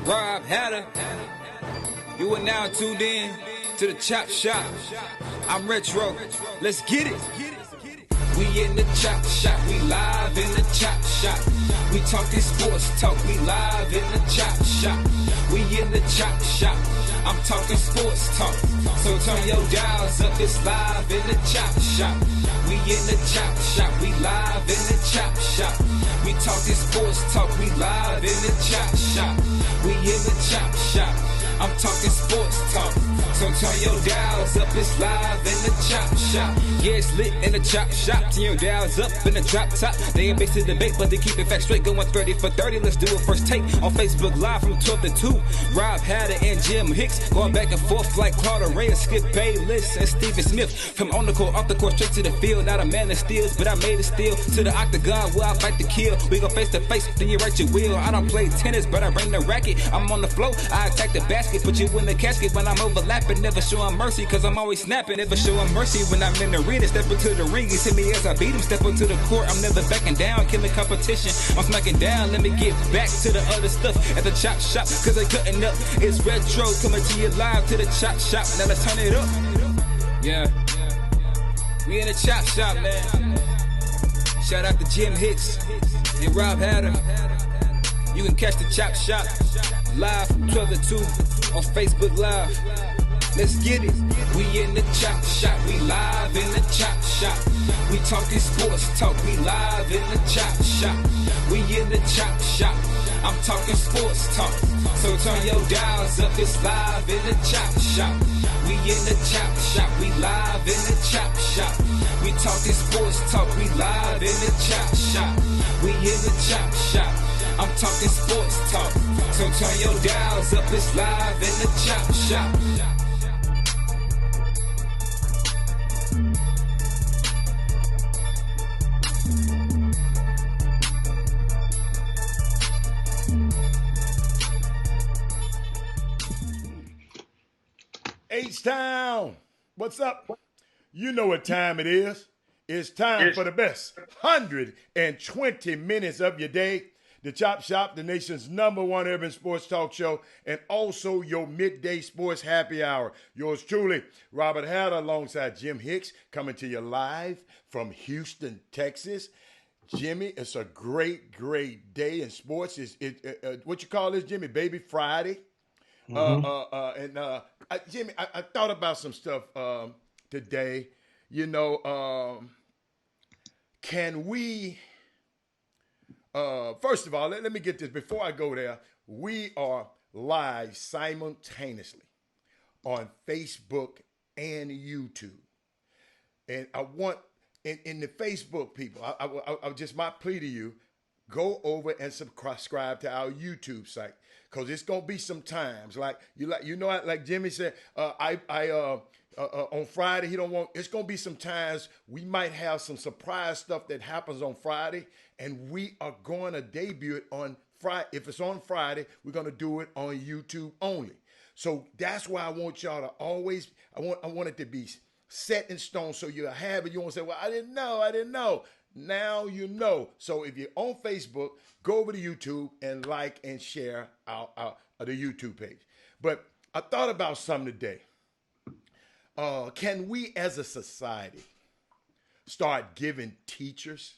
Rob Hatter. You are now tuned in to the Chop Shop. I'm Retro. Let's get it. We in the Chop Shop. We live in the Chop Shop. We talking sports talk. We live in the Chop Shop. We in the Chop Shop. I'm talking sports talk. So turn your dials up. It's live in the Chop Shop. We in the Chop Shop. We live in the Chop Shop. We talking sports talk. We live in the Chop Shop. We in the Chop Shop. I'm talking sports talk. So turn your dials up, it's live in the Chop Shop. Yeah, it's lit in the Chop Shop. Turn your dials up in the drop top. They ain't based in debate, but they keep it fact straight. Going 30 for 30. Let's do a first take on Facebook Live from 12 to 2. Rob Hatter and Jim Hicks going back and forth like Carter Ray and Skip Bayless and Stephen Smith. From on the court, off the court, straight to the field. Not a man that steals, but I made it steal. To the octagon where I fight to kill. We go face to face, then you right your wheel. I don't play tennis, but I bring the racket. I'm on the floor, I attack the basket. Put you in the casket when I'm overlapping. Never showing mercy, cause I'm always snapping. Never showing mercy when I'm in the arena. Step into the ring, he hit me as I beat him. Step into the court, I'm never backing down. Killing competition, I'm smacking down. Let me get back to the other stuff at the Chop Shop, cause they cutting up. It's Retro coming to you live to the Chop Shop. Now let's turn it up. Yeah, we in the Chop Shop, man. Shout out to Jim Hicks and Rob Hatter. You can catch the Chop Shop live from 12 to 2 on Facebook Live. Let's get it. We in the Chop Shop. We live in the Chop Shop. We talking sports talk. We live in the Chop Shop. We in the Chop Shop. I'm talking sports talk. So turn your dials up. It's live in the Chop Shop. We in the Chop Shop. We live in the Chop Shop. We talking sports talk. We live in the Chop Shop. We in the Chop Shop. I'm talking sports talk. So turn your dials up. It's live in the Chop Shop. H-Town, what's up? You know what time it is. It's time for the best 120 minutes of your day. The Chop Shop, the nation's #1 urban sports talk show, and also your midday sports happy hour. Yours truly, Robert Hatter, alongside Jim Hicks, coming to you live from Houston, Texas. Jimmy, it's a great, great day in sports. What you call this, Jimmy? Baby Friday. Jimmy, I thought about some stuff today. You know, can we? First of all, let me get this. Before I go there, we are live simultaneously on Facebook and YouTube. And I want, in the Facebook people, I just my plea to you, go over and subscribe to our YouTube site. Because it's going to be some times, like Jimmy said, on Friday, it's going to be some times we might have some surprise stuff that happens on Friday, and we are going to debut it on Friday. If it's on Friday, we're going to do it on YouTube only. So that's why I want y'all to always, I want it to be set in stone so you have it. You won't say, well, I didn't know. Now you know. So if you're on Facebook, go over to YouTube and like and share the YouTube page. But I thought about something today. Can we as a society start giving teachers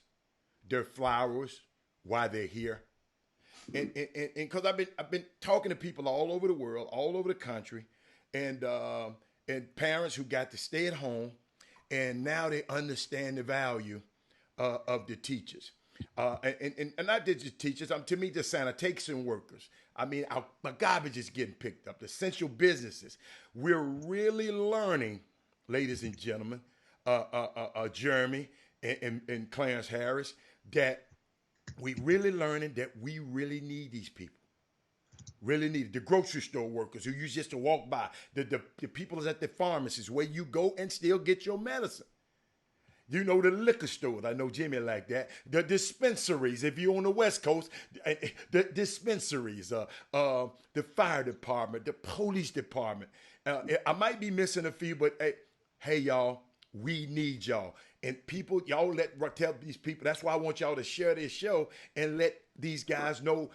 their flowers while they're here? And because I've been talking to people all over the world, all over the country, and parents who got to stay at home, and now they understand the value of the teachers. And not just teachers, to me, the sanitation workers. I mean, my garbage is getting picked up. The essential businesses. We're really learning, ladies and gentlemen, Jeremy and Clarence Harris, that we really learning that we really need these people. Really need it. The grocery store workers who use just to walk by. The people at the pharmacies where you go and still get your medicine. You know, the liquor stores. I know Jimmy like that. The dispensaries, if you're on the West Coast, the dispensaries, the fire department, the police department. I might be missing a few, but hey, y'all, we need y'all. And people, y'all tell these people, that's why I want y'all to share this show and let these guys know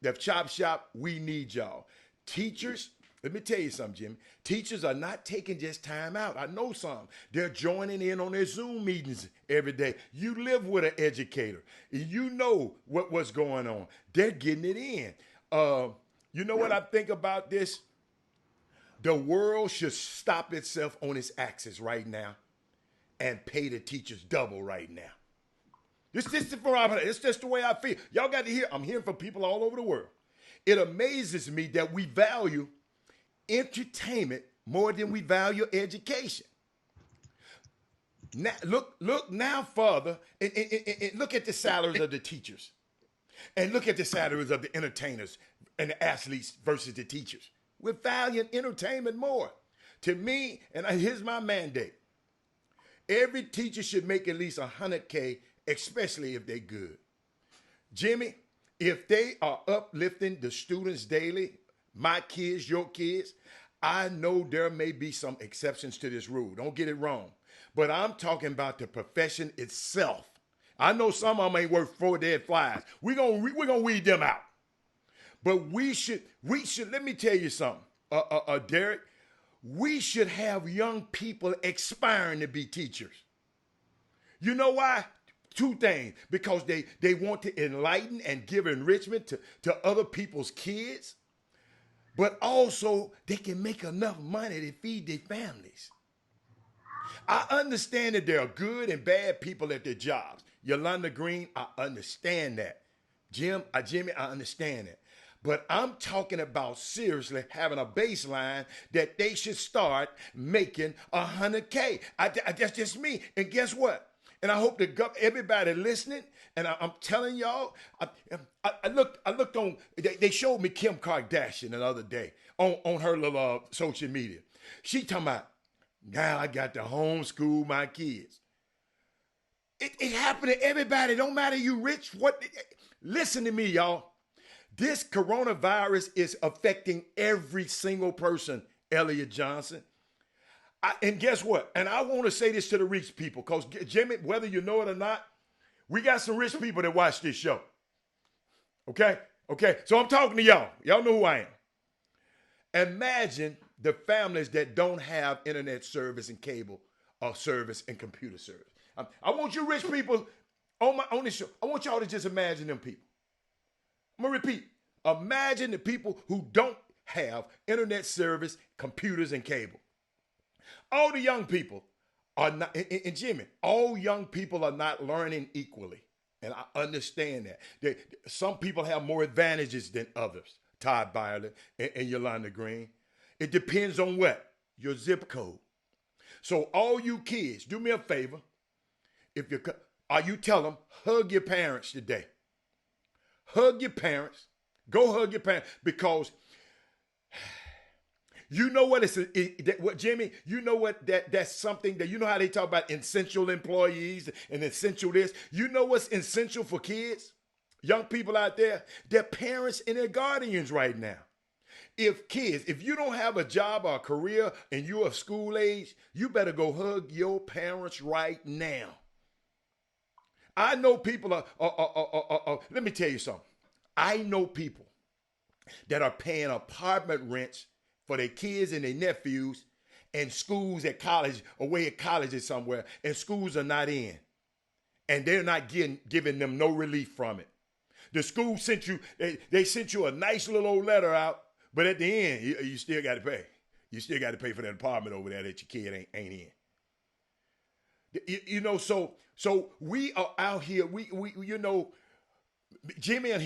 The Chop Shop, we need y'all. Teachers, let me tell you something, Jimmy. Teachers are not taking just time out. I know some. They're joining in on their Zoom meetings every day. You live with an educator. You know what's going on. They're getting it in. You know what I think about this? The world should stop itself on its axis right now and pay the teachers double right now. It's just the way I feel. Y'all got to hear. I'm hearing from people all over the world. It amazes me that we value entertainment more than we value education. Now, look now further and look at the salaries of the teachers, and look at the salaries of the entertainers and the athletes versus the teachers. We're valuing entertainment more. To me, and here's my mandate: every teacher should make at least $100K, especially if they're good. Jimmy, if they are uplifting the students daily, my kids, your kids, I know there may be some exceptions to this rule. Don't get it wrong. But I'm talking about the profession itself. I know some of them ain't worth 4 dead flies. We're gonna weed them out. But we should, let me tell you something, Derek, we should have young people aspiring to be teachers. You know why? 2 things. Because they want to enlighten and give enrichment to other people's kids, but also they can make enough money to feed their families. I understand that there are good and bad people at their jobs. Yolanda Green, I understand that. Jimmy, I understand that. But I'm talking about seriously having a baseline that they should start making $100K. That's just me. And guess what? And I hope that everybody listening, and I'm telling y'all, I looked on, they showed me Kim Kardashian the other day on her little social media. She talking about, now I got to homeschool my kids. It happened to everybody. Don't matter you rich. Listen to me, y'all. This coronavirus is affecting every single person, Elliot Johnson. And guess what? And I want to say this to the rich people, because Jimmy, whether you know it or not, we got some rich people that watch this show. Okay? So I'm talking to y'all. Y'all know who I am. Imagine the families that don't have internet service and cable service and computer service. I want you rich people on this show. I want y'all to just imagine them people. I'm going to repeat. Imagine the people who don't have internet service, computers, and cable. All the young people are not, and Jimmy, all young people are not learning equally. And I understand that. Some people have more advantages than others. Todd Byerly and Yolanda Green. It depends on what? Your zip code. So all you kids, do me a favor. You tell them, hug your parents today. Hug your parents. Go hug your parents, because you know what Jimmy, you know what that's something that, you know how they talk about essential employees and essential this. You know what's essential for kids, young people out there? Their parents and their guardians right now. If you don't have a job or a career and you're of school age, you better go hug your parents right now. I know people let me tell you something. I know people that are paying apartment rents for their kids and their nephews, and schools at college, away at colleges somewhere, and schools are not in. And they're not giving them no relief from it. The school sent you, they sent you a nice little old letter out, but at the end, you still got to pay. You still got to pay for that apartment over there that your kid ain't in. So we are out here, we Jimmy and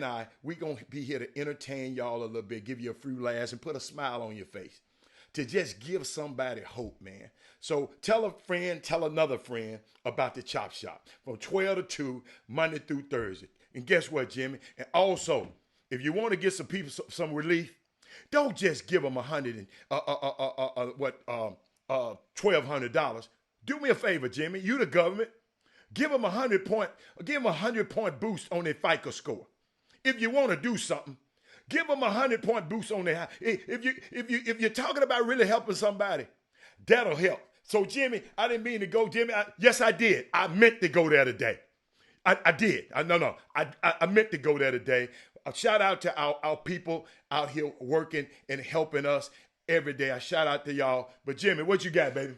I, we going to be here to entertain y'all a little bit, give you a few laughs, and put a smile on your face, to just give somebody hope, man. So tell a friend, tell another friend about the Chop Shop from 12 to 2, Monday through Thursday. And guess what, Jimmy? And also, if you want to get some people some relief, don't just give them $1,200. Do me a favor, Jimmy. You the government. Give them a 100-point boost on their FICO score. If you want to do something, give them a 100-point boost on their. If you're talking about really helping somebody, that'll help. So Jimmy, I didn't mean to go, Jimmy. Yes, I did. I meant to go there today. I did. No. I meant to go there today. A shout out to our people out here working and helping us every day. I shout out to y'all. But Jimmy, what you got, baby?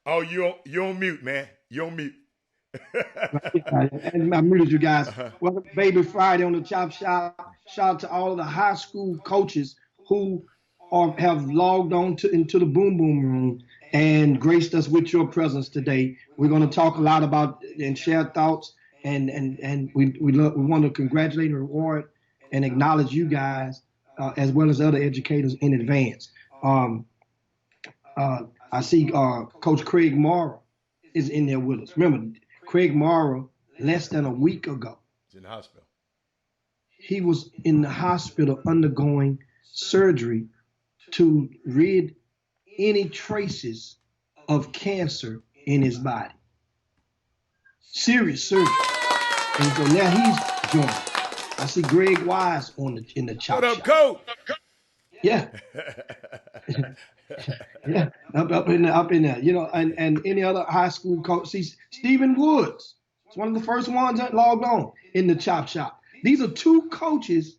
Oh, you on mute, man. You on mute. And I muted you guys. Welcome to Baby Friday on the Chop Shop. Shout out to all of the high school coaches who have logged on into the Boom Boom Room and graced us with your presence today. We're going to talk a lot about and share thoughts, and we want to congratulate and reward and acknowledge you guys as well as other educators in advance. I see Coach Craig Morrow is in there with us. Remember, Craig Morrow, less than a week ago, he's in the hospital. He was in the hospital undergoing surgery to rid any traces of cancer in his body. Serious surgery. And so now he's joining. I see Greg Wise in the chop What up, shop. Coach? Yeah. Yeah, up in there, you know, and any other high school coach. See, Stephen Woods, it's one of the first ones that logged on in the chop shop. These are two coaches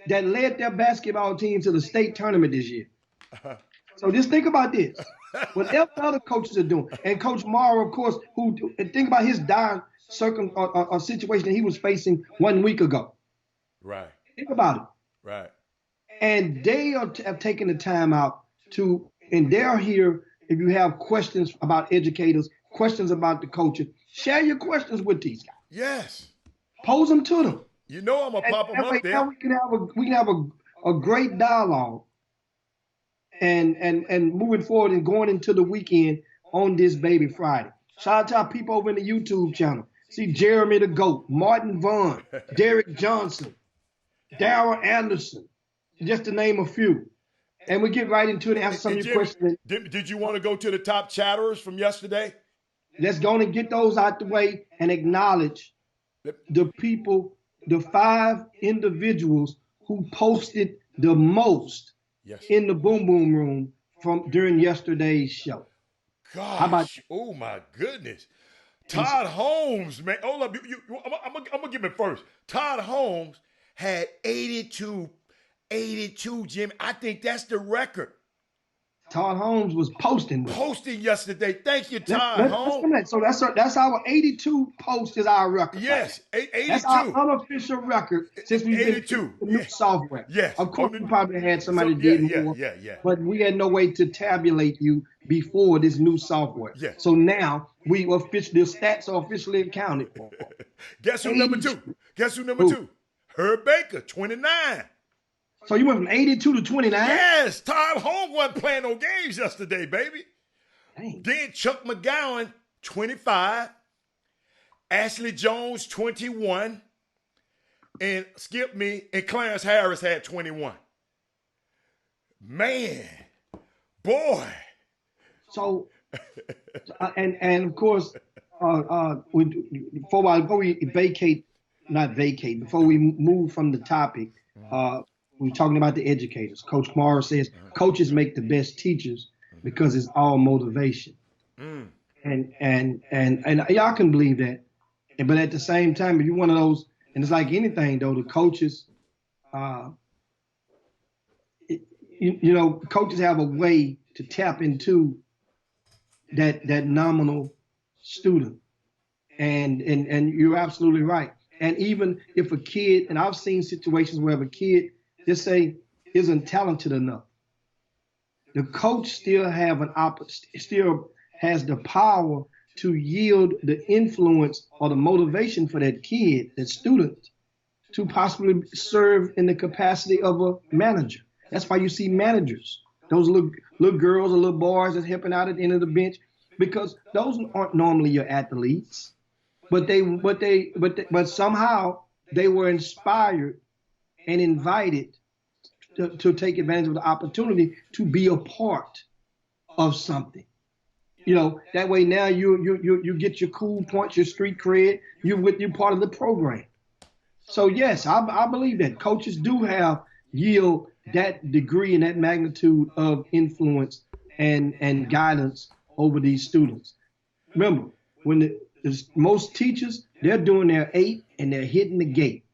that led their basketball team to the state tournament this year. So just think about this. Whatever the other coaches are doing, and Coach Morrow, of course, think about his dire situation that he was facing 1 week ago. Right. Think about it. Right. And they have taken the time out and they're here. If you have questions about educators, questions about the coaches, share your questions with these guys. Yes. Pose them to them. You know I'm gonna pop them up there. Now we can have a great dialogue and moving forward and going into the weekend on this Baby Friday. Shout out to our people over in the YouTube channel. See Jeremy the GOAT, Martin Vaughn, Derek Johnson, Darrell Anderson, just to name a few. And we get right into it and answer some of your questions. Did you want to go to the top chatterers from yesterday? Let's go and get those out the way and acknowledge the people, the 5 individuals who posted the most in the Boom Boom Room during yesterday's show. Gosh, how about you? Oh my goodness. Todd Holmes, man. Hold up. I'm going to give it first. Todd Holmes had 82, Jimmy. I think that's the record. Todd Holmes was posting yesterday. Thank you, Todd Holmes. So that's our 82 post is our record. Yes, right? 82. That's our unofficial record since we've been using the new software. Yes. Of course, we probably had somebody did more. Yeah. But we had no way to tabulate you before this new software. Yeah. So now the stats are officially accounted for. Guess who number two? Herb Baker, 29. So you went from 82 to 29? Yes, Todd Holmes wasn't playing no games yesterday, baby. Dang. Then Chuck McGowan, 25. Ashley Jones, 21. And Clarence Harris had 21. Man, boy. So, and of course, before we move from the topic, we're talking about the educators. Coach Morrow says coaches make the best teachers because it's all motivation. And y'all can believe that. But at the same time, if you're one of those, and it's like anything though, the coaches, coaches have a way to tap into that nominal student. And you're absolutely right. And even if a kid, and I've seen situations where if a kid just say isn't talented enough, the coach still has the power to yield the influence or the motivation for that kid, that student, to possibly serve in the capacity of a manager. That's why you see managers, those little girls or little boys that's helping out at the end of the bench, because those aren't normally your athletes, but somehow they were inspired and invited to take advantage of the opportunity to be a part of something. That way now you get your cool points, your street cred, you're part of the program. So yes, I believe that coaches do yield that degree and that magnitude of influence and guidance over these students. Remember, when Most teachers, they're doing their 8 and they're hitting the gate.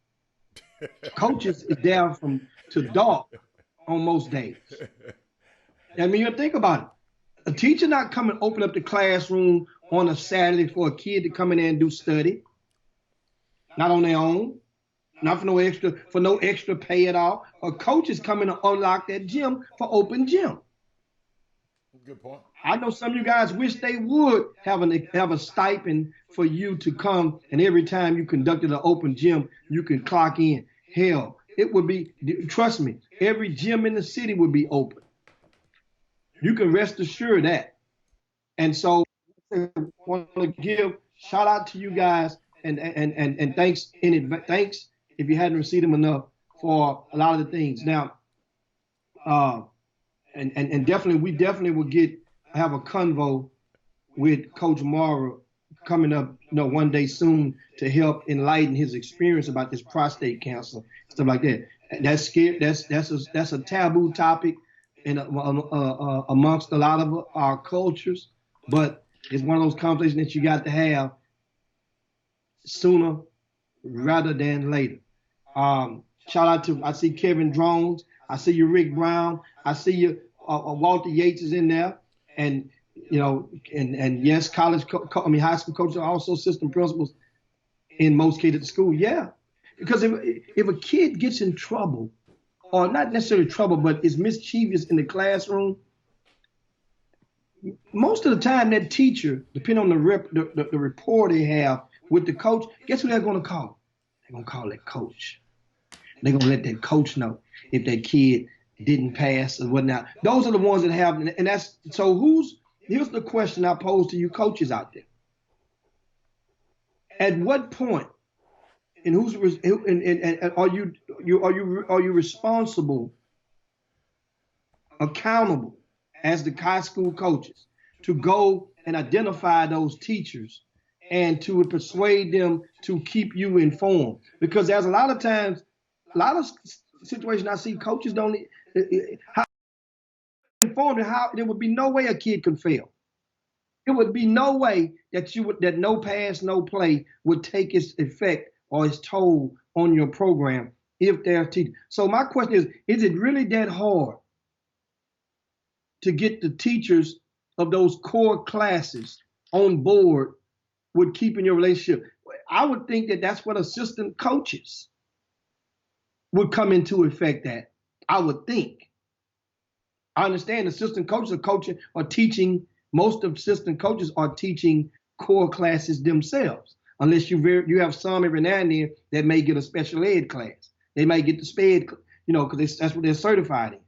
Coaches is there from to dark on most days. I mean, you think about it. A teacher not coming open up the classroom on a Saturday for a kid to come in there and do study, not on their own, not for no extra pay at all. A coach is coming to unlock that gym for open gym. Good point. I know some of you guys wish they would have a stipend for you to come, and every time you conducted an open gym, you can clock in. Hell, it would be, trust me, every gym in the city would be open. You can rest assured of that. And so I want to give shout out to you guys and thanks thanks if you hadn't received them enough for a lot of the things. Now, and definitely we definitely will have a convo with Coach Mara coming up, one day soon to help enlighten his experience about this prostate cancer, stuff like that. That's scary. That's a taboo topic amongst a lot of our cultures, but it's one of those conversations that you got to have sooner rather than later. Shout out to, I see Kevin Drones, I see you Rick Brown, I see you Walter Yates is in there, and and yes, high school coaches are also assistant principals in most cases at the school. Yeah, because if a kid gets in trouble, or not necessarily trouble, but is mischievous in the classroom, most of the time that teacher, depending on the rapport they have with the coach, guess who they're going to call? They're going to call that coach. They're going to let that coach know if that kid didn't pass or whatnot. Those are the ones that have, and that's, so here's the question I pose to you coaches out there. At what point, and are you responsible, accountable as the high school coaches to go and identify those teachers and to persuade them to keep you informed? Because there's a lot of times, a lot of situations I see coaches don't how informed, how there would be no way a kid could fail. It would be no way that no pass, no play would take its effect or its toll on your program if they're teaching. So my question is it really that hard to get the teachers of those core classes on board with keeping your relationship? I would think that that's what assistant coaches would come into effect at. I would think. I understand assistant coaches are teaching. Most assistant coaches are teaching core classes themselves, unless you have some every now and then that may get a special ed class. They may get the SPED, because that's what they're certified in.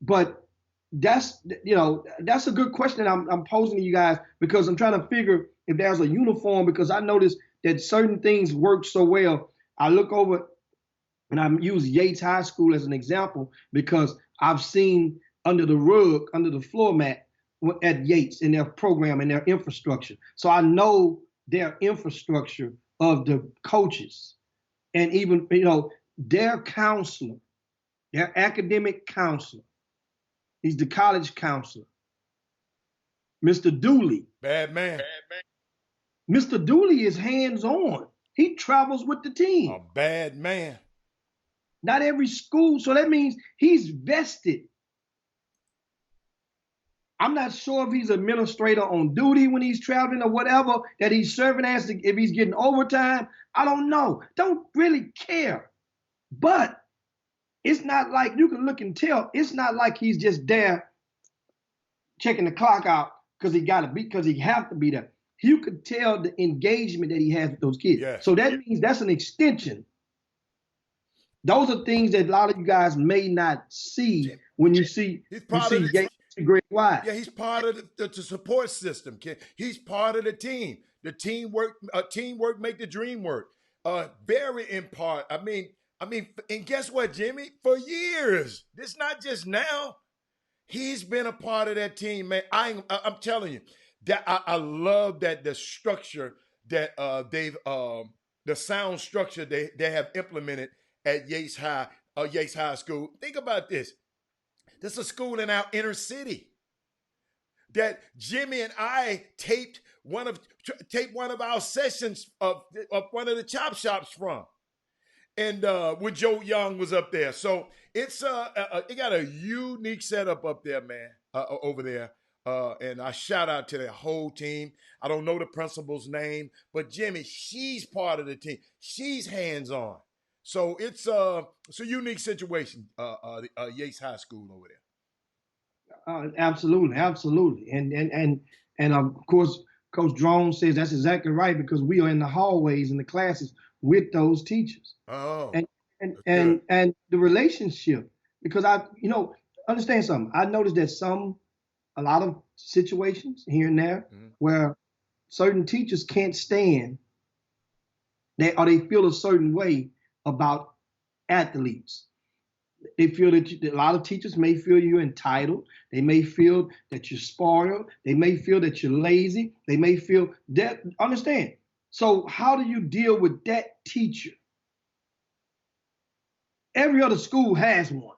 But that's a good question I'm posing to you guys, because I'm trying to figure if there's a uniform, because I noticed that certain things work so well. I look over and I use Yates High School as an example because I've seen under the rug, under the floor mat at Yates in their program and their infrastructure. So I know their infrastructure of the coaches and even, their counselor, their academic counselor. He's the college counselor, Mr. Dooley. Bad man. Mr. Dooley is hands-on. He travels with the team. A bad man. Not every school. So that means he's vested. I'm not sure if he's administrator on duty when he's traveling or whatever that he's serving as, if he's getting overtime. I don't know. Don't really care. But it's not like, you can look and tell, it's not like he's just there checking the clock out because he have to be there. You could tell the engagement that he has with those kids. Yes. So that means that's an extension. Those are things that a lot of you guys may not see when you see Greg Wise. Yeah, he's part of the support system. He's part of the team. The teamwork make the dream work. Very in part. I mean, and guess what, Jimmy? For years, this not just now. He's been a part of that team, man. I'm telling you that I love that the structure that the sound structure they have implemented at Yates High School. Think about this. This is a school in our inner city. that Jimmy and I taped one of our sessions of one of the chop shops from, and when Joe Young was up there. So it's it got a unique setup up there, man, over there. And I shout out to the whole team. I don't know the principal's name, but Jimmy, she's part of the team. She's hands on. So it's a unique situation. Yates High School over there. Absolutely, absolutely, and of course, Coach Drone says that's exactly right, because we are in the hallways in the classes with those teachers. Oh, and the relationship, because understand something. I noticed that a lot of situations here and there where certain teachers can't stand or they feel a certain way about athletes. They feel that a lot of teachers may feel you're entitled. They may feel that you're spoiled. They may feel that you're lazy. They may feel that. Understand? So how do you deal with that teacher? Every other school has one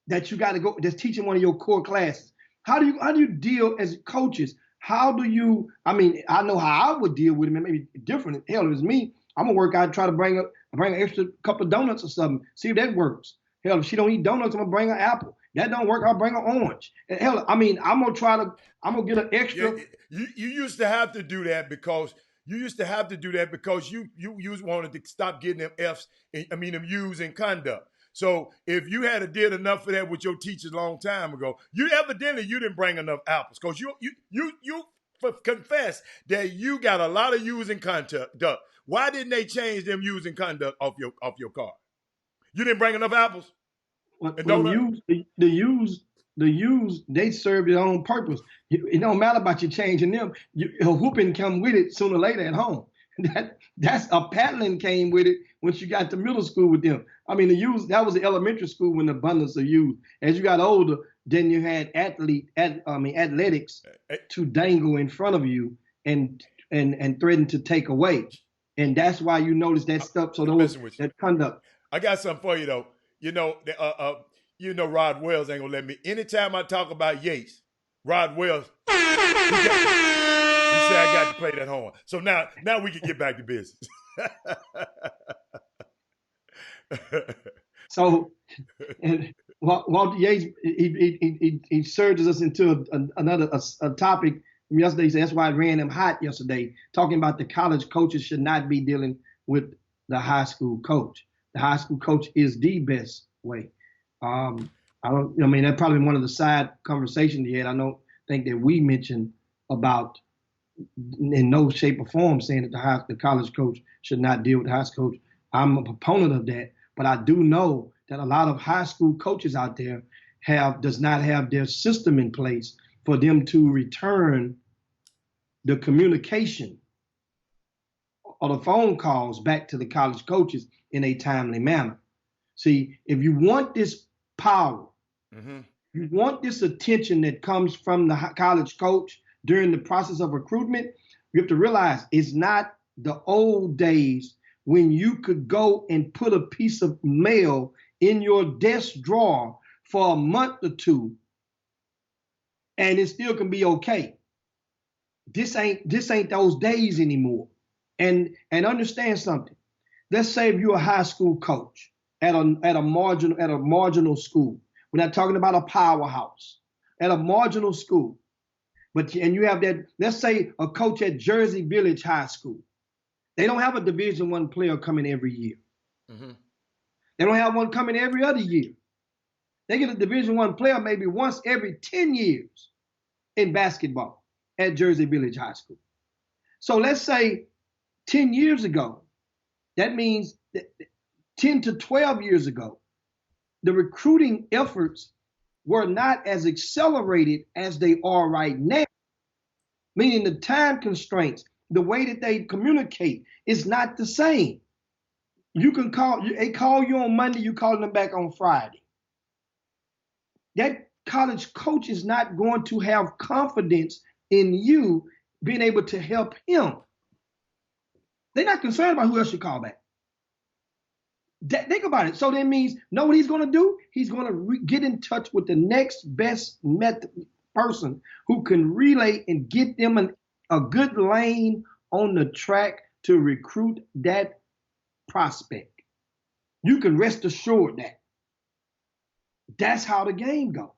that you got to go, that's teaching one of your core classes. How do you deal as coaches? I know how I would deal with him. Maybe different. Hell, if it was me, I'm gonna work out, try to bring an extra couple of donuts or something, see if that works. Hell, if she don't eat donuts, I'm gonna bring an apple. That don't work, I'll bring an orange. And hell, I'm gonna get an extra. Yeah, you used to have to do that because you wanted to stop getting them F's. Them U's in conduct. So if you had did enough of that with your teachers a long time ago, you didn't bring enough apples, because you confess that you got a lot of U's in conduct. Why didn't they change them U's in conduct off your card? You didn't bring enough apples. The U's, they serve their own purpose. It don't matter about you changing them. A whooping come with it sooner or later at home. That's a paddling came with it once you got to middle school with them. The U's, that was the elementary school when the abundance of U's. As you got older, then you had athletics to dangle in front of you and threaten to take away. And that's why you notice that stuff. So that conduct. I got something for you though. Rod Wells ain't gonna let me. Anytime I talk about Yates, Rod Wells, he said I got to play that horn. So now we can get back to business. So, Walter Yates, he surges us into another topic from yesterday. He said that's why I ran him hot yesterday, talking about the college coaches should not be dealing with the high school coach. The high school coach is the best way. That's probably one of the side conversations he had. I don't think that we mentioned about in no shape or form saying that the college coach should not deal with the high school coach. I'm a proponent of that, but I do know that a lot of high school coaches out there does not have their system in place for them to return the communication or the phone calls back to the college coaches in a timely manner. See, if you want this power, you want this attention that comes from the college coach during the process of recruitment, you have to realize it's not the old days when you could go and put a piece of mail in your desk drawer for a month or two and it still can be okay. This ain't those days anymore. And understand something. Let's say if you're a high school coach at a marginal school. We're not talking about a powerhouse. At a marginal school. And you have that, let's say a coach at Jersey Village High School. They don't have a Division I player coming every year. They don't have one coming every other year. They get a Division I player maybe once every 10 years in basketball at Jersey Village High School. So let's say 10 years ago, that means that 10 to 12 years ago, the recruiting efforts were not as accelerated as they are right now, meaning the time constraints, the way that they communicate is not the same. They call you on Monday, you call them back on Friday. That college coach is not going to have confidence in you being able to help him. They're not concerned about who else you call back. Think about it. So that means, know what he's going to do? He's going to get in touch with the next best method person who can relay and get them a good lane on the track to recruit that prospect. You can rest assured that. That's how the game goes.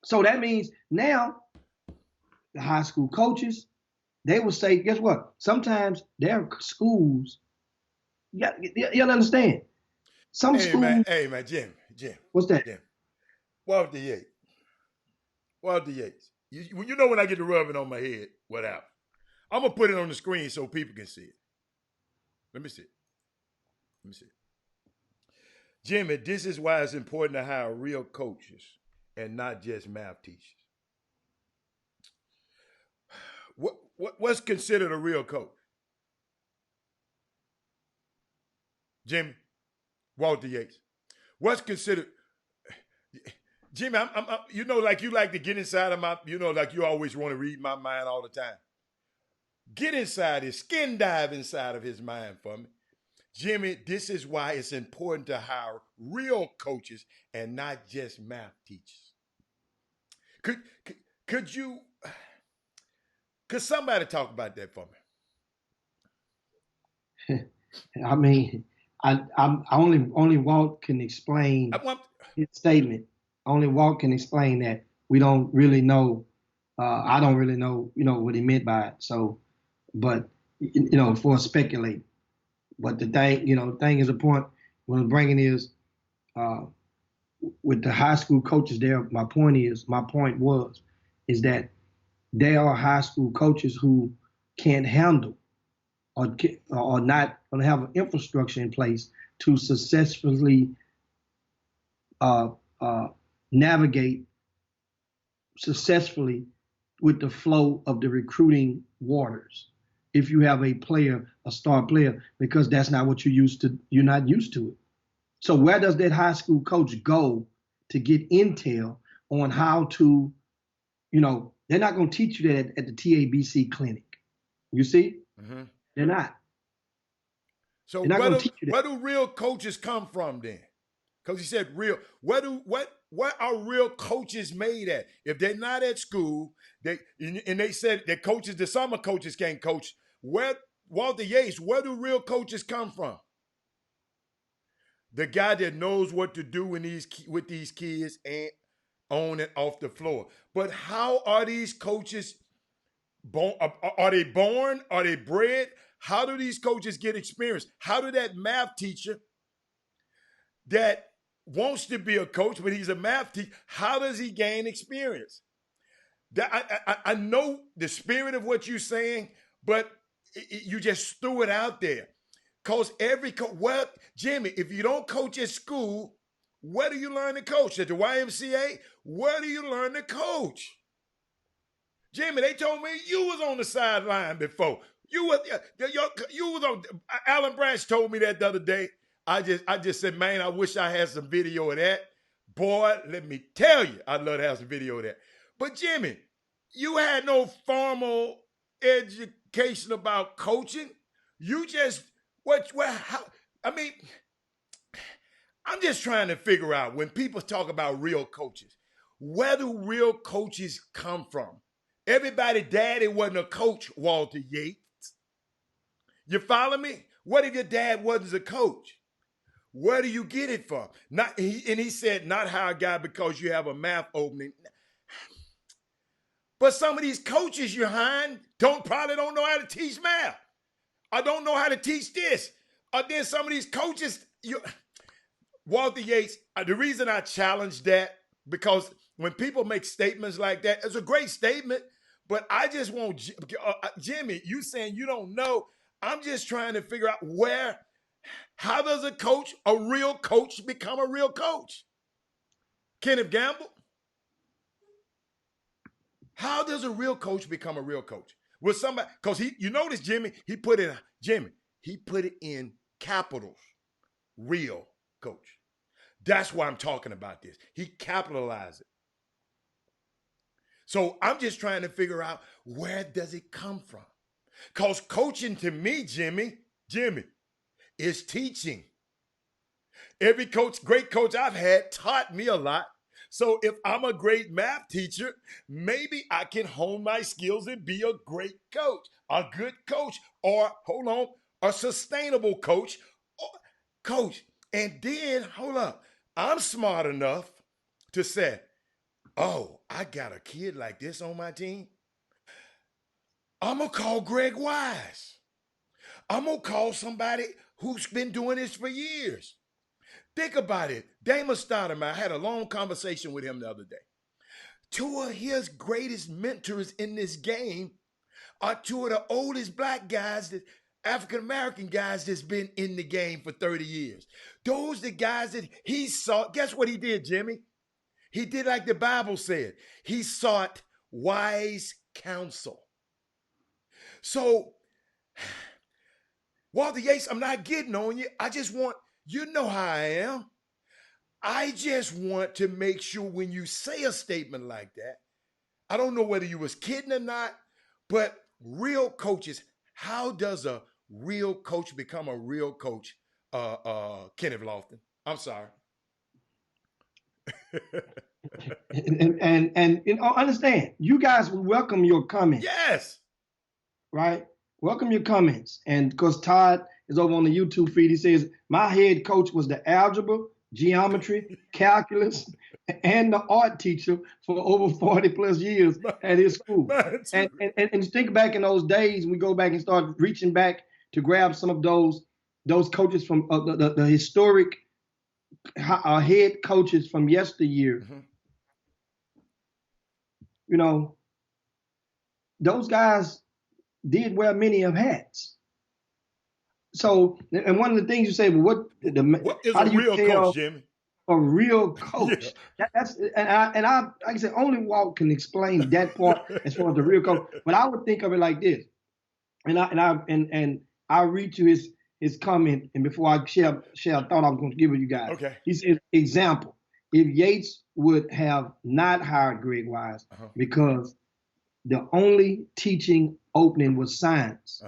So that means now the high school coaches, they will say, guess what? Sometimes their schools, you understand? Some Hey schools, man, Jim. what's that? Jim. Walter Yates. Walter Yates. You know when I get to rubbing on my head, what happens? I'm gonna put it on the screen so people can see it. Let me see it. Let me see it. Jimmy, this is why it's important to hire real coaches and not just math teachers. What's considered a real coach? Jimmy, Walter Yates. What's considered? Jimmy, I'm you know, like you like to get inside of my, you know, like you always want to read my mind all the time. Get inside his skin dive inside of his mind for me. Jimmy, this is why it's important to hire real coaches and not just math teachers. Could somebody talk about that for me? I mean, I only Walt can explain his statement. Only Walt can explain that. We don't really know. I don't really know, what he meant by it. So, but for speculate. But the thing is a point what I'm bringing is with the high school coaches there. My point is that there are high school coaches who can't handle or not going to have an infrastructure in place to successfully navigate successfully with the flow of the recruiting waters. If you have a star player, because that's not what you're not used to it. So where does that high school coach go to get intel on how to, they're not going to teach you that at the TABC clinic. You see? Mm-hmm. They're not. So where do real coaches come from then? Because he said real. What are real coaches made at? If they're not at school, they said that the summer coaches can't coach. Walter Yates, where do real coaches come from? The guy that knows what to do with these kids and on and off the floor. But how are these coaches born? Are they born? Are they bred? How do these coaches get experience? How do that math teacher that wants to be a coach, but he's a math teacher, how does he gain experience? I know the spirit of what you're saying, but you just threw it out there. Because Jimmy, if you don't coach at school, where do you learn to coach? At the YMCA? Where do you learn to coach? Jimmy, they told me you was on the sideline before. You was on. Alan Branch told me that the other day. I just said, man, I wish I had some video of that. Boy, let me tell you, I'd love to have some video of that. But Jimmy, you had no formal education about coaching. You just I'm just trying to figure out when people talk about real coaches, where do real coaches come from? Everybody's daddy wasn't a coach, Walter Yates. You follow me? What if your dad wasn't a coach? Where do you get it from? He said, not hire a guy because you have a math opening. But some of these coaches you're hiring probably don't know how to teach math. I don't know how to teach this. Or then some of these coaches, Walter Yates, the reason I challenge that, because when people make statements like that, it's a great statement, but I just want, Jimmy, you saying you don't know. I'm just trying to figure out how does a real coach become a real coach? Kenneth Gamble? How does a real coach become a real coach? With somebody, because you notice, Jimmy, he put it in capitals. Real coach. That's why I'm talking about this. He capitalized it. So I'm just trying to figure out, where does it come from? Because coaching to me, Jimmy, is teaching. Every great coach I've had taught me a lot, So if I'm a great math teacher, maybe I can hone my skills and be a great coach, a good coach, or hold on, a sustainable coach, coach. And then hold up, I'm smart enough to say, oh, I got a kid like this on my team. I'm gonna call Greg Wise. I'm gonna call somebody who's been doing this for years. Think about it. Damon Stoudemire, I had a long conversation with him the other day. Two of his greatest mentors in this game are two of the oldest black guys, that African American guys that's been in the game for 30 years. Those the guys that he saw. Guess what he did, Jimmy? He did like the Bible said. He sought wise counsel. So, Walter Yates, I'm not getting on you. I just want, you know how I am. I just want to make sure when you say a statement like that, I don't know whether you was kidding or not, but real coaches, how does a real coach become a real coach, Kenneth Lofton? I'm sorry. and you know, understand, you guys welcome your comments. Yes. Right? Welcome your comments. And because Todd is over on the YouTube feed, he says, my head coach was the algebra, geometry, calculus, and the art teacher for over 40 plus years at his school. And think back in those days, we go back and start reaching back to grab some of those coaches from the historic head coaches from yesteryear. Mm-hmm. You know, those guys did wear many of hats. So, and one of the things you say, well, what is a real coach, Jimmy? A real coach. Yeah. That's and I like I said, only Walt can explain that part as far as the real coach. But I would think of it like this, and I read you his comment, and before I share a thought I was going to give with you guys. Okay. He said, example, if Yates would have not hired Greg Wise because the only teaching opening was science,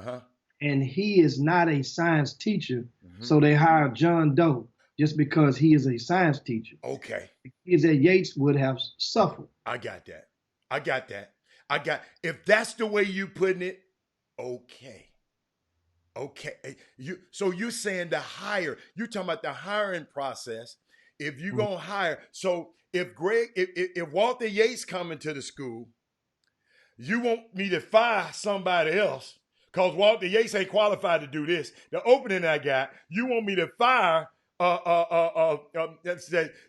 and he is not a science teacher, so they hired John Doe just because he is a science teacher. Okay. Is that Yates would have suffered. I got that. If that's the way you putting it, okay. So you're saying the hire, you're talking about the hiring process. If you're going to hire, so if Walter Yates coming to the school, you want me to fire somebody else because Walter Yates ain't qualified to do this. The opening I got, you want me to fire,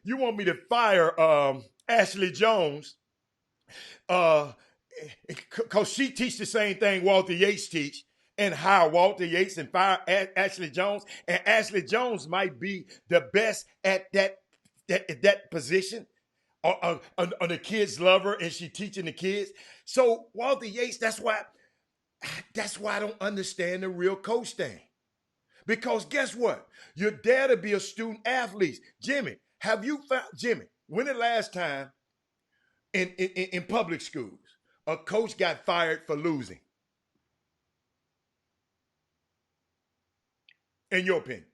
you want me to fire Ashley Jones because she teach the same thing Walter Yates teach, and hire Walter Yates and fire Ashley Jones, and Ashley Jones might be the best at that position. Or the kids love her and she teaching the kids. So Walter Yates, that's why I don't understand the real coach thing. Because guess what? You're there to be a student athlete. Jimmy, when the last time in public schools a coach got fired for losing? In your opinion?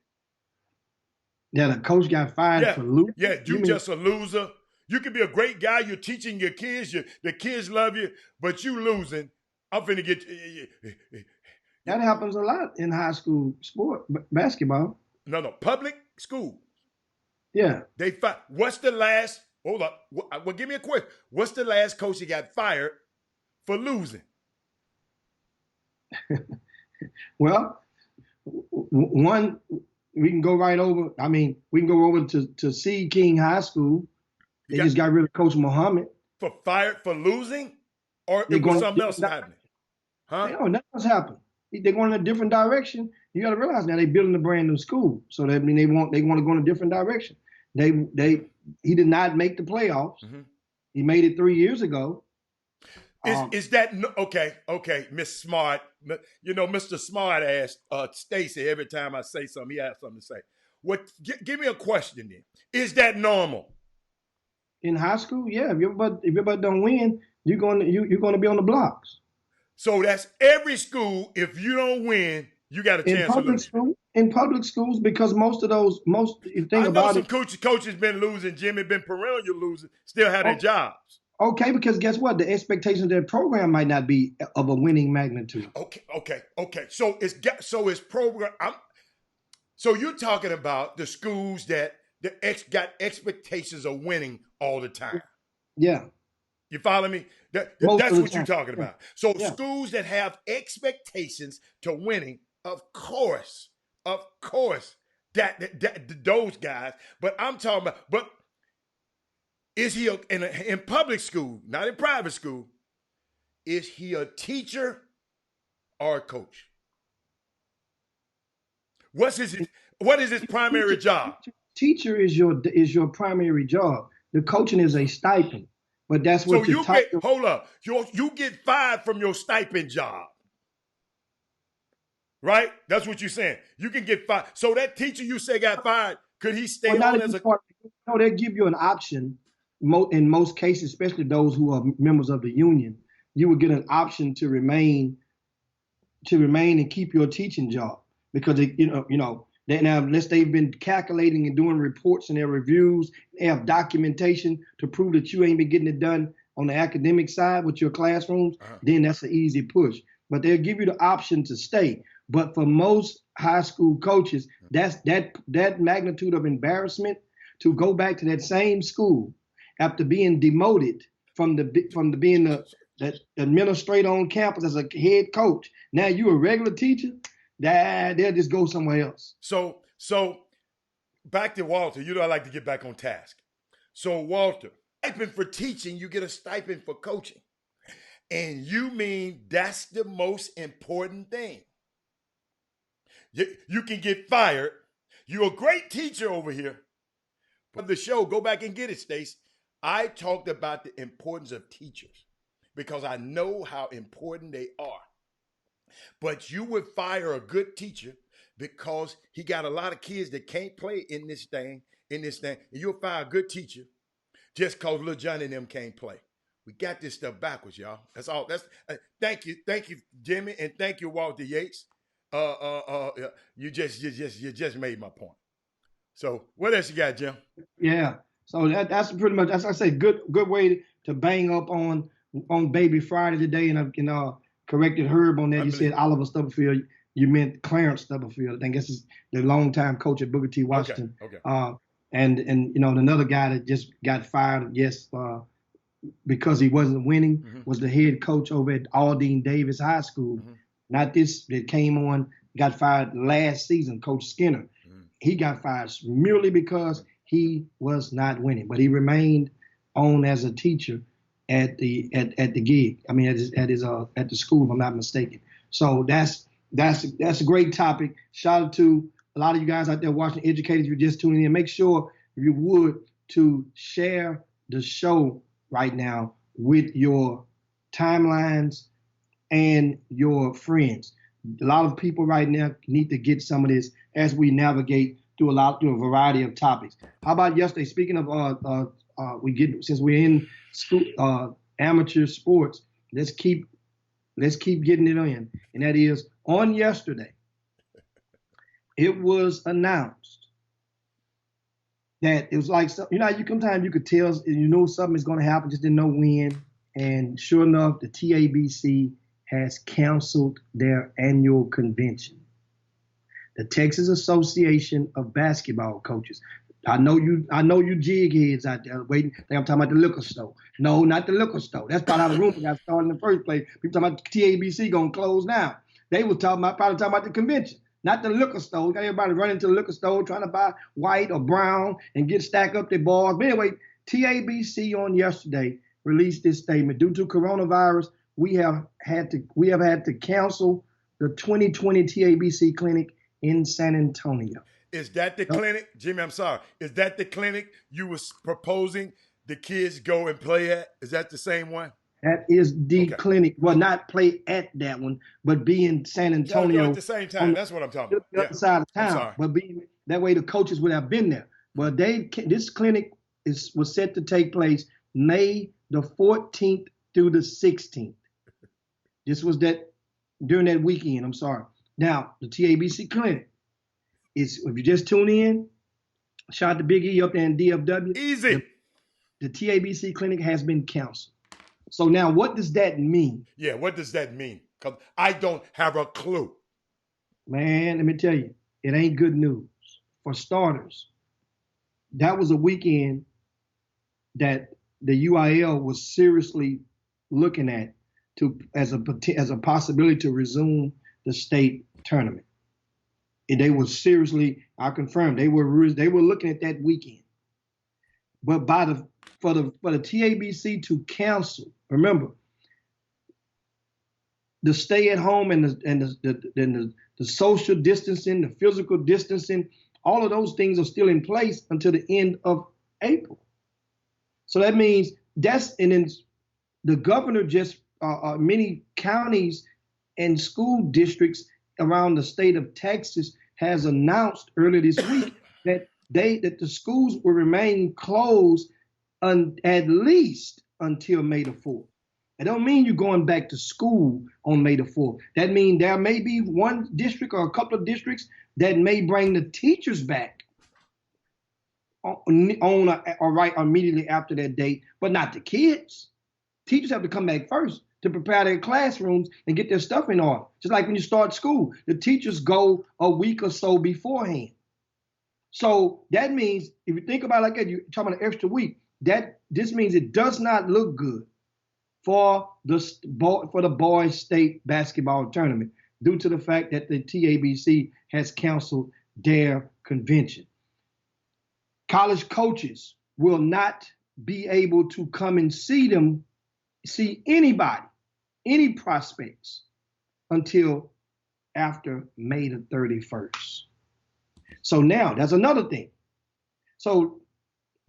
Yeah, the coach got fired for losing? Yeah, you just a loser. You can be a great guy. You're teaching your kids. The kids love you, but you losing. I'm finna get. That happens a lot in high school sport, basketball. No, public school. Yeah. They fired. What's the last? Hold up. Well, give me a quick. What's the last coach that got fired for losing? Well, one, we can go right over. I mean, we can go over to Seed King High School. They just got rid of Coach Muhammad. For fired for losing? Or it was something else happening? Huh? No, nothing else happened. They're going in a different direction. You got to realize now they're building a brand new school. So that means they want to go in a different direction. He did not make the playoffs. Mm-hmm. He made it 3 years ago. Is that okay, Miss Smart? You know, Mr. Smart asked Stacy every time I say something, he has something to say. Give me a question then. Is that normal? In high school, yeah. If everybody don't win, you're going to be on the blocks. So that's every school. If you don't win, You got a In chance to public lose. school, in public schools, because the thing I know about some it, coaches been losing. Jimmy been perennial losing. Still have their oh, jobs. okay, because guess what? The expectations of their program might not be of a winning magnitude. Okay. So it's program. So you're talking about the schools that got expectations of winning all the time. Yeah, You follow me? most That's of the what you're time. talking about. So Yeah. schools that have expectations to winning, of course, that those guys. But I'm talking about. But is he in public school, not in private school? Is he a teacher or a coach? What is his primary job? Teacher is your primary job. The coaching is a stipend, but that's So what the title. hold up. You get fired from your stipend job. Right? That's what you're saying. You can get fired. So that teacher you say got fired, could he stay Well, not on if as you a part. No, they give you an option. In most cases, especially those who are members of the union, you would get an option to remain and keep your teaching job because now unless they've been calculating and doing reports and their reviews, they have documentation to prove that you ain't been getting it done on the academic side with your classrooms, then that's an easy push. But they'll give you the option to stay. But for most high school coaches, that's that magnitude of embarrassment to go back to that same school after being demoted from being the administrator on campus as a head coach. Now you a regular teacher, they'll just go somewhere else. So back to Walter. You know I like to get back on task. So Walter, stipend for teaching, you get a stipend for coaching. And you mean that's the most important thing. You can get fired. You're a great teacher over here. But the show, go back and get it, Stace. I talked about the importance of teachers because I know how important they are. But you would fire a good teacher because he got a lot of kids that can't play in this thing. And you'll fire a good teacher just because Lil Johnny and them can't play. We got this stuff backwards, y'all. That's all. Thank you, Jimmy, and thank you, Walter Yates. You just made my point. So what else you got, Jim? Yeah. So that's pretty much, as I say, good way to bang up on Baby Friday today, and corrected Herb on that. You said Oliver Stubblefield. You meant Clarence Stubblefield. I think this is the longtime coach at Booker T. Washington. Okay. And another guy that just got fired. Yes. Because he wasn't winning, was the head coach over at Aldine Davis High School. Not this that came on, got fired last season, Coach Skinner. He got fired merely because he was not winning, but he remained on as a teacher at the gig. I mean, at the school, if I'm not mistaken. So that's a great topic. Shout out to a lot of you guys out there watching, educators. You're just tuning in. Make sure, if you would, to share the show right now with your timelines and your friends. A lot of people right now need to get some of this as we navigate through a variety of topics. How about yesterday? Speaking of, since we're in school, amateur sports, let's keep getting it in. And that is, on yesterday, it was announced that it was like, sometimes you could tell, something is going to happen, just didn't know when. And sure enough, the TABC has canceled their annual convention. The Texas Association of Basketball Coaches. I know you jig heads out there waiting. I'm talking about the liquor store. No, not the liquor store. That's probably how the rumor got started in the first place. People talking about the TABC going to close now. They were probably talking about the convention. Not the liquor store. Got everybody running to the liquor store trying to buy white or brown and stack up their bars. But anyway, TABC on yesterday released this statement. Due to coronavirus, we have had to cancel the 2020 TABC clinic in San Antonio. Is that the clinic, Jimmy? I'm sorry. Is that the clinic you was proposing the kids go and play at? Is that the same one? That is the clinic. Well, not play at that one, but be in San Antonio at the same time. That's what I'm talking about. The other side of town. But that way the coaches would have been there. Well, this clinic was set to take place May the 14th through the 16th. This was during that weekend. I'm sorry. Now, the TABC Clinic is, if you just tune in, shout out to Big E up there in DFW. Easy. The TABC Clinic has been canceled. So now what does that mean? Yeah, what does that mean? Because I don't have a clue. Man, let me tell you, it ain't good news. For starters, that was a weekend that the UIL was seriously looking at as a possibility to resume the state tournament. And they were seriously, I confirm, they were looking at that weekend. But for the TABC to cancel, remember, the stay at home and the social distancing, the physical distancing, all of those things are still in place until the end of April. So that means and then the governor just, many counties and school districts around the state of Texas has announced earlier this week that the schools will remain closed at least until May the 4th. It don't mean you're going back to school on May the 4th. That means there may be one district or a couple of districts that may bring the teachers back right immediately after that date, but not the kids. Teachers have to come back first to prepare their classrooms and get their stuff in order. Just like when you start school, the teachers go a week or so beforehand. So that means, if you think about it like that, you're talking about an extra week. This means it does not look good for the boys' state basketball tournament due to the fact that the TABC has canceled their convention. College coaches will not be able to come and see anybody, any prospects, until after May the 31st. So now that's another thing. So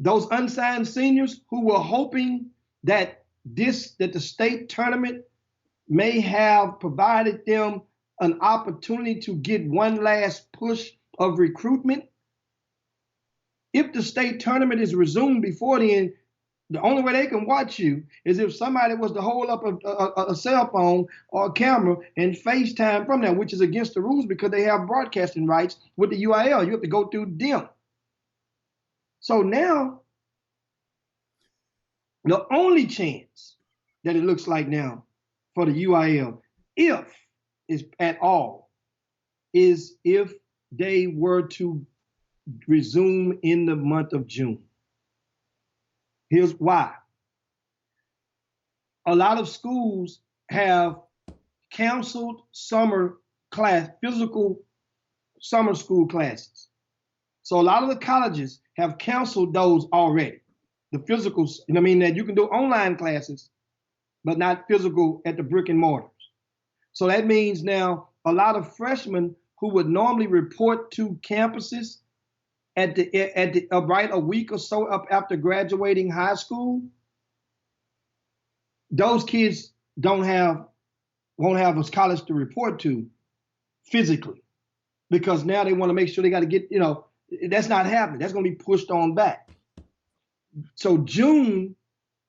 those unsigned seniors who were hoping that the state tournament may have provided them an opportunity to get one last push of recruitment. If the state tournament is resumed before then, the only way they can watch you is if somebody was to hold up a cell phone or a camera and FaceTime from them, which is against the rules because they have broadcasting rights with the UIL. You have to go through them. So now, the only chance that it looks like now for the UIL, if at all, is if they were to resume in the month of June. Here's why. A lot of schools have canceled physical summer school classes. So a lot of the colleges have canceled those already. The physicals, that you can do online classes, but not physical at the brick and mortars. So that means now a lot of freshmen who would normally report to campuses right a week or so up after graduating high school, those kids won't have a college to report to physically, because now they want to make sure they got to get, that's not happening. That's going to be pushed on back. So June,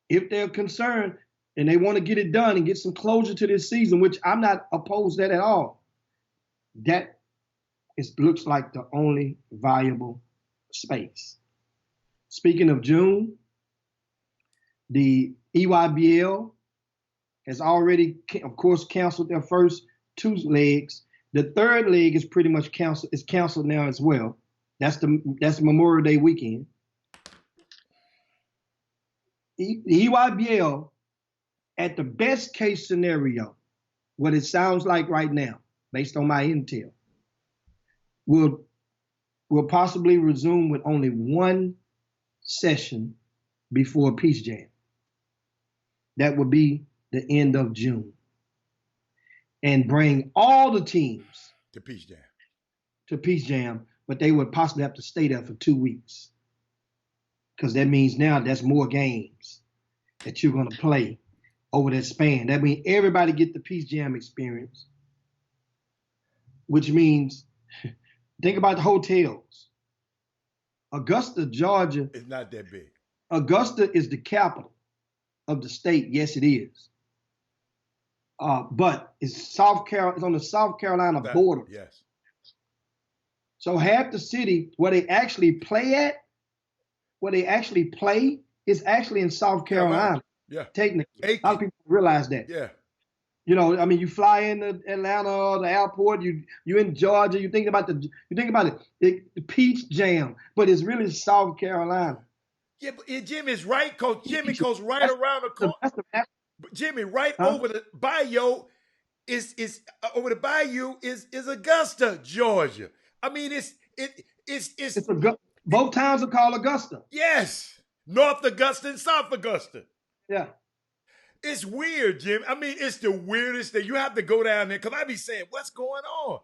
if they're concerned and they want to get it done and get some closure to this season, which I'm not opposed to that at all, looks like the only viable space. Speaking of June, the EYBL has already, of course, canceled their first two legs. The third leg is pretty much canceled. It's canceled now as well. That's Memorial Day weekend. The EYBL, at the best case scenario, what it sounds like right now, based on my intel, will possibly resume with only one session before Peach Jam. That would be the end of June. And bring all the teams to Peach Jam. But they would possibly have to stay there for 2 weeks. Because that means now that's more games that you're going to play over that span. That means everybody get the Peach Jam experience, which means, think about the hotels. Augusta, Georgia. It's not that big. Augusta is the capital of the state. Yes, it is. but it's South Carolina. It's on the South Carolina border. Yes. So half the city where they actually play is actually in South Carolina. Yeah. Technically, a lot of people realize that. Yeah. You know, I mean, you fly into Atlanta or the airport, you in Georgia, you think about it, the Peach Jam, but it's really South Carolina. Yeah, but Jimmy is right, Coach. Jimmy goes right around the corner. Jimmy, right over the bayou is over the bayou is Augusta, Georgia. I mean, it's both towns are called Augusta. Yes, North Augusta and South Augusta. Yeah. It's weird, Jim. I mean, it's the weirdest thing. You have to go down there because I be saying, what's going on?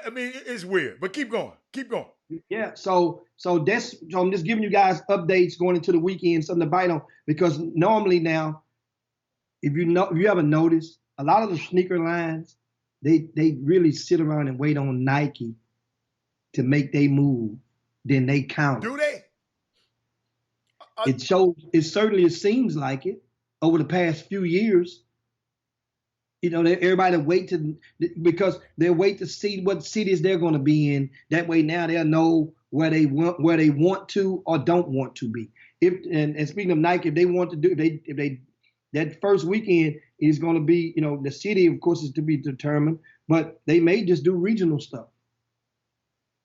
I mean, it's weird, but keep going. Keep going. Yeah, so I'm just giving you guys updates going into the weekend, something to bite on, because normally now, if you ever notice, a lot of the sneaker lines, they really sit around and wait on Nike to make they move, then they count. Do they? It certainly seems like it over the past few years. You know, everybody because they wait to see what cities they're going to be in. That way now they'll know where they want to or don't want to be. And speaking of Nike, if they want to do, if they that first weekend is going to be, you know, the city, of course, is to be determined, but they may just do regional stuff.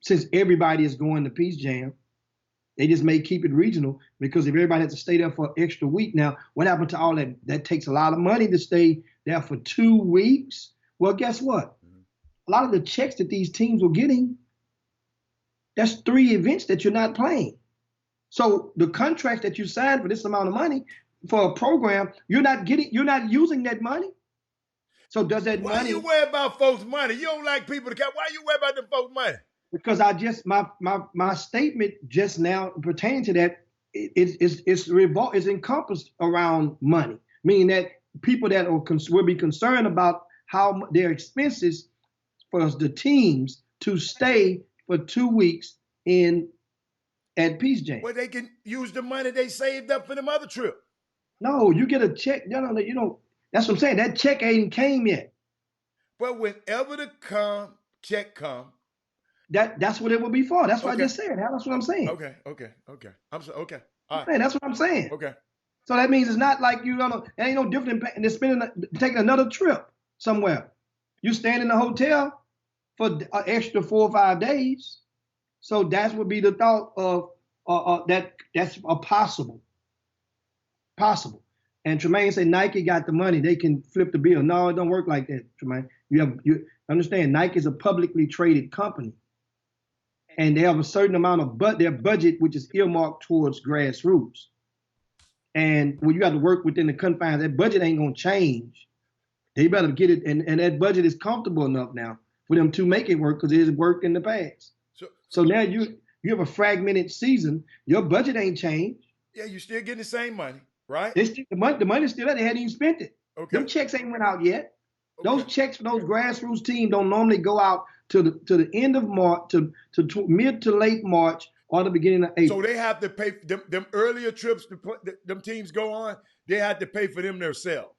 Since everybody is going to Peace Jam, they just may keep it regional, because if everybody has to stay there for an extra week, now what happened to all that? That takes a lot of money to stay there for 2 weeks. Well, guess what? A lot of the checks that these teams were getting, that's 3 events that you're not playing. So the contracts that you signed for this amount of money for a program, you're not using that money. So does that money? Why you worry about folks' money? You don't like people to come. Why you worry about them folks' money? Because my statement just now pertaining to that is encompassed around money, meaning that people that will be concerned about how their expenses for the teams to stay for 2 weeks at Peace Jam. Well, they can use the money they saved up for them other trip. No, you get a check. No, that's what I'm saying. That check ain't came yet. But whenever the check come, that's what it will be for. That's what I just said. That's what I'm saying. Okay. I'm sorry. Okay. All right. Man, that's what I'm saying. Okay. So that means it's not like it ain't no different than taking another trip somewhere. You staying in the hotel for an extra 4 or 5 days. So that would be the thought of that's a possible. And Tremaine said Nike got the money. They can flip the bill. No, it don't work like that, Tremaine. You understand, Nike is a publicly traded company. And they have a certain amount of their budget, which is earmarked towards grassroots. And when you got to work within the confines, that budget ain't going to change. They better get it. And that budget is comfortable enough now for them to make it work, because it has worked in the past. So now you have a fragmented season. Your budget ain't changed. Yeah, you're still getting the same money, right? The money's still there. They hadn't even spent it. Okay. Them checks ain't went out yet. Okay. Those checks for those grassroots teams don't normally go out to the end of March, to mid to late March, or the beginning of April. So they have to pay them earlier trips them teams go on. They have to pay for them themselves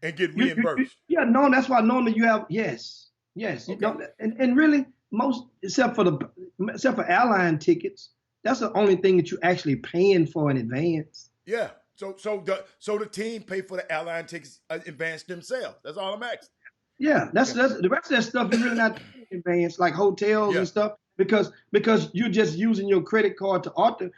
and get reimbursed. No, that's why normally you have yes. Okay. And really most except for airline tickets, that's the only thing that you're actually paying for in advance. Yeah. So the team pay for the airline tickets in advance themselves. That's all I'm asking. Yeah, that's the rest of that stuff you're really not paying in advance, like hotels and stuff, because you're just using your credit card to authorize.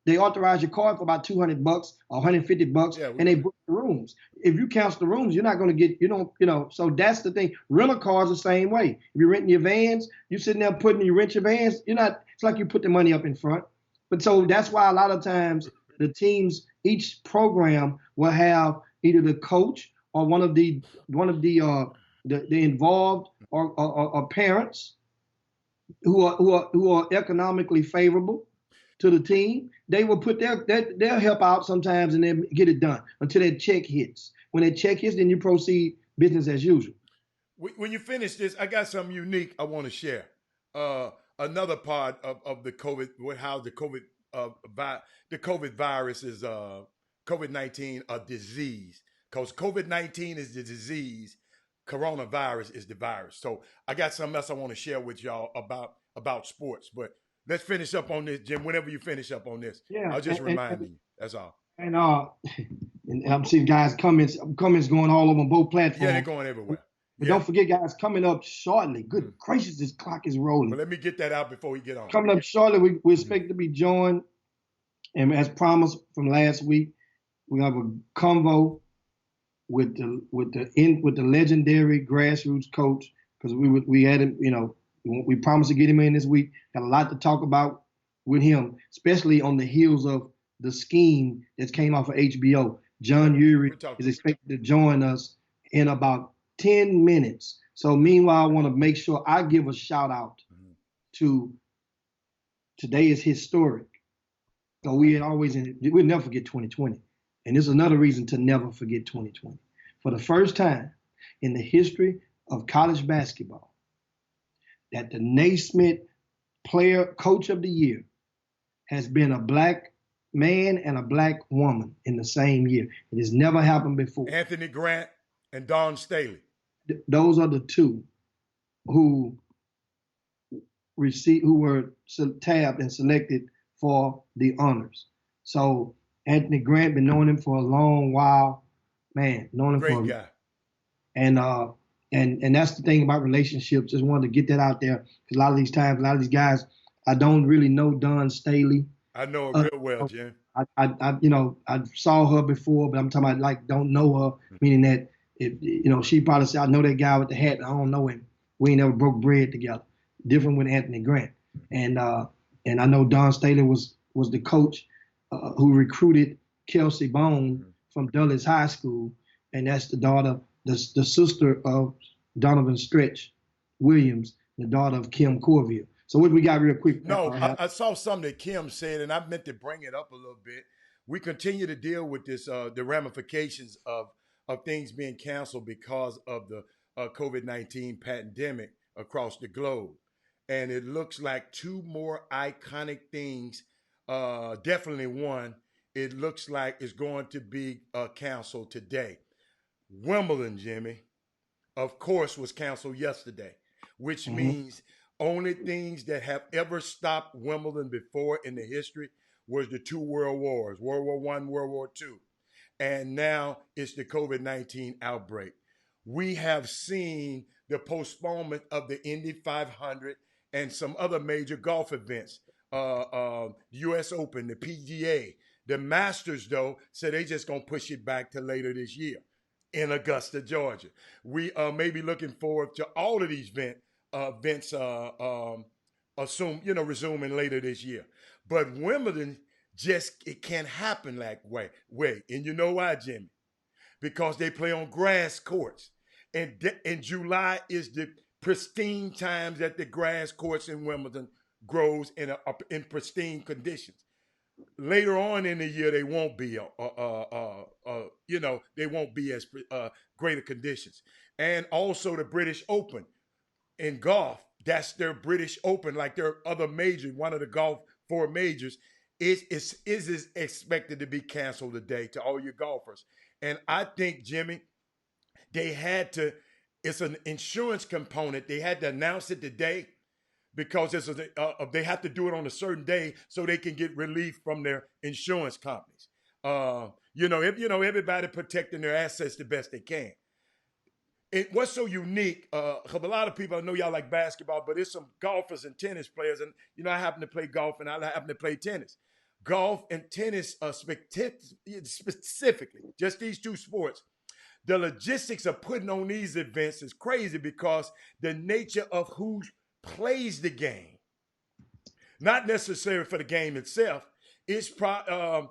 They authorize your card for about $200 or $150, and they book the rooms. If you cancel the rooms, you're not going to get, so that's the thing. Rental cars the same way. If you're renting your vans, you're sitting there you rent your vans, it's like you put the money up in front. But so that's why a lot of times the teams, each program will have either the coach or one of the involved or parents who are economically favorable to the team. They will put their help out sometimes and then get it done until that check hits. When that check hits, then you proceed business as usual. When you finish this, I got something unique I want to share. Another part of the COVID, how the COVID virus is COVID-19 a disease, because COVID-19 is the disease, coronavirus is the virus. So I got something else I want to share with y'all about sports. But let's finish up on this, Jim. Whenever you finish up on this, Yeah, I'll just remind you. That's all. and and I'm seeing guys comments going all over both platforms. Yeah, they're going everywhere. But Yeah. don't forget, guys, coming up shortly. Good gracious, this clock is rolling. But let me get that out before we get on. Coming up shortly, we expect to be joined, and as promised from last week, we have a convo with the legendary grassroots coach, because we had him, we promised to get him in this week. Got a lot to talk about with him, especially on the heels of the scheme that came off of HBO. John Urie is expected to join us in about 10 minutes. So meanwhile, I want to make sure I give a shout out to today is historic. So we'll never forget 2020. And this is another reason to never forget 2020. For the first time in the history of college basketball, that the Naismith Coach of the Year has been a black man and a black woman in the same year. It has never happened before. Anthony Grant and Dawn Staley. Those are the two who were tabbed and selected for the honors. So Anthony Grant, been knowing him for a long while, man, knowing him Great guy. And that's the thing about relationships. Just wanted to get that out there, because a lot of these guys, I don't really know Dawn Staley. I know her real well, Jim. I saw her before, but I'm talking about don't know her, meaning that she probably said, I know that guy with the hat, I don't know him. We ain't never broke bread together. Different with Anthony Grant. And I know Dawn Staley was the coach who recruited Kelsey Bone from Dulles High School, and that's the sister of Donovan Stretch Williams, the daughter of Kim Corville. So what we got real quick? No, I saw something that Kim said, and I meant to bring it up a little bit. We continue to deal with this, the ramifications of things being canceled because of the COVID-19 pandemic across the globe. And it looks like two more iconic things, definitely one, it looks like is going to be canceled today. Wimbledon, Jimmy, of course, was canceled yesterday, which means only things that have ever stopped Wimbledon before in the history was the two world wars, World War I, World War II. And now it's the COVID-19 outbreak. We have seen the postponement of the Indy 500 and some other major golf events, U.S. Open, the PGA. The Masters, though, said they just going to push it back to later this year in Augusta, Georgia. We may be looking forward to all of these events resuming later this year. But Wimbledon it can't happen that way. And you know why, Jimmy? Because they play on grass courts. And in July is the pristine times that the grass courts in Wimbledon grows in pristine conditions. Later on in the year, they won't be, they won't be as greater conditions. And also the British Open in golf, that's their British Open, like their other major, one of the four majors, is expected to be canceled today to all your golfers. And I think, Jimmy, it's an insurance component. They had to announce it today because they have to do it on a certain day so they can get relief from their insurance companies. Everybody protecting their assets the best they can. What's so unique, because a lot of people, I know y'all like basketball, but there's some golfers and tennis players, and I happen to play golf and I happen to play tennis. Golf and tennis specifically, just these two sports, the logistics of putting on these events is crazy because the nature of who plays the game, not necessarily for the game itself, it's probably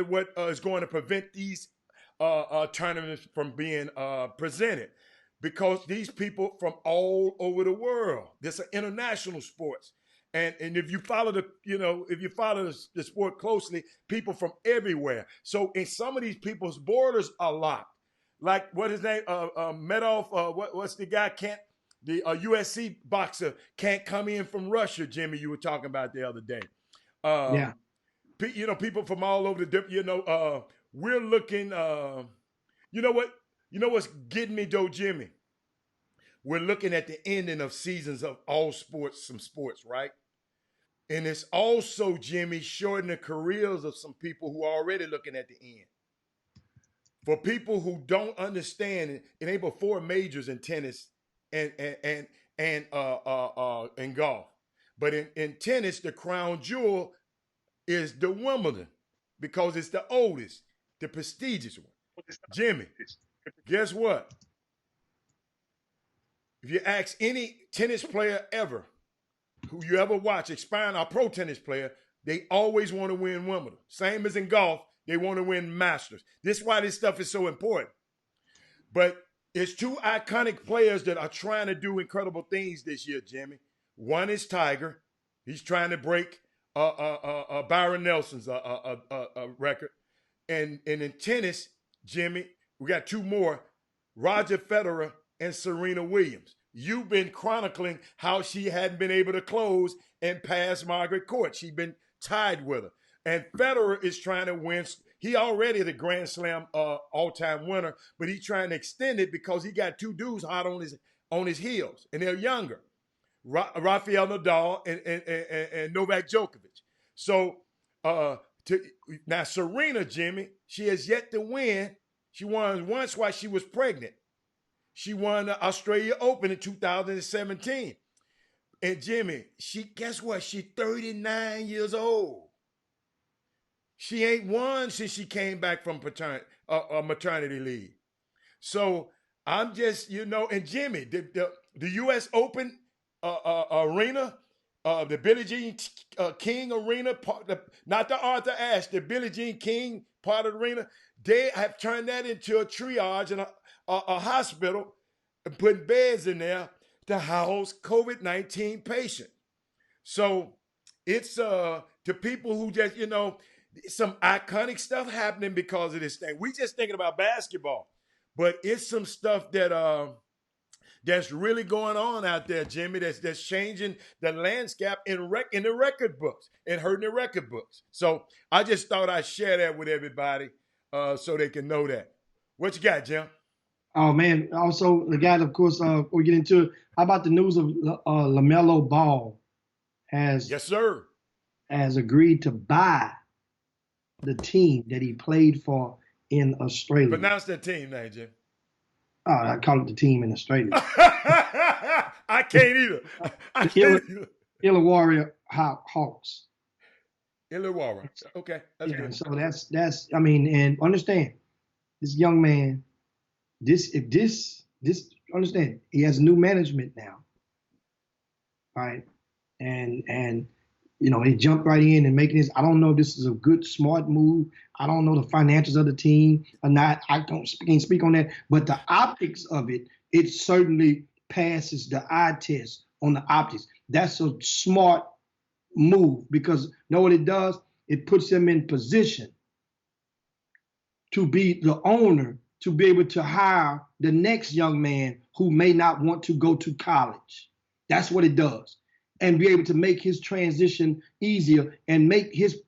what is going to prevent these tournaments from being presented, because these people from all over the world. This are international sports, and if you follow the sport closely, people from everywhere. So in some of these people's borders are locked. Like what his name, Medov. What's the guy the USC boxer can't come in from Russia. Jimmy, you were talking about the other day. Yeah. people from all over we're looking. You know what? You know what's getting me, though, Jimmy? We're looking at the ending of seasons of all sports, some sports, right? And it's also, Jimmy, shortening the careers of some people who are already looking at the end. For people who don't understand, it ain't but 4 majors in tennis and golf. But in tennis, the crown jewel is the Wimbledon because it's the oldest, the prestigious one. Jimmy, guess what? If you ask any tennis player ever, who you ever watch, aspiring or pro tennis player, they always want to win Wimbledon. Same as in golf, they want to win Masters. This is why this stuff is so important. But it's 2 iconic players that are trying to do incredible things this year, Jimmy. One is Tiger. He's trying to break Byron Nelson's record. And in tennis, Jimmy, we got 2 more, Roger Federer and Serena Williams. You've been chronicling how she hadn't been able to close and pass Margaret Court. She's been tied with her. And Federer is trying to win. He already the Grand Slam all-time winner, but he's trying to extend it because he got 2 dudes hot on his heels, and they're younger, Rafael Nadal and Novak Djokovic. So now Serena, Jimmy, she has yet to win. She won once while she was pregnant. She won the Australia Open in 2017. And Jimmy, guess what? She's 39 years old. She ain't won since she came back from maternity leave. So I'm just, and Jimmy, the U.S. Open arena, the Billie Jean King arena, not the Arthur Ashe, the Billie Jean King part of the arena, they have turned that into a triage and a hospital and putting beds in there to house COVID-19 patients. So it's to people who just, some iconic stuff happening because of this thing. We just thinking about basketball, but it's some stuff that that's really going on out there, Jimmy, that's changing the landscape in the record books and hurting the record books. So I just thought I'd share that with everybody so they can know that. What you got, Jim? Oh, man. Also, the guys, of course, before we get into it, how about the news of LaMelo Ball Yes, sir. has agreed to buy the team that he played for in Australia. Pronounce that team name, Jim. Oh, I call it the team in Australia. I can't either. Illawarra Hawks. Illawarra. Okay, that's good. So that's and understand, this young man, understand, he has new management now, right? And he jumped right in and making this. I don't know if this is a good, smart move. I don't know the financials of the team or not. I can't speak on that. But the optics of it certainly passes the eye test on the optics. That's a smart move because know what it does? It puts them in position to be the owner, to be able to hire the next young man who may not want to go to college. That's what it does. And be able to make his transition easier and make his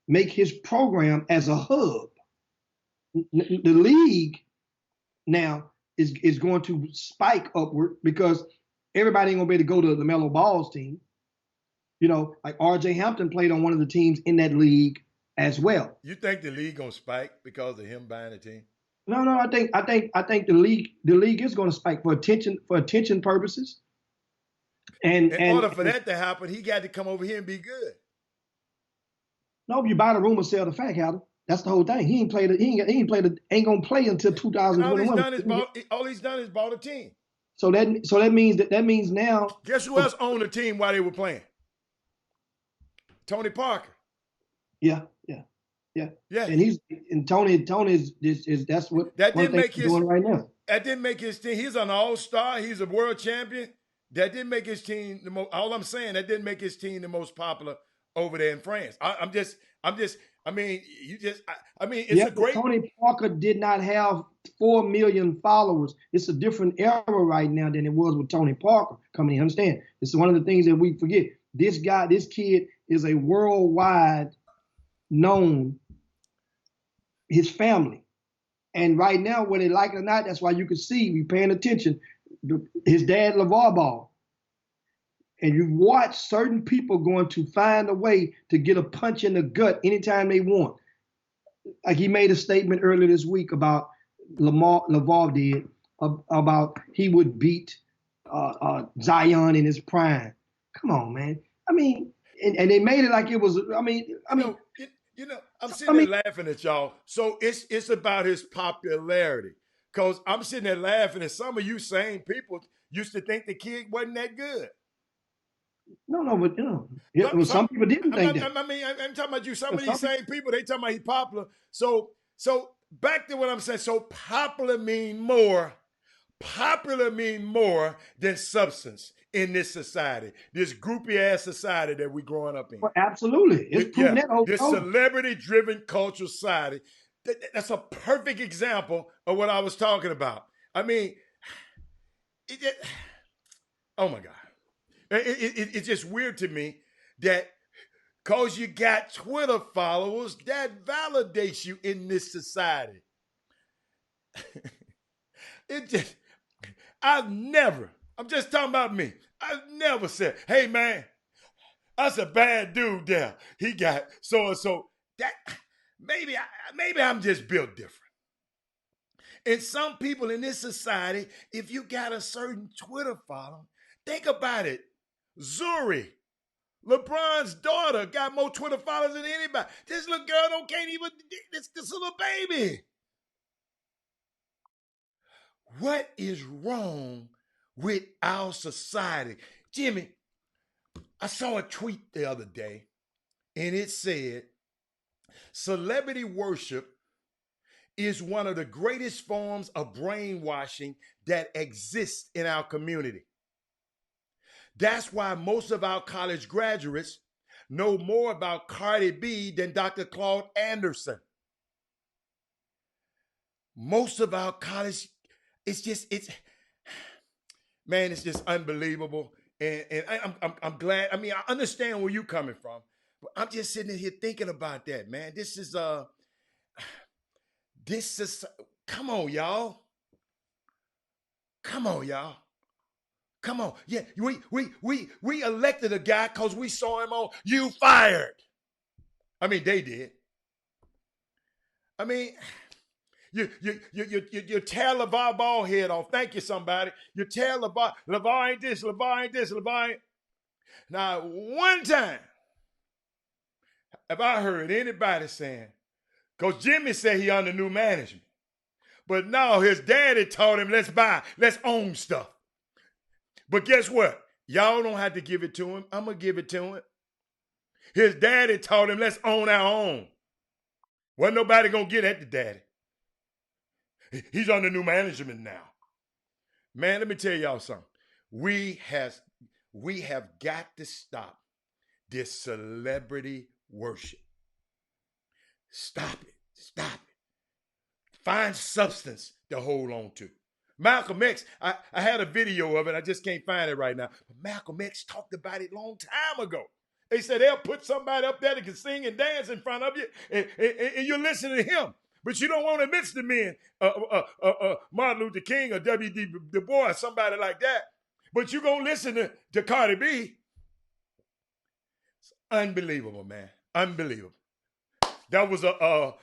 make his program as a hub. The league now is going to spike upward because everybody ain't gonna be able to go to the LaMelo Ball's team. Like R.J. Hampton played on one of the teams in that league as well. You think the league gonna spike because of him buying the team? No, I think the league is gonna spike for attention purposes. And in order for that to happen, he got to come over here and be good. No, you buy the rumor, sell the fact, Howard. That's the whole thing. He ain't gonna play until 2021. All he's done is bought a team. So that means now. Guess who else owned the team while they were playing? Tony Parker. Yeah. And Tony's that's what that didn't make his doing right now. That didn't make his team. He's an all-star. He's a world champion. That didn't make his team the most. All I'm saying, that didn't make his team the most popular over there in France. It's a great. Tony Parker did not have 4 million followers. It's a different era right now than it was with Tony Parker coming in. Understand? This is one of the things that we forget. This kid is a worldwide known, his family. And right now, whether they like it or not, that's why you can see, we paying attention, his dad, LeVar Ball. And you watch certain people going to find a way to get a punch in the gut anytime they want. Like he made a statement earlier this week about LeVar did, about he would beat Zion in his prime. Come on, man. I mean, and they made it like it was. I mean, I'm sitting there laughing at y'all. So it's about his popularity. Because I'm sitting there laughing at some of you same people used to think the kid wasn't that good. No, but some people didn't think that. I'm talking about you. Some of these same people, they talking about he's popular. So back to what I'm saying. So popular mean more than substance in this society, this groupie ass society that we're growing up in. Well, absolutely. This celebrity-driven cultural society. That's a perfect example of what I was talking about. I mean, oh my God. It's just weird to me that because you got Twitter followers, that validates you in this society. I'm just talking about me. I've never said, hey man, that's a bad dude there. He got so-and-so. That maybe I'm just built different. And some people in this society, if you got a certain Twitter follow, think about it. Zuri, LeBron's daughter, got more Twitter followers than anybody. This little girl can't even, this little baby. What is wrong with our society? Jimmy, I saw a tweet the other day, and it said, celebrity worship is one of the greatest forms of brainwashing that exists in our community. That's why most of our college graduates know more about Cardi B than Dr. Claude Anderson. Most of our college, it's just unbelievable. And I'm glad. I mean, I understand where you're coming from, but I'm just sitting here thinking about that, man. This is come on, y'all. Come on, y'all. Come on. Yeah, we elected a guy because we saw him on You Fired. I mean, they did. I mean, you tear LeVar Ball head off. Thank you, somebody. You tear LeVar ain't this, LeVar ain't this, LeVar ain't. Now, one time, have I heard anybody saying, because Jimmy said he under new management, but no, his daddy told him, let's own stuff. But guess what? Y'all don't have to give it to him. I'm going to give it to him. His daddy told him, let's own our own. Wasn't nobody going to get at the daddy. He's under new management now. Man, let me tell y'all something. We have got to stop this celebrity worship. Stop it. Stop it. Find substance to hold on to. Malcolm X, I had a video of it. I just can't find it right now. But Malcolm X talked about it a long time ago. They said they'll put somebody up there that can sing and dance in front of you, and you're listening to him. But you don't want to admit to men, Martin Luther King or W.D. Du Bois, somebody like that. But you're going to listen to Cardi B. It's unbelievable, man. Unbelievable. That was a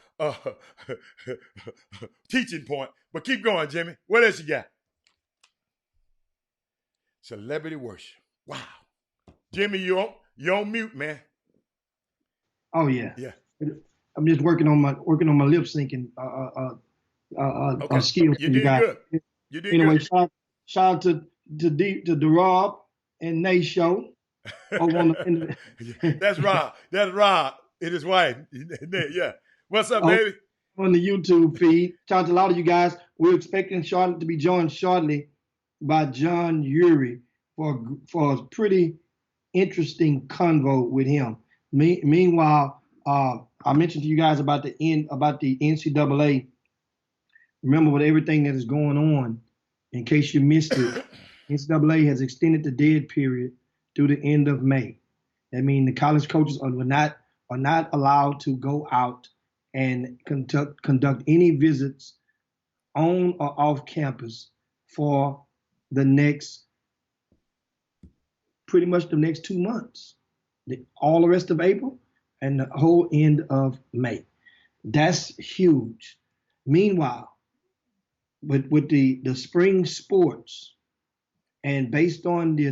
teaching point. But keep going, Jimmy. What else you got? Celebrity worship. Wow. Jimmy, you're on mute, man. Oh yeah. Yeah. I'm just working on my lip syncing skills. You did good. You did anyway, good. Shout out to Rob and Nate show. That's Rob. That's Rob and his wife. Yeah. What's up, baby? On the YouTube feed. Shout out to a lot of you guys. We're expecting Charlotte to be joined shortly by John Urie for a pretty interesting convo with him. Meanwhile, I mentioned to you guys about the NCAA. Remember, with everything that is going on, in case you missed it, NCAA has extended the dead period through the end of May. I mean, the college coaches are not allowed to go out and conduct any visits on or off campus for the next, pretty much the next 2 months, all the rest of April and the whole end of May. That's huge. Meanwhile, with the spring sports, and based on the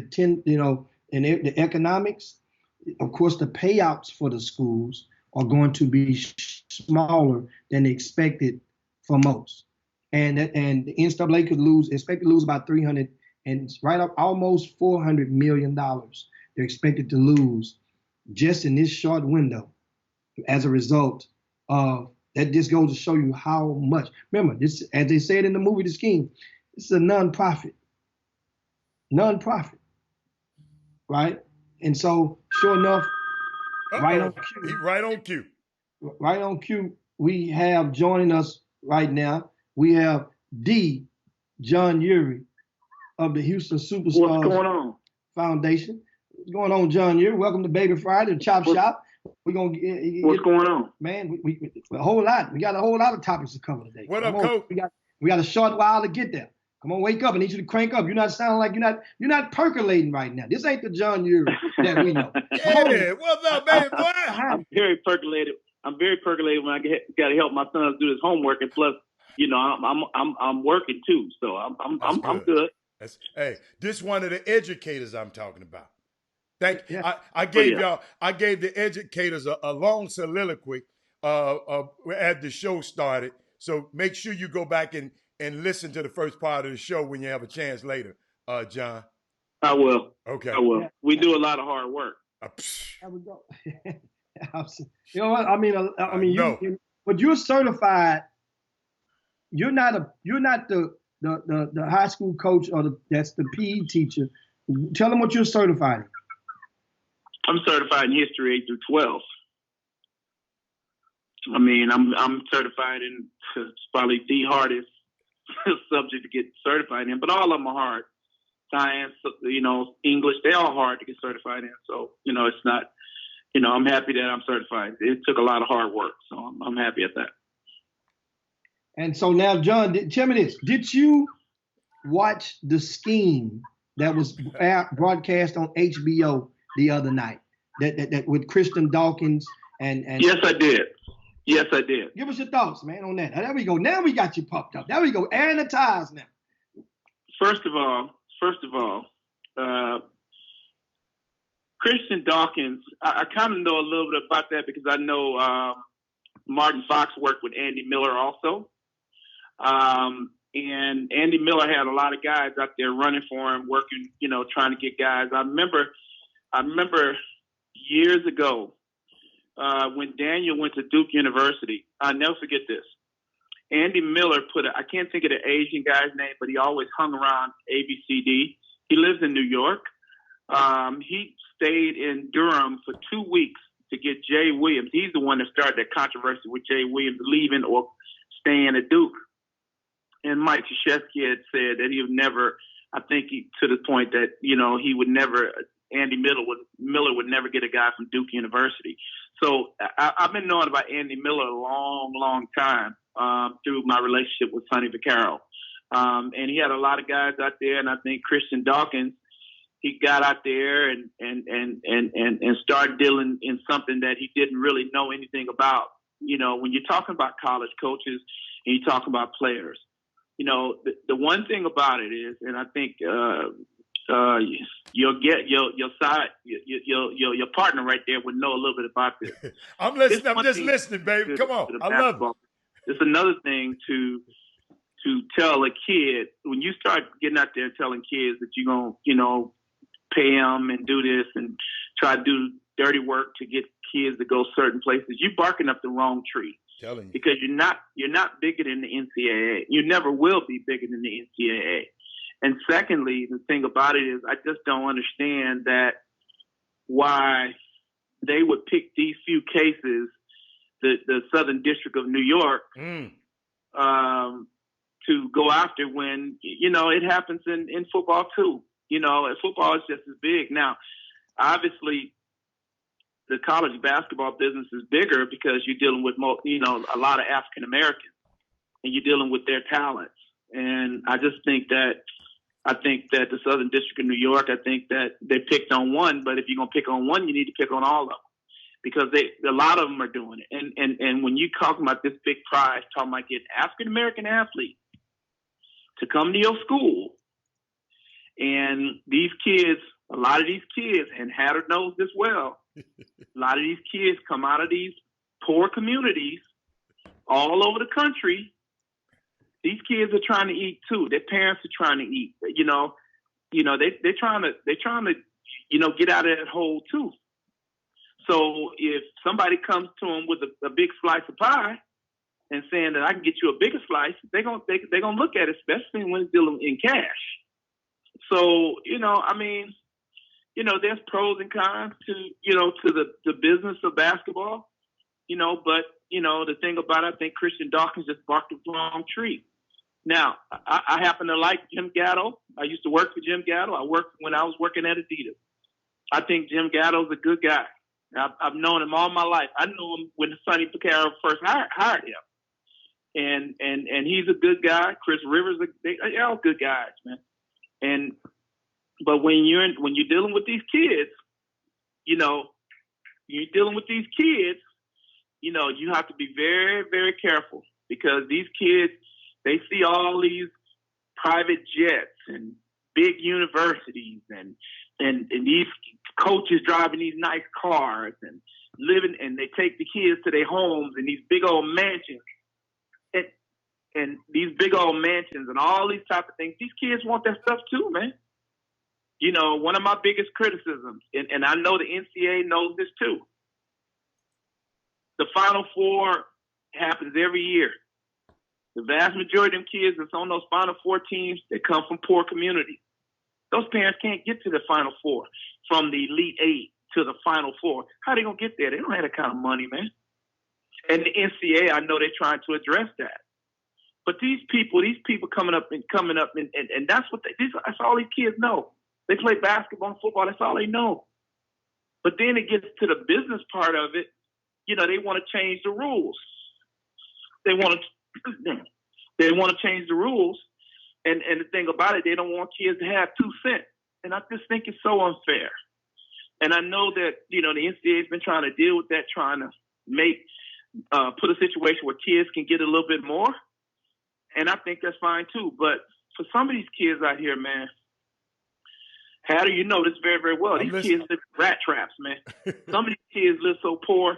and the economics, of course, the payouts for the schools are going to be smaller than expected for most. And the NCAA expect to lose about 300 and right up almost $400 million. They're expected to lose just in this short window as a result of that. Just goes to show you how much. Remember, this, as they said in the movie The Scheme, this is a nonprofit, right? And so, sure enough, right on cue. Right on cue, we have joining us right now. We have John Urie of the Houston Superstars What's going on? Foundation. What's going on, John Urie? Welcome to Baby Friday, the Chop Shop. We're gonna what's going on, man? We a whole lot. We got a whole lot of topics to cover today. What up, Coach? We got a short while to get there. Come on, wake up! I need you to crank up. You're not sounding like you're not percolating right now. This ain't the John Urie that we know. Yeah, what's up, baby boy? I'm very percolated. I'm very percolated when I got to help my sons do his homework, and plus, I'm working too, so I'm good. Hey, this one of the educators I'm talking about. Yeah. I gave the educators a long soliloquy as the show started. So make sure you go back and listen to the first part of the show when you have a chance later, John. I will. Okay. I will. We do a lot of hard work. There we go. You know what? I mean, but you're certified. You're not the high school coach or that's the PE teacher. Tell them what you're certified in. I'm certified in history 8 through 12. I mean, I'm certified in probably the hardest subject to get certified in, but all of them are hard. Science, English, they're all hard to get certified in. So, it's not, I'm happy that I'm certified. It took a lot of hard work, so I'm happy at that. And so now, John, tell me this. Did you watch The Scheme that was broadcast on HBO the other night? That with Christian Dawkins and Yes, I did. Yes, I did. Give us your thoughts, man, on that. There we go. Now we got you pumped up. There we go. Airing the tires now. First of all, Christian Dawkins, I kind of know a little bit about that because I know Martin Fox worked with Andy Miller also. And Andy Miller had a lot of guys out there running for him, working, trying to get guys. I remember years ago when Daniel went to Duke University. I'll never forget this. Andy Miller I can't think of the Asian guy's name, but he always hung around ABCD. He lives in New York. He stayed in Durham for 2 weeks to get Jay Williams. He's the one that started that controversy with Jay Williams leaving or staying at Duke. And Mike Krzyzewski had said that he would never, to the point that, he would never, Andy Miller would never get a guy from Duke University. So I've been knowing about Andy Miller a long, long time through my relationship with Sonny Vaccaro. And he had a lot of guys out there, and I think Christian Dawkins, he got out there and started dealing in something that he didn't really know anything about. When you're talking about college coaches and you're talking about players, the one thing about it is, and I think you'll get your partner right there would know a little bit about this. I'm listening. I'm just listening, baby. Come on, I love it. It's another thing to tell a kid when you start getting out there telling kids that you're gonna, pay them and do this and try to do dirty work to get kids to go certain places. You're barking up the wrong tree. Telling you. Because you're not bigger than the NCAA. You never will be bigger than the NCAA. And secondly, the thing about it is I just don't understand that why they would pick these few cases, the Southern District of New York, to go after when, it happens in football too. Football is just as big. Now, obviously, the college basketball business is bigger because you're dealing with a lot of African Americans, and you're dealing with their talents. And I think that the Southern District of New York, I think that they picked on one, but if you're gonna pick on one, you need to pick on all of them, because a lot of them are doing it. And when you talking about this big prize, talking about getting African American athletes to come to your school, and these kids, a lot of these kids, and Hatter knows this well, a lot of these kids come out of these poor communities all over the country. These kids are trying to eat too. Their parents are trying to eat. They're trying to get out of that hole too. So if somebody comes to them with a big slice of pie and saying that I can get you a bigger slice, they're gonna look at it, especially when it's dealing in cash. So there's pros and cons to the business of basketball. But the thing about it, I think Christian Dawkins just barked the wrong tree. Now, I happen to like Jim Gatto. I used to work for Jim Gatto. I worked when I was working at Adidas. I think Jim Gatto's a good guy. I've known him all my life. I knew him when Sonny Vaccaro first hired him. And he's a good guy. Chris Rivers, they're all good guys, man. But when you're dealing with these kids, you have to be very, very careful, because these kids, they see all these private jets and big universities and these coaches driving these nice cars and living, and they take the kids to their homes and these big old mansions and these big old mansions and all these type of things. These kids want that stuff too, man. One of my biggest criticisms, and I know the NCAA knows this too, the Final Four happens every year. The vast majority of them kids that's on those Final Four teams, they come from poor communities. Those parents can't get to the Final Four from the Elite Eight to the Final Four. How they gonna get there? They don't have that kind of money, man. And the NCAA, I know they're trying to address that. But these people coming up, and that's that's all these kids know. They play basketball and football. That's all they know. But then it gets to the business part of it. They want to change the rules. They want to change the rules. And the thing about it, they don't want kids to have 2 cents. And I just think it's so unfair. And I know that, the NCAA's been trying to deal with that, trying to put a situation where kids can get a little bit more. And I think that's fine too. But for some of these kids out here, man, Hatter, you know this very, very well. These kids live in rat traps, man. Some of these kids live so poor.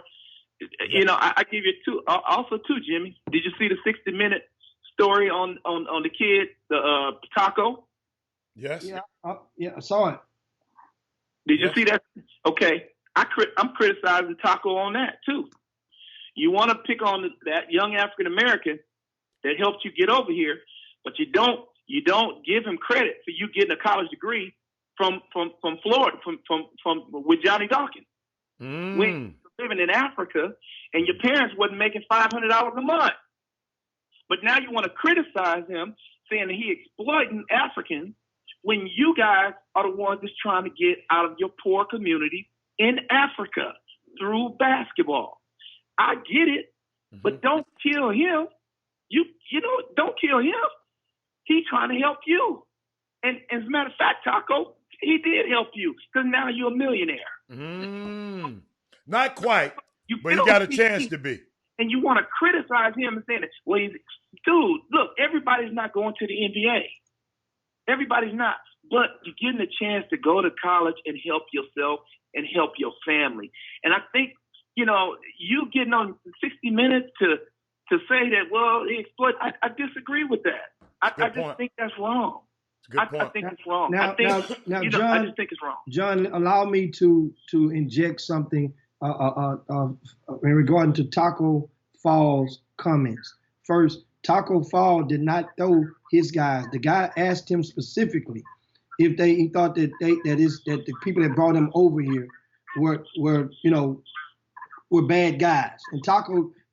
I give you also too, Jimmy. Did you see the 60-minute story on the kid, the Taco? Yes. Yeah, I saw it. Did you see that? Okay, I'm criticizing Taco on that too. You want to pick on that young African American that helped you get over here, but you don't give him credit for you getting a college degree from Florida, from with Johnny Dawkins. When living in Africa and your parents wasn't making $500 a month. But now you want to criticize him, saying that he exploiting Africans, when you guys are the ones that's trying to get out of your poor community in Africa through basketball. I get it, but don't kill him. Don't kill him. He's trying to help you. And as a matter of fact, Taco, he did help you, because now you're a millionaire. Not quite, but he got a chance to be. And you want to criticize him and saying, well, dude, look, everybody's not going to the NBA. Everybody's not. But you're getting a chance to go to college and help yourself and help your family. And I think, you getting on 60 Minutes to say that, well, he exploited, I disagree with that. I just think that's wrong. I think it's wrong. Now, John, I just think it's wrong. John, allow me to inject something in regarding to Taco Fall's comments. First, Taco Fall did not throw his guys. The guy asked him specifically if he thought that the people that brought him over here were bad guys. And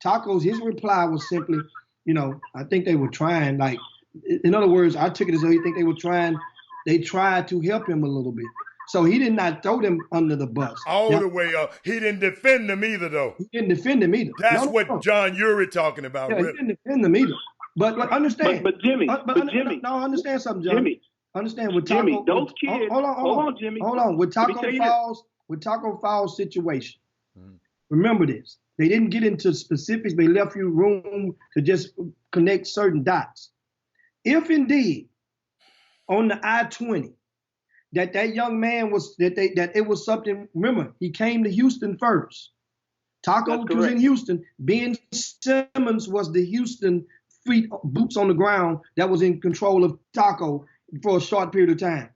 Taco's his reply was simply, I think they were trying, in other words, I took it as though he think they tried to help him a little bit. So he did not throw them under the bus. All the way up. He didn't defend them either, though. He didn't defend them either. That's what John Urie talking about. Yeah, really. he didn't defend them either. But understand. But Jimmy, no, understand something, John. Jimmy, understand with Taco. Jimmy, those kids. Hold on, Jimmy. Hold on. With Taco Fall's situation. Remember this. They didn't get into specifics. They left you room to just connect certain dots. If indeed on the I-20 that young man was that it was something. Remember, he came to Houston first. Taco was in Houston. Ben Simmons was the Houston boots on the ground that was in control of Taco for a short period of time.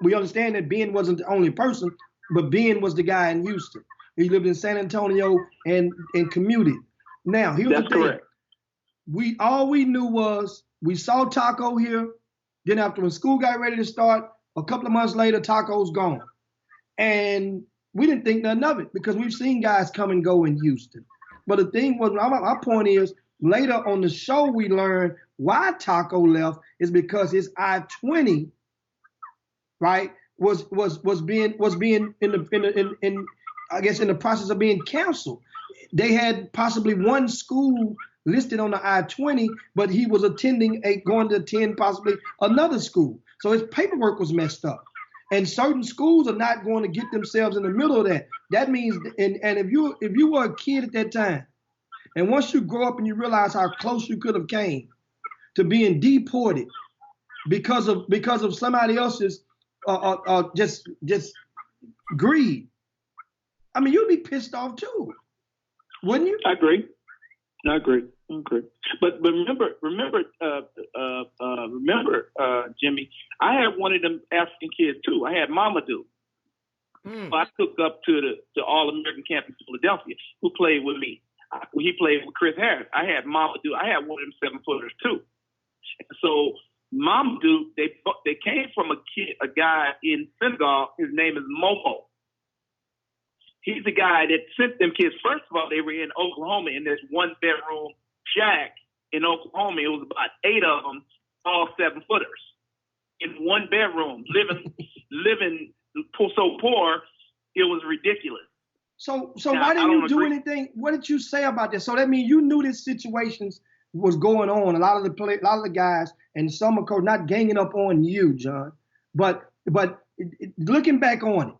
We understand that Ben wasn't the only person, but Ben was the guy in Houston. He lived in San Antonio and commuted. Now, here's the thing. Correct. All we knew was we saw Taco here. Then after when school got ready to start, a couple of months later, Taco's gone. And we didn't think nothing of it because we've seen guys come and go in Houston. But the thing was, my point is, later on the show, we learned why Taco left is because his I-20, right, was being in I guess in the process of being canceled. They had possibly one school listed on the I-20, but he was going to attend possibly another school. So his paperwork was messed up. And certain schools are not going to get themselves in the middle of that. That means, and if you were a kid at that time, and once you grow up and you realize how close you could have came to being deported because of somebody else's just greed, I mean, you'd be pissed off too, wouldn't you? I agree. But remember, Jimmy, I had one of them African kids too. I had Mamadou. Who I took up to the All-American camp in Philadelphia, who played with me. He played with Chris Harris. I had Mamadou. I had one of them 7-footers too. So Mamadou, they came from a guy in Senegal. His name is Momo. He's the guy that sent them kids. First of all, they were in Oklahoma in this one-bedroom shack in Oklahoma. It was about 8 of them, all 7-footers, in one bedroom, living so poor, it was ridiculous. So now, why didn't you do anything? What did you say about this? So that means you knew this situations was going on. A lot of the guys and some are not ganging up on you, John, but looking back on it.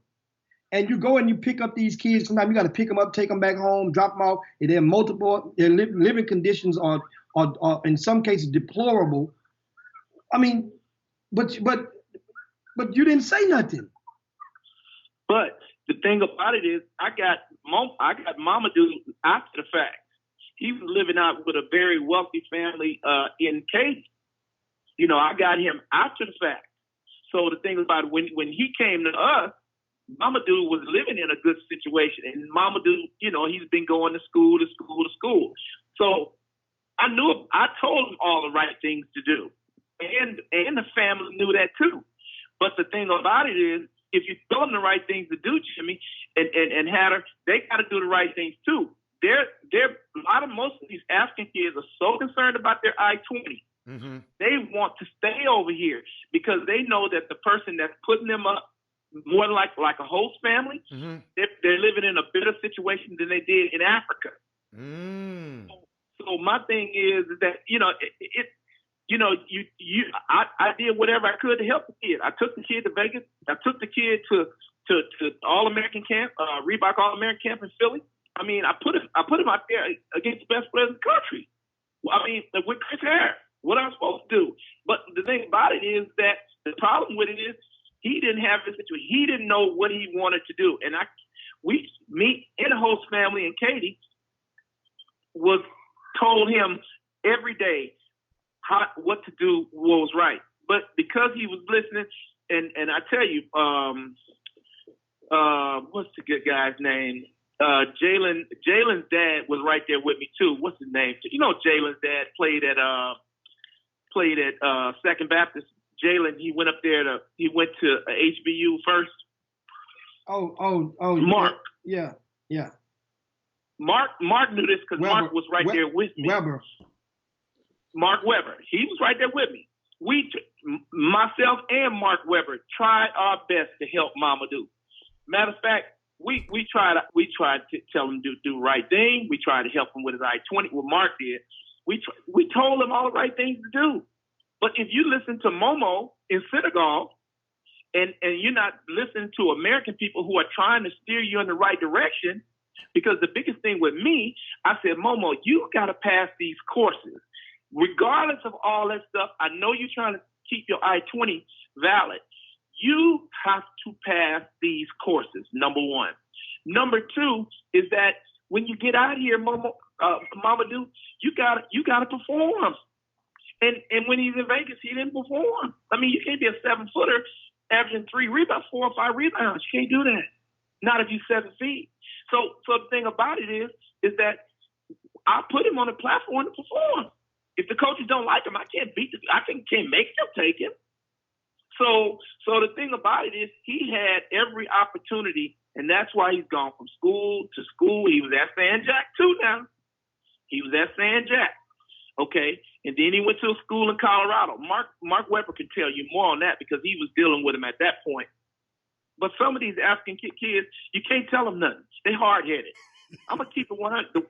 And you go and you pick up these kids. Sometimes you got to pick them up, take them back home, drop them off. And they're multiple. Their living conditions are in some cases deplorable. I mean, but you didn't say nothing. But the thing about it is, I got Mamadou after the fact. He was living out with a very wealthy family in Katy. You know, I got him after the fact. So the thing about it, when he came to us, Mamadou was living in a good situation, and Mamadou, you know, he's been going to school. So I told him all the right things to do, and the family knew that too. But the thing about it is, if you tell them the right things to do, Jimmy and Hatter, they got to do the right things too. Most of these African kids are so concerned about their I-20. Mm-hmm. They want to stay over here because they know that the person that's putting them up, more like a host family, mm-hmm. they're living in a better situation than they did in Africa. Mm. So my thing is that, you know, I did whatever I could to help the kid. I took the kid to Vegas. I took the kid to All-American camp, Reebok All-American camp in Philly. I mean, I put him out there against the best players in the country. I mean, with Chris Harris, what I'm supposed to do. But the thing about it is that the problem with it is, he didn't have this situation. He didn't know what he wanted to do. And we meet in a host family in Katy was told him every day what to do, what was right. But because he was listening, and I tell you, what's the good guy's name? Jalen's dad was right there with me too. What's his name? You know, Jalen's dad played at Second Baptist. Jalen, he went to HBU first. Oh, Mark. Yeah. Mark knew this because Mark was right there with me. Weber. Mark Weber. He was right there with me. myself and Mark Webber tried our best to help Mamadou. Matter of fact, we tried to tell him to do the right thing. We tried to help him with his I-20, what Mark did. We told him all the right things to do. But if you listen to Momo in Senegal, and you're not listening to American people who are trying to steer you in the right direction, because the biggest thing with me, I said, Momo, you got to pass these courses. Regardless of all that stuff, I know you're trying to keep your I-20 valid. You have to pass these courses, number one. Number two is that when you get out here, Mamadou, you gotta perform. And when he's in Vegas, he didn't perform. I mean, you can't be a 7-footer averaging 3 rebounds, 4 or 5 rebounds. You can't do that. Not if you're 7 feet. So the thing about it is that I put him on the platform to perform. If the coaches don't like him, I can't make them take him. So the thing about it is he had every opportunity, and that's why he's gone from school to school. He was at San Jack too now. He was at San Jack. Okay. And then he went to a school in Colorado. Mark Webber can tell you more on that because he was dealing with him at that point. But some of these African kids, you can't tell them nothing. They hard-headed. I'm going to keep it 100.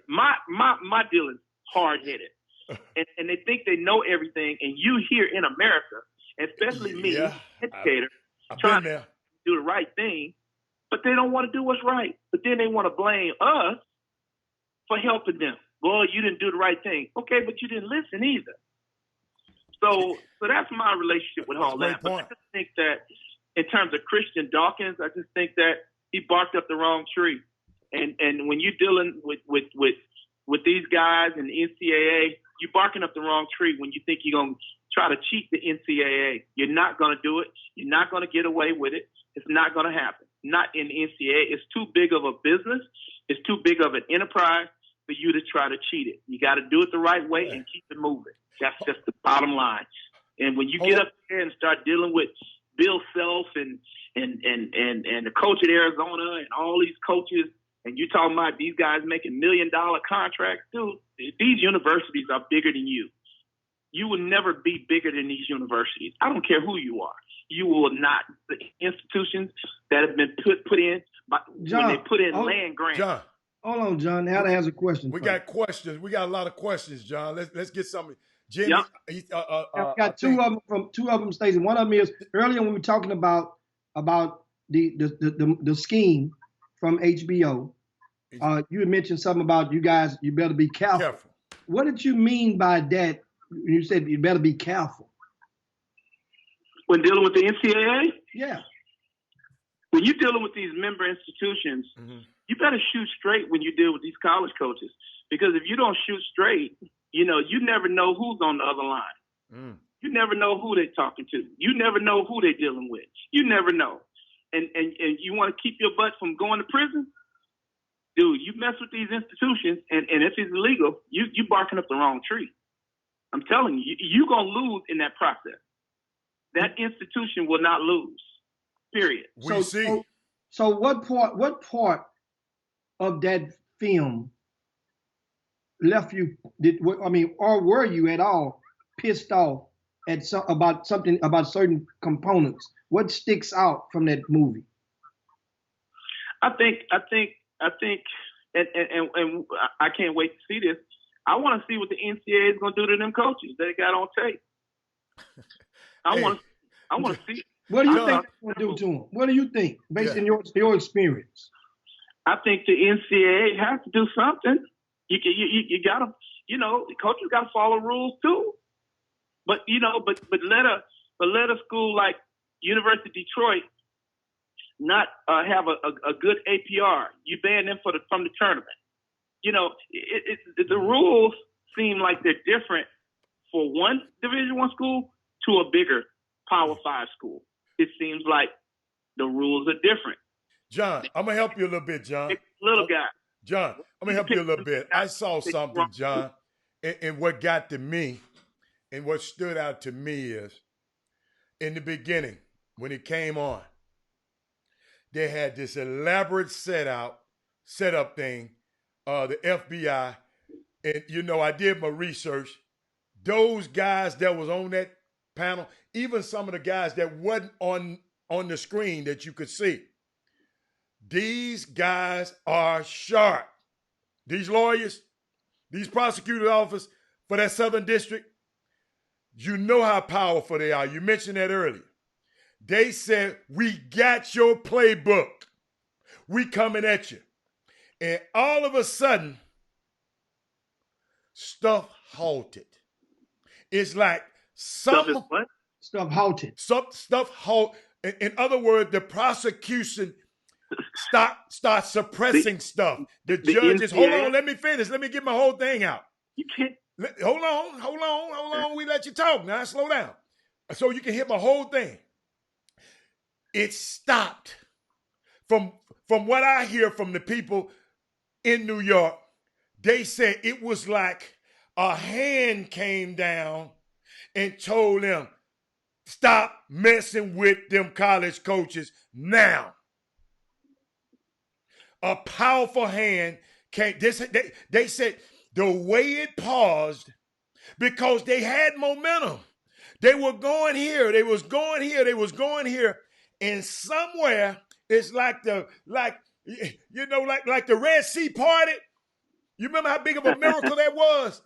My deal is hard-headed. And they think they know everything. And you here in America, especially me, educator, trying to do the right thing, but they don't want to do what's right. But then they want to blame us for helping them. Well, you didn't do the right thing. Okay, but you didn't listen either. So that's my relationship with all that. But I just think that in terms of Christian Dawkins, I just think that he barked up the wrong tree. And when you're dealing with these guys in the NCAA, you're barking up the wrong tree when you think you're going to try to cheat the NCAA. You're not going to do it. You're not going to get away with it. It's not going to happen. Not in the NCAA. It's too big of a business. It's too big of an enterprise for you to try to cheat it. You got to do it the right way and keep it moving. That's just the bottom line. And when you get up there and start dealing with Bill Self and the coach at Arizona and all these coaches, and you're talking about these guys making $1 million contracts, dude, these universities are bigger than you. You will never be bigger than these universities. I don't care who you are. You will not. The institutions that have been put in, John, when they put in land grants. John. Hold on, John. Adam has a question. We got questions. We got a lot of questions, John. Let's get some. Jenny, I've got two of them, Stacey. One of them is earlier when we were talking about the scheme from HBO. You had mentioned something about you guys. You better be careful. What did you mean by that? You said you better be careful when dealing with the NCAA. Yeah. When you're dealing with these member institutions, you better shoot straight when you deal with these college coaches. Because if you don't shoot straight, you never know who's on the other line. You never know who they're talking to. You never know who they're dealing with. You never know. And you want to keep your butt from going to prison? Dude, you mess with these institutions, and if it's illegal, you barking up the wrong tree. I'm telling you, you're going to lose in that process. That institution will not lose. Period. We see. So what part of that film left you? Or were you at all pissed off about certain components? What sticks out from that movie? I think, and I can't wait to see this. I want to see what the NCAA is going to do to them coaches they got on tape. I want to see. What do you think they're going to do to them? What do you think, based on your experience? I think the NCAA has to do something. You got to, the coaches got to follow rules too. But let a school like University of Detroit not have a good APR. You ban them from the tournament. The rules seem like they're different for one Division I school to a bigger Power 5 school. It seems like the rules are different. John, I'm going to help you a little bit, John. Little guy. John, I'm going to help you a little bit. I saw something, John, and what got to me and what stood out to me is in the beginning, when it came on, they had this elaborate setup thing, the FBI. And, I did my research. Those guys that was on that panel, even some of the guys that wasn't on the screen that you could see. These guys are sharp. These lawyers, these prosecutor's office for that Southern District, you know how powerful they are. You mentioned that earlier. They said, we got your playbook. We coming at you. And all of a sudden, stuff halted. It's like Stuff halted. Stuff halt. In other words, the prosecution start suppressing stuff. The judges, hold on, let me finish. Let me get my whole thing out. You can't. Hold on. We let you talk. Now slow down. So you can hear my whole thing. It stopped. From what I hear from the people in New York, they said it was like a hand came down and told them, stop messing with them college coaches now. A powerful hand came. They said the way it paused, because they had momentum. They were going here. They was going here. They was going here. And somewhere it's like the Red Sea parted. You remember how big of a miracle that was?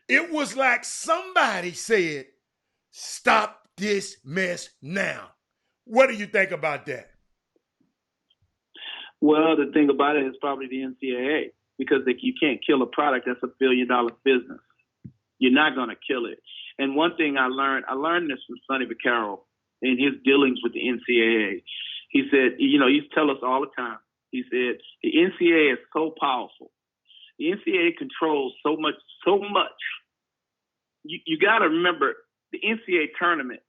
It was like somebody said, stop this mess now. What do you think about that? Well, the thing about it is probably the NCAA, because you can't kill a product that's $1 billion business. You're not going to kill it. And one thing I learned this from Sonny Vaccaro in his dealings with the NCAA. He said, he tells us all the time. He said, the NCAA is so powerful. The NCAA controls so much. You got to remember the NCAA tournament.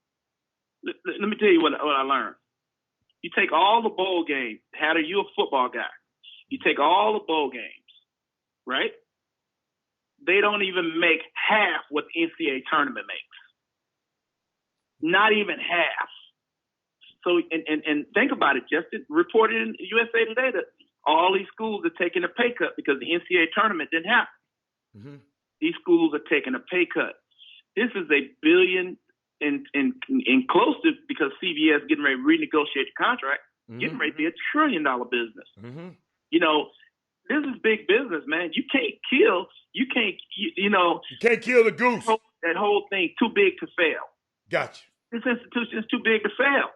Let me tell you what I learned. You take all the bowl games. Hattie, you're a football guy. You take all the bowl games, right? They don't even make half what the NCAA tournament makes. Not even half. So, and think about it. Just reported in USA Today that all these schools are taking a pay cut because the NCAA tournament didn't happen. Mm-hmm. These schools are taking a pay cut. This is $1 billion and close to, because CBS getting ready to renegotiate the contract, mm-hmm. getting ready to be $1 trillion business. Mm-hmm. This is big business, man. You can't kill the goose. That whole thing too big to fail. Gotcha. This institution is too big to fail.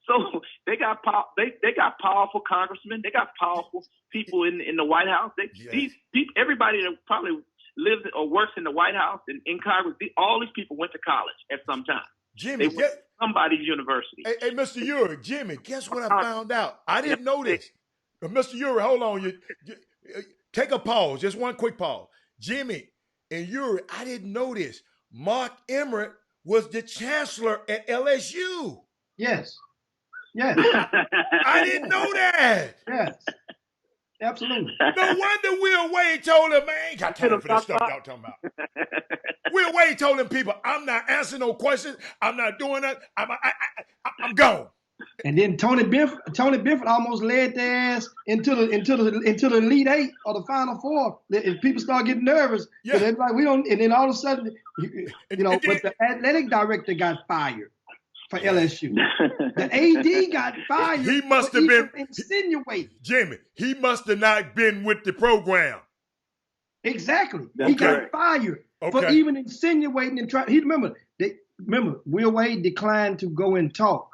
So they got powerful congressmen. They got powerful people in the White House. These people, everybody that probably lives or works in the White House and in Congress, all these people went to college at some time. Jimmy, they went to somebody's university. Hey, Mr. Uri, Jimmy, guess what I found out? I didn't know this. Mr. Uri, hold on. You take a pause, just one quick pause. Jimmy and Uri, I didn't know this. Mark Emmert was the chancellor at LSU. Yes. I didn't know that. Yes. Absolutely. No wonder Will Wade told him, man, I ain't got time for this stuff y'all talking about. Will Wade told them people, I'm not answering no questions. I'm not doing that. I'm gone. And then Tony Benford almost led their ass into the Elite Eight or the Final Four. If people start getting nervous, they're like, we don't. And then all of a sudden, but the athletic director got fired for LSU. The AD got fired. He must have been insinuating. Jimmy, he must have not been with the program. Exactly. He got fired for even insinuating and trying. Remember, Will Wade declined to go and talk.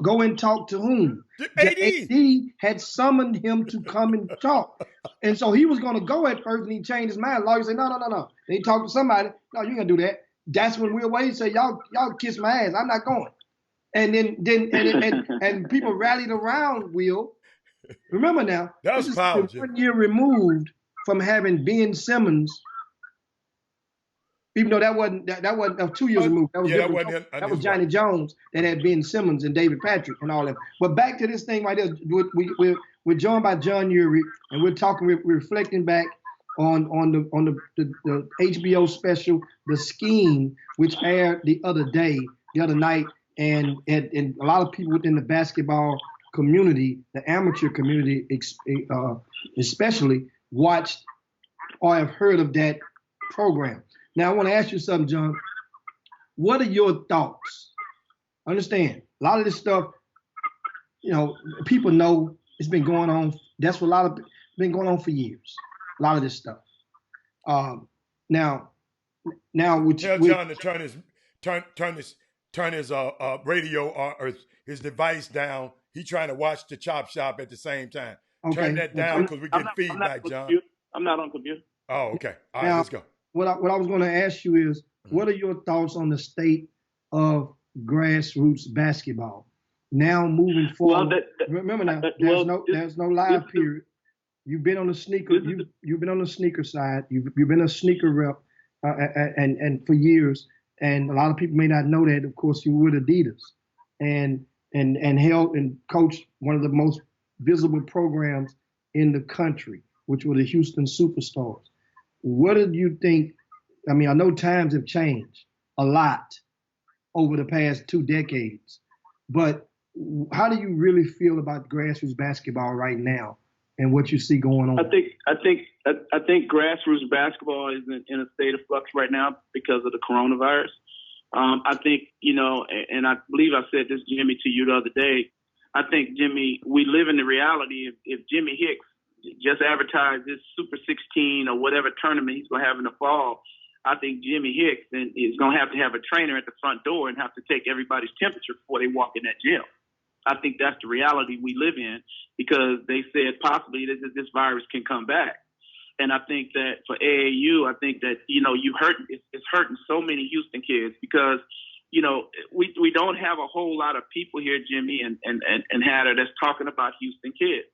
Go and talk to whom? The AD had summoned him to come and talk. And so he was going to go at first, and he changed his mind. Lawyer said, no. Then he talked to somebody. No, you ain't going to do that. That's when Will Wade said, y'all kiss my ass. I'm not going. And then people rallied around Will. Remember now, that was power, 1 year removed from having Ben Simmons. Even though that wasn't 2 years removed. That was Johnny Jones that had Ben Simmons and David Patrick and all that. But back to this thing right there, we're joined by John Uri, and we're reflecting back on the HBO special, The Scheme, which aired the other night, and a lot of people within the basketball community, the amateur community especially, watched or have heard of that program. Now, I want to ask you something, John. What are your thoughts? Understand, a lot of this stuff, people know it's been going on. That's what a lot of been going on for years. A lot of this stuff. Now, Tell John to turn his radio or his device down. He's trying to watch the Chop Shop at the same time. Okay. Turn that down because we get feedback, John. I'm not on computer. Oh, okay. All right, let's go. What I was going to ask you is, what are your thoughts on the state of grassroots basketball now moving forward? Remember now, there's no live period. You've been on the sneaker. You've been on the sneaker side. You've been a sneaker rep, and for years. And a lot of people may not know that. Of course, you were with Adidas, and held and coached one of the most visible programs in the country, which were the Houston Superstars. What did you think? I mean, I know times have changed a lot over the past 2 decades, but how do you really feel about grassroots basketball right now and what you see going on? I think grassroots basketball is in a state of flux right now because of the coronavirus. I think, and I believe I said this, Jimmy, to you the other day. I think, Jimmy, we live in the reality if Jimmy Hicks just advertised this Super 16 or whatever tournament he's going to have in the fall, I think Jimmy Hicks is going to have a trainer at the front door and have to take everybody's temperature before they walk in that gym. I think that's the reality we live in because they said possibly that this virus can come back. And I think that for AAU, I think that, it's hurting so many Houston kids because, we don't have a whole lot of people here, Jimmy and Hatter, that's talking about Houston kids.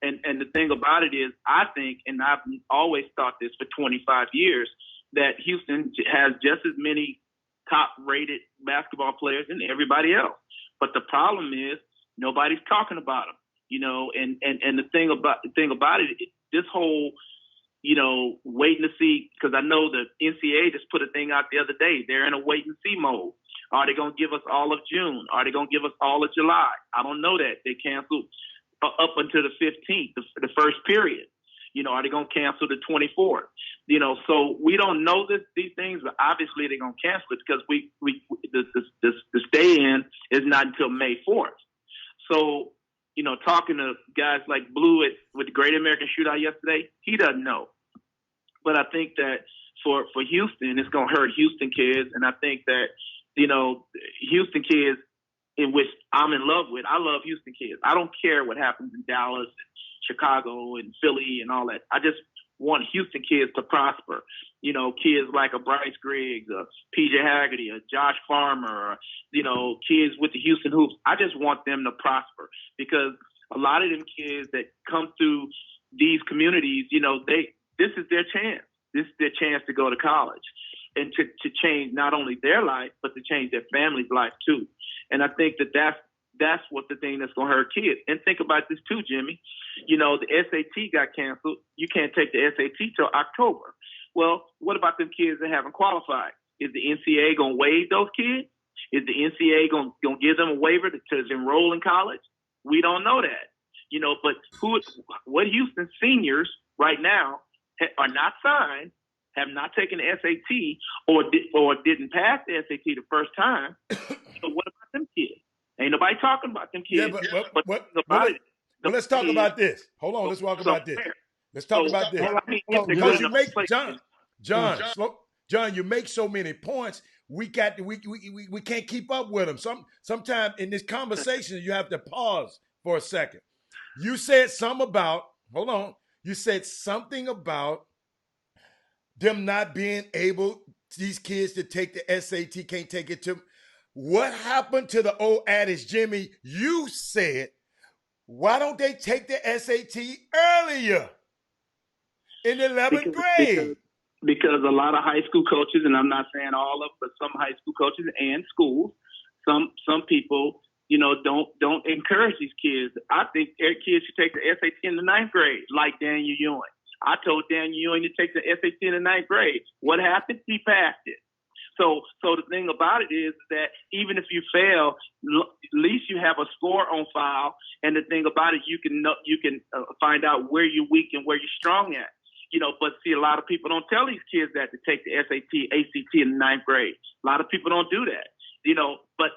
And the thing about it is, I think, and I've always thought this for 25 years, that Houston has just as many top-rated basketball players than everybody else. But the problem is nobody's talking about them, And the thing about it, this whole, waiting to see, because I know the NCAA just put a thing out the other day. They're in a wait and see mode. Are they going to give us all of June? Are they going to give us all of July? I don't know that. They canceled up until the 15th, the first period. Are they going to cancel the 24th? So we don't know these things, but obviously they're going to cancel it because the stay-in is not until May 4th. So, talking to guys like Blue with the Great American Shootout yesterday, he doesn't know. But I think that for Houston, it's going to hurt Houston kids. And I think that, Houston kids, in which I'm in love with, I love Houston kids. I don't care what happens in Dallas, Chicago, and Philly and all that. I just want Houston kids to prosper. Kids like a Bryce Griggs, a PJ Haggerty, a Josh Farmer, or, kids with the Houston Hoops. I just want them to prosper because a lot of them kids that come through these communities, this is their chance. This is their chance to go to college and to change not only their life, but to change their family's life too. And I think that's what the thing that's going to hurt kids. And think about this too, Jimmy. The SAT got canceled. You can't take the SAT till October. Well, what about them kids that haven't qualified? Is the NCAA going to waive those kids? Is the NCAA going to give them a waiver to enroll in college? We don't know that. But what Houston seniors right now are not signed, have not taken the SAT, or didn't pass the SAT the first time. So what about them kids? Ain't nobody talking about them kids. Yeah, but let's talk about this. Hold on, let's talk about this. Let's talk about this. Because you make John, you make so many points. We can't keep up with them. Sometimes in this conversation, you have to pause for a second. You said something about them not being able, these kids to take the SAT, can't take it to. What happened to the old adage, Jimmy? You said, why don't they take the SAT earlier in the 11th grade? Because a lot of high school coaches, and I'm not saying all of, but some high school coaches and schools, some people, don't encourage these kids. I think their kids should take the SAT in the 9th grade, like Daniel Ewing. I told Daniel Ewing to take the SAT in the 9th grade. What happened? He passed it. So the thing about it is that even if you fail, at least you have a score on file. And the thing about it, you can find out where you're weak and where you're strong at. But see, a lot of people don't tell these kids that to take the SAT, ACT in the ninth grade. A lot of people don't do that. But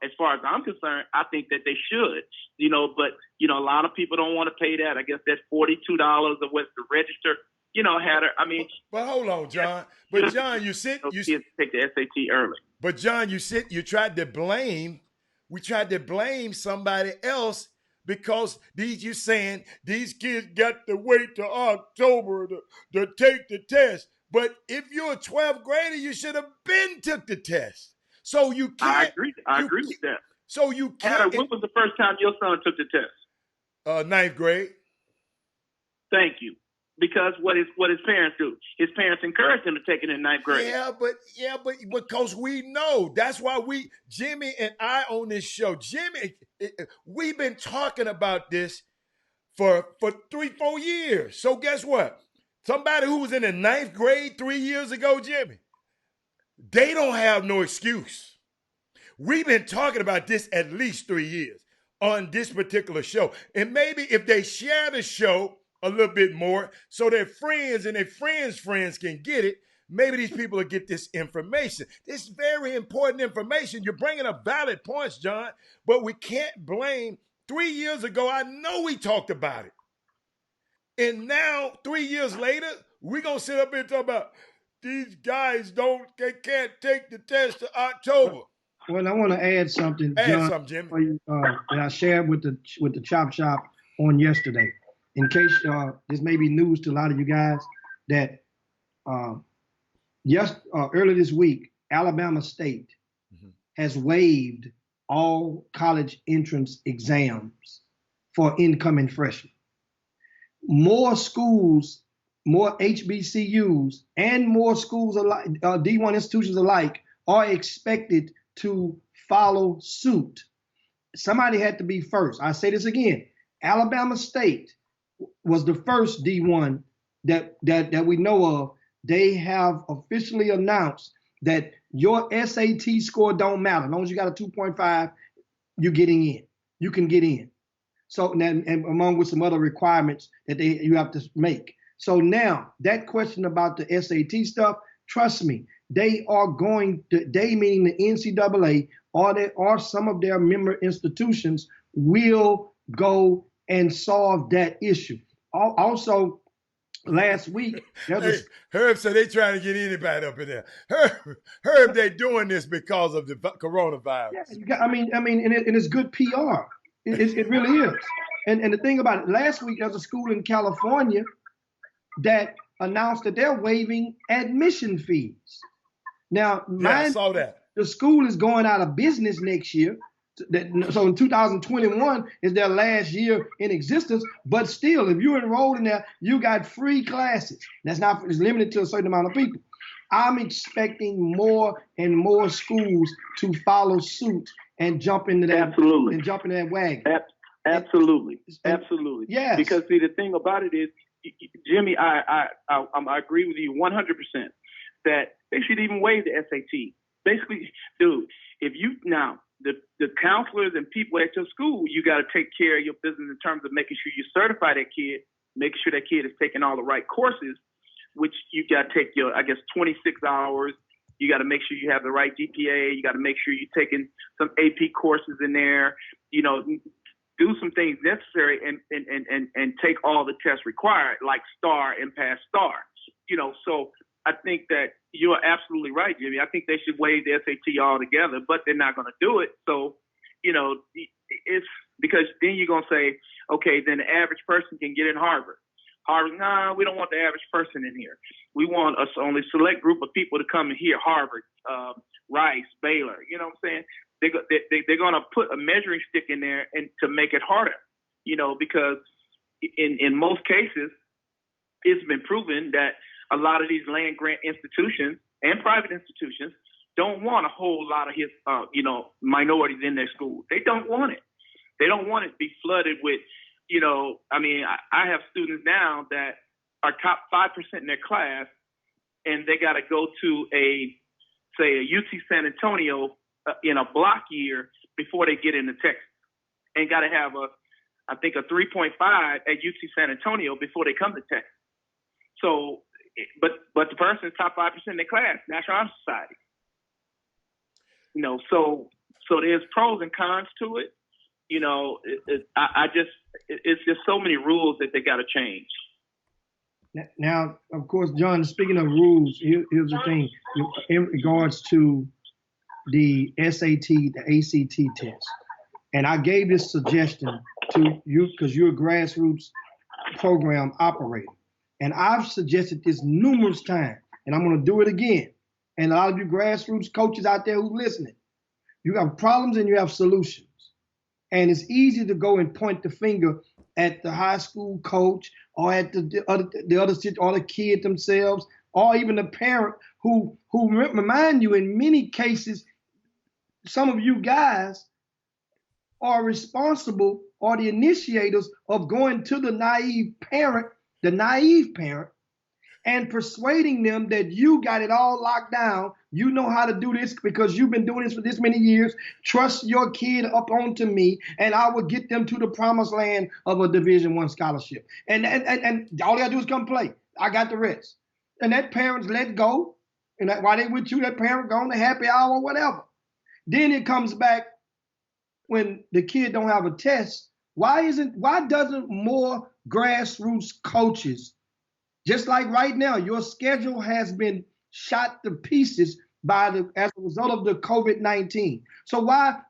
as far as I'm concerned, I think that they should. But a lot of people don't want to pay that. I guess that's $42 or what's the register. But hold on, John. But John, you kids take the SAT early. But John, you tried to blame. We tried to blame somebody else because you saying these kids got to wait till October to take the test. But if you're a 12th grader, you should have been took the test. So you can't. I agree with that. So you can't. When was the first time your son took the test? Ninth grade. Thank you. Because what his parents do, his parents encourage him to take it in ninth grade. Yeah, but because we know that's why Jimmy and I on this show. Jimmy, we've been talking about this for 3-4 years. So guess what? Somebody who was in the ninth grade 3 years ago, Jimmy, they don't have no excuse. We've been talking about this at least 3 years on this particular show, and maybe if they share the show a little bit more so their friends and their friends can get it, maybe these people will get this information. This is very important information. You're bringing up valid points, John, but we can't blame. 3 years ago, I know we talked about it. And now, 3 years later, we're going to sit up here and talk about these guys they can't take the test to October. Well, I want to add something, John, Jimmy. that I shared with the Chop Shop on yesterday. In case this may be news to a lot of you guys, that earlier this week, Alabama State has waived all college entrance exams for incoming freshmen. More schools, more HBCUs, and more schools alike, D1 institutions alike, are expected to follow suit. Somebody had to be first. I say this again. Alabama State was the first D1 that we know of. They have officially announced that your SAT score don't matter. As long as you got a 2.5, you're getting in. You can get in. So, and among with some other requirements that you have to make. So now that question about the SAT stuff, trust me, they meaning the NCAA or some of their member institutions will go and solve that issue. Also, last week, Herb said they trying to get anybody up in there. Herb, they doing this because of the coronavirus. Yeah, and it's good PR. It really is. And the thing about it, last week there's a school in California that announced that they're waiving admission fees. Now, I saw that. The school is going out of business next year. So in 2021 is their last year in existence, but still, if you're enrolled in there, you got free classes. It's limited to a certain amount of people. I'm expecting more and more schools to follow suit and jump into that. Absolutely. And jump into that wagon. Absolutely. Yes. Because see, the thing about it is, Jimmy, I agree with you 100% that they should even waive the SAT. Basically, dude, if you now. The counselors and people at your school, you got to take care of your business in terms of making sure you certify that kid, making sure that kid is taking all the right courses, which you got to take 26 hours. You got to make sure you have the right GPA. You got to make sure you're taking some AP courses in there, do some things necessary and take all the tests required, like STAR and pass STAR, so I think that you're absolutely right, Jimmy. I think they should waive the SAT altogether, but they're not going to do it. So, it's because then you're going to say, okay, then the average person can get in Harvard. Harvard, nah, we don't want the average person in here. We want only select group of people to come in here, Harvard, Rice, Baylor. You know what I'm saying? They're going to put a measuring stick in there and to make it harder, because in most cases, it's been proven that a lot of these land grant institutions and private institutions don't want a whole lot of minorities in their school. They don't want it. They don't want it to be flooded with, I have students now that are top 5% in their class, and they got to go to a UT San Antonio in a block year before they get into Texas, and got to have a 3.5 at UT San Antonio before they come to Texas. So, but the person is top 5% in their class, National Honor Society. You know, so there's pros and cons to it. You know, it's just so many rules that they got to change. Now, of course, John, speaking of rules, here's the thing. In regards to the SAT, the ACT test, and I gave this suggestion to you because you're a grassroots program operator. And I've suggested this numerous times, and I'm going to do it again. And a lot of you grassroots coaches out there who's listening, you have problems and you have solutions. And it's easy to go and point the finger at the high school coach or at the other kid themselves, or even the parent who remind you in many cases, some of you guys are responsible or the initiators of going to the naive parent, and persuading them that you got it all locked down. You know how to do this because you've been doing this for this many years. Trust your kid up onto me, and I will get them to the promised land of a Division I scholarship. And all they gotta do is come play. I got the rest. And that parent's let go. And while they with you, that parent go on the happy hour or whatever. Then it comes back when the kid don't have a test. Why doesn't more grassroots coaches, just like right now, your schedule has been shot to pieces as a result of the COVID-19. So why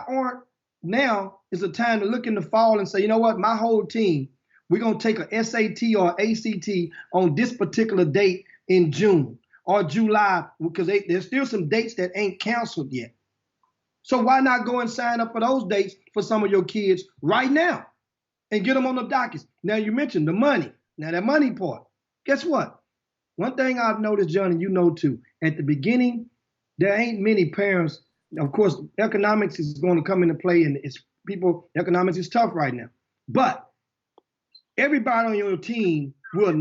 aren't now is the time to look in the fall and say, you know what, my whole team, we're gonna take a SAT or ACT on this particular date in June or July, because there's still some dates that ain't canceled yet. So why not go and sign up for those dates for some of your kids right now and get them on the dockets? Now you mentioned the money. Now that money part, guess what? One thing I've noticed, John, and you know too, at the beginning, there ain't many parents. Of course, economics is going to come into play, and economics is tough right now. But everybody on your team will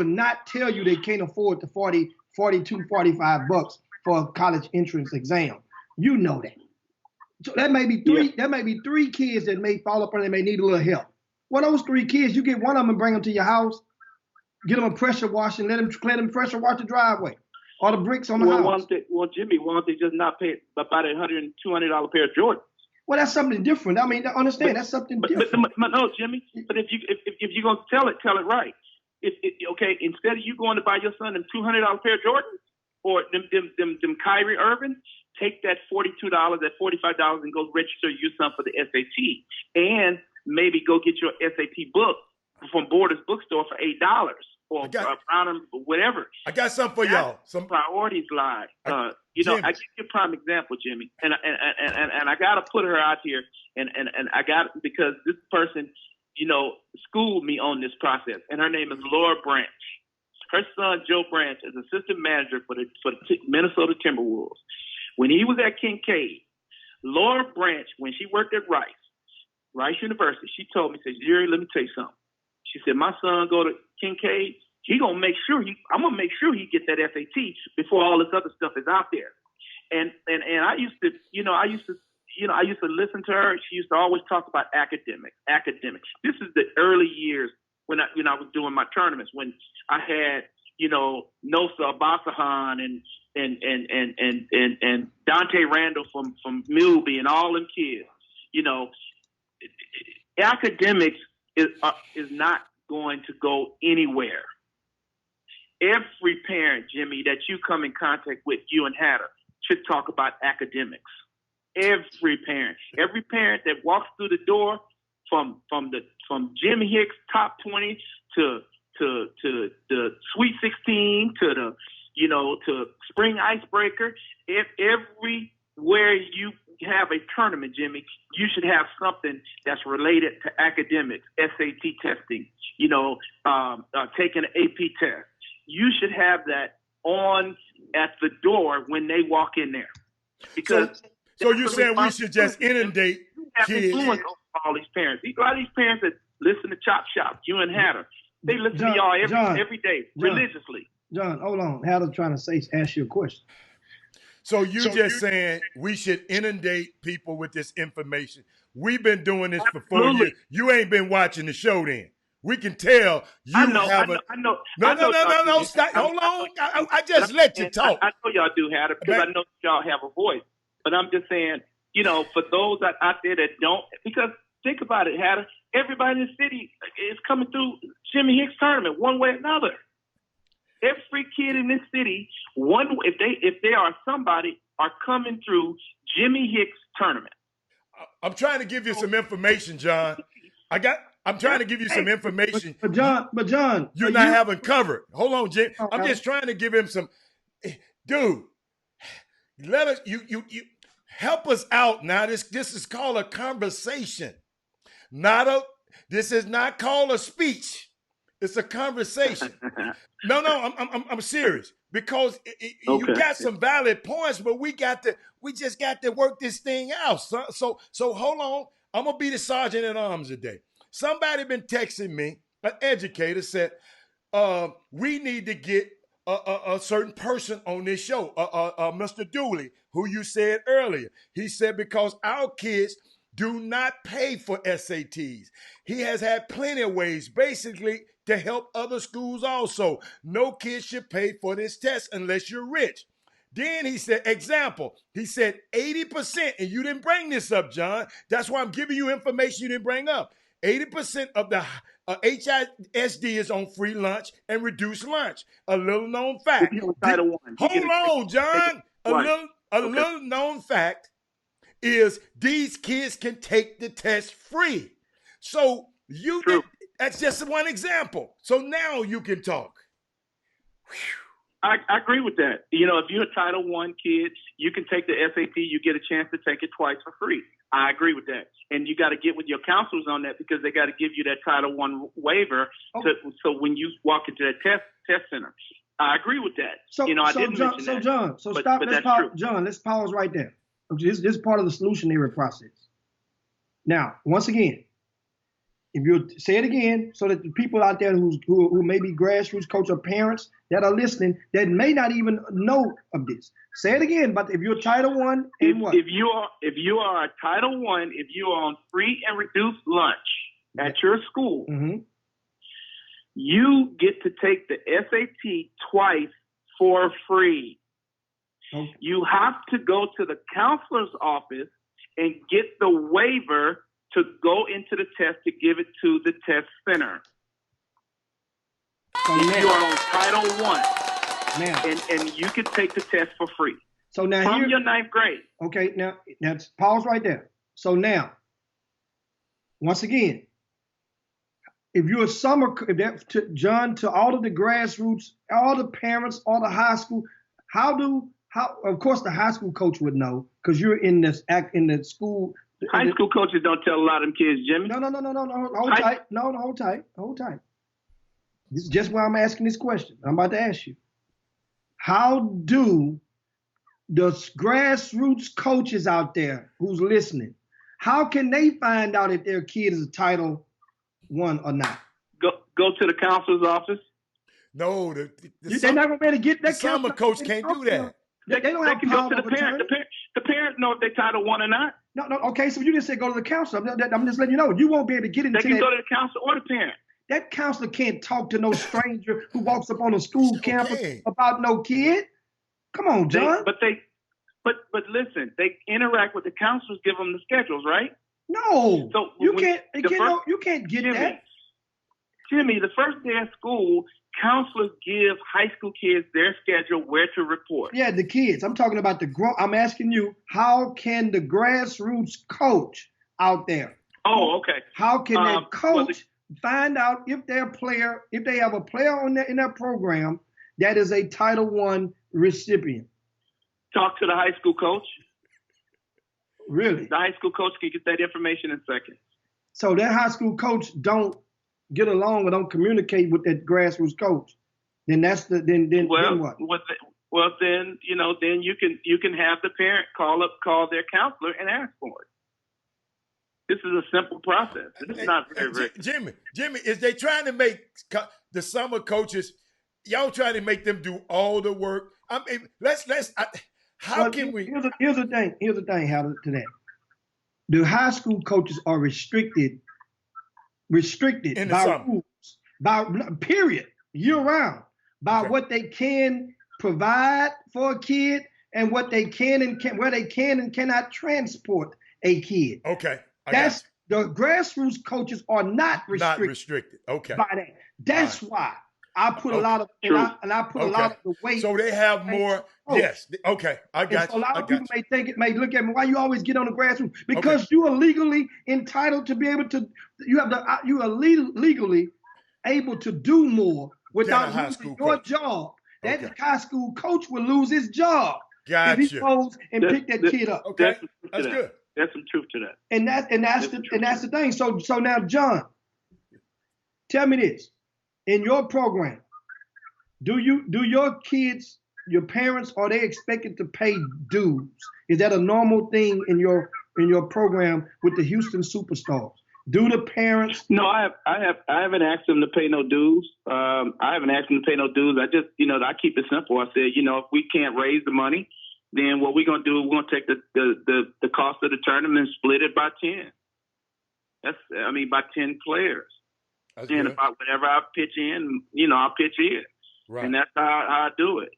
not tell you they can't afford the $40, $42, $45 for a college entrance exam. You know that. So that may be three kids that may fall apart and they may need a little help. Well, those 3 kids, you get one of them and bring them to your house, get them a pressure wash and let them pressure wash the driveway or the bricks on the house. Jimmy, why don't they just not pay about $100, $200 pair of Jordans? Well, that's something different. I mean, understand that's something different. But no, Jimmy. But if you're gonna tell it right. Okay, instead of you going to buy your son them $200 pair of Jordans or them Kyrie Irving, take that $42, that $45 and go register your son for the SAT, and maybe go get your SAT book from Borders Bookstore for $8 or Brown, whatever. I got something for y'all. Some priorities lie. I give you a prime example, Jimmy, and I got to put her out here, and I got because this person, schooled me on this process, and her name is Laura Branch. Her son Joe Branch is assistant manager for the Minnesota Timberwolves. When he was at Kincaid, Laura Branch, when she worked at Rice University, she told me, said, Jerry, let me tell you something. She said, my son go to Kincaid, I'm gonna make sure he get that SAT before all this other stuff is out there. And I used to listen to her. She used to always talk about academics. This is the early years when I was doing my tournaments, when I had, Nosa Abasahan and Dante Randall from Milby and all them kids. Academics is not going to go anywhere. Every parent, Jimmy, that you come in contact with, you and Hatter, should talk about academics. Every parent that walks through the door, from Jimmy Hicks top 20 to the Sweet 16 to to Spring Icebreaker, everywhere you have a tournament, Jimmy, you should have something that's related to academics, SAT testing, taking an AP test. You should have that on at the door when they walk in there. Because so you're saying we should just inundate kids? All these parents. A lot of these parents that listen to Chop Shop, you and Hatter, they listen to y'all every day, religiously. John, hold on. Hatter's trying to ask you a question. So you're saying we should inundate people with this information. We've been doing this for 4 years. You ain't been watching the show then. we can tell you I know. haven't. I know. No, I no, know no, y'all no, no. do. Stop. Hold on. I just But let you talk. I know y'all do have it because I know y'all have a voice. But I'm just saying, for those out there that don't, because think about it, Hatter. Everybody in the city is coming through Jimmy Hicks tournament one way or another. Every kid in this city, if they are somebody, are coming through Jimmy Hicks tournament. I'm trying to give you some information, John. I'm trying to give you some information. But John, you're not having covered. Hold on, Jim. I'm just trying to give him some. Dude, let us. You help us out now. This is called a conversation, This is not called a speech. It's a conversation. No, I'm serious because you got some valid points, but we just got to work this thing out. So hold on. I'm gonna be the sergeant at arms today. Somebody been texting me. An educator said, "We need to get a certain person on this show, Mr. Dooley, who you said earlier." He said because our kids do not pay for SATs. He has had plenty of ways, basically, to help other schools also. No kid should pay for this test unless you're rich. Then he said, example, he said 80%, and you didn't bring this up, John. That's why I'm giving you information you didn't bring up. 80% of the HISD is on free lunch and reduced lunch. A little known fact. Title I. Hold on, John. A little known fact is these kids can take the test free. So that's just one example. So now you can talk. I agree with that. If you're a Title I kid, you can take the SAT. You get a chance to take it twice for free. I agree with that. And you got to get with your counselors on that because they got to give you that Title I waiver so when you walk into that test center. I agree with that. John, let's pause right there. This is part of the solutionary process. Now, once again, if you say it again, so that the people out there who may be grassroots coach or parents that are listening that may not even know of this, say it again. But if you're Title I, if you are a Title I, if you are on free and reduced lunch at your school, you get to take the SAT twice for free. Okay. You have to go to the counselor's office and get the waiver to go into the test to give it to the test center. If you are on Title I, and you can take the test for free. So now from your 9th grade. Okay, now pause right there. So now, once again, if you're John, to all of the grassroots, all the parents, all the high school, of course the high school coach would know because you're in the school. High school coaches don't tell a lot of them kids, Jimmy. No. Hold tight. This is just why I'm asking this question. I'm about to ask you. How do the grassroots coaches out there who's listening, how can they find out if their kid is a Title I or not? Go to the counselor's office. No, they're not going to be able to get that. The summer coach can't do that. They don't have to go to the parent. The parents know if they're Title I or not. No. Okay, so you just said go to the counselor. I'm just letting you know. You won't be able to get into that. They can go to the counselor or the parent. That counselor can't talk to no stranger who walks up on a school campus about no kid. Come on, John. But listen, they interact with the counselors, give them the schedules, right? No. So you can't get Jimmy, that. Jimmy, the first day of school, counselors give high school kids their schedule, where to report. Yeah, the kids. I'm talking about I'm asking you, how can the grassroots coach out there? Oh, okay. How can that coach find out if they have a player in their program that is a Title I recipient? Talk to the high school coach. Really? The high school coach can get that information in seconds. So that high school coach don't get along or don't communicate with that grassroots coach, then then what? Well, then you can have the parent call their counselor and ask for it. This is a simple process. This is not very Jimmy, is they trying to make the summer coaches? Y'all trying to make them do all the work? I mean, Here's the thing. How to that? The high school coaches are restricted in the by summer. rules by period, year round, by Okay. what they can provide for a kid and what they can and where they can and cannot transport a kid. Okay. I That's got the grassroots coaches are not you. Not restricted restricted. Okay. by that. That's why I put a lot of True. I put a lot of the weight. So they have more. Oh. Yes. Okay. I And got so a you. lot I of got people you. may look at me. Why you always get on the grassroots? Because you are legally entitled to be able to. You are legally able to do more without high losing school your coach. job. That Okay. high school coach will lose his job if Got he you. goes and pick that kid up. Okay. That's That's good. There's some truth to that. And that's the thing. So now, John, tell me this: in your program, do your kids, your parents, are they expected to pay dues? Is that a normal thing in your program with the Houston Superstars? Do the parents? No, I haven't asked them to pay no dues. I haven't asked them to pay no dues. I just, I keep it simple. I said, if we can't raise the money, then what we're gonna do, we're gonna take the cost of the tournament and split it by 10. By 10 players. That's And good. about whatever I pitch in, I'll pitch in. Right. And that's how I do it.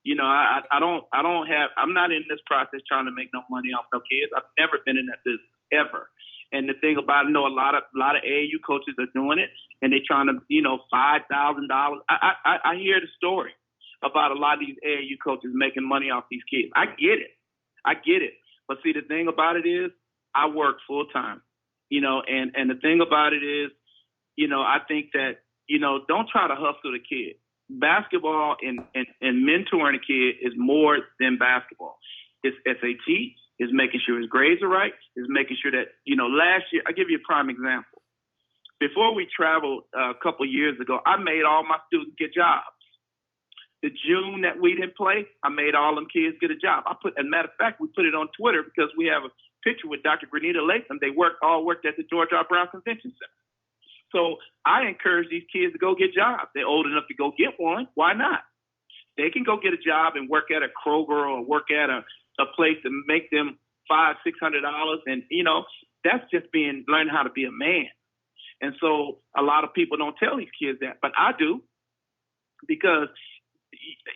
I'm not in this process trying to make no money off no kids. I've never been in that business ever. And the thing about it, I know a lot of AAU coaches are doing it, and they're trying to, $5,000. I hear the story about a lot of these AAU coaches making money off these kids. I get it. But see, the thing about it is, I work full time, and the thing about it is, I think that, don't try to hustle the kid. Basketball and mentoring a kid is more than basketball. It's SAT. Is making sure his grades are right, is making sure that, last year, I'll give you a prime example. Before we traveled a couple years ago, I made all my students get jobs. The June that we didn't play, I made all them kids get a job. As a matter of fact, we put it on Twitter because we have a picture with Dr. Grenita Latham. They all worked at the George R. Brown Convention Center. So I encourage these kids to go get jobs. They're old enough to go get one. Why not? They can go get a job and work at a Kroger or work at a place to make them $500-600, and that's just learning how to be a man. And so a lot of people don't tell these kids that, but I do, because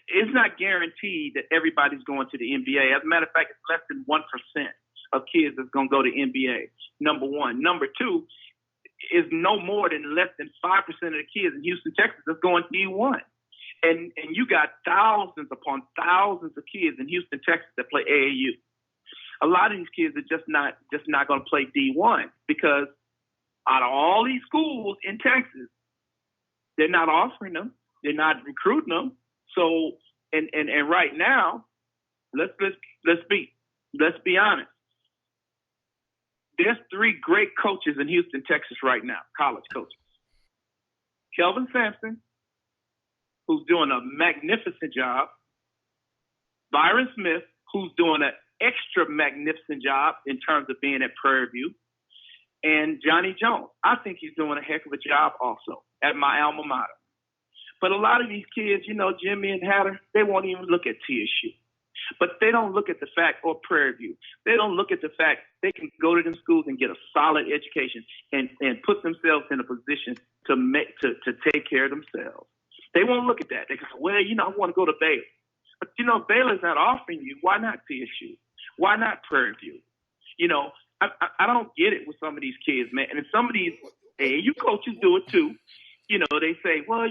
it's not guaranteed that everybody's going to the NBA. As a matter of fact, it's less than 1% of kids that's going to go to NBA. Number one. Number two is no more than less than 5% of the kids in Houston, Texas that's going D1. And you got thousands upon thousands of kids in Houston, Texas that play AAU. A lot of these kids are just not going to play D1 because out of all these schools in Texas, they're not offering them, they're not recruiting them. So and right now, let's be honest. There's 3 great coaches in Houston, Texas right now, college coaches. Kelvin Sampson, who's doing a magnificent job. Byron Smith, who's doing an extra magnificent job in terms of being at Prairie View. And Johnny Jones. I think he's doing a heck of a job also at my alma mater. But a lot of these kids, Jimmy and Hatter, they won't even look at TSU. But they don't look at the fact, or Prairie View, they don't look at the fact they can go to them schools and get a solid education and put themselves in a position to take care of themselves. They won't look at that. They go, well, I want to go to Baylor. But, Baylor's not offering you. Why not TSU? Why not Prairie View? I don't get it with some of these kids, man. And some of these AAU coaches do it too. They say, well,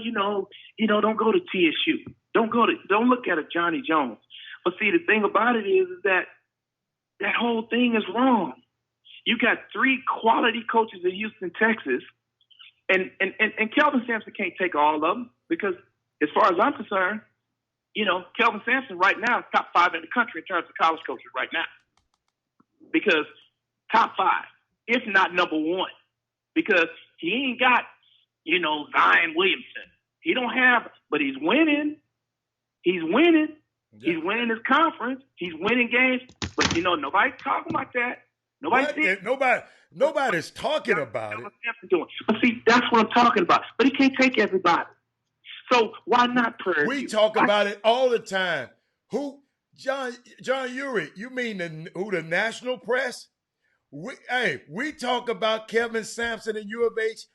don't go to TSU. Don't look at a Johnny Jones. But see, the thing about it is that whole thing is wrong. You got 3 quality coaches in Houston, Texas, and Kelvin Sampson can't take all of them because, as far as I'm concerned, Kelvin Sampson right now is top 5 in the country in terms of college coaches right now. Because top 5, if not number 1, because he ain't got, Zion Williamson. He don't have, but he's winning. He's winning. Yeah. He's winning his conference. He's winning games. But nobody's talking about that. Nobody's talking about it. But see, that's what I'm talking about. But he can't take everybody. So why not Prairie View? We talk about it all the time. Who, John Urie? You mean the national press? We talk about Kelvin Sampson and U of H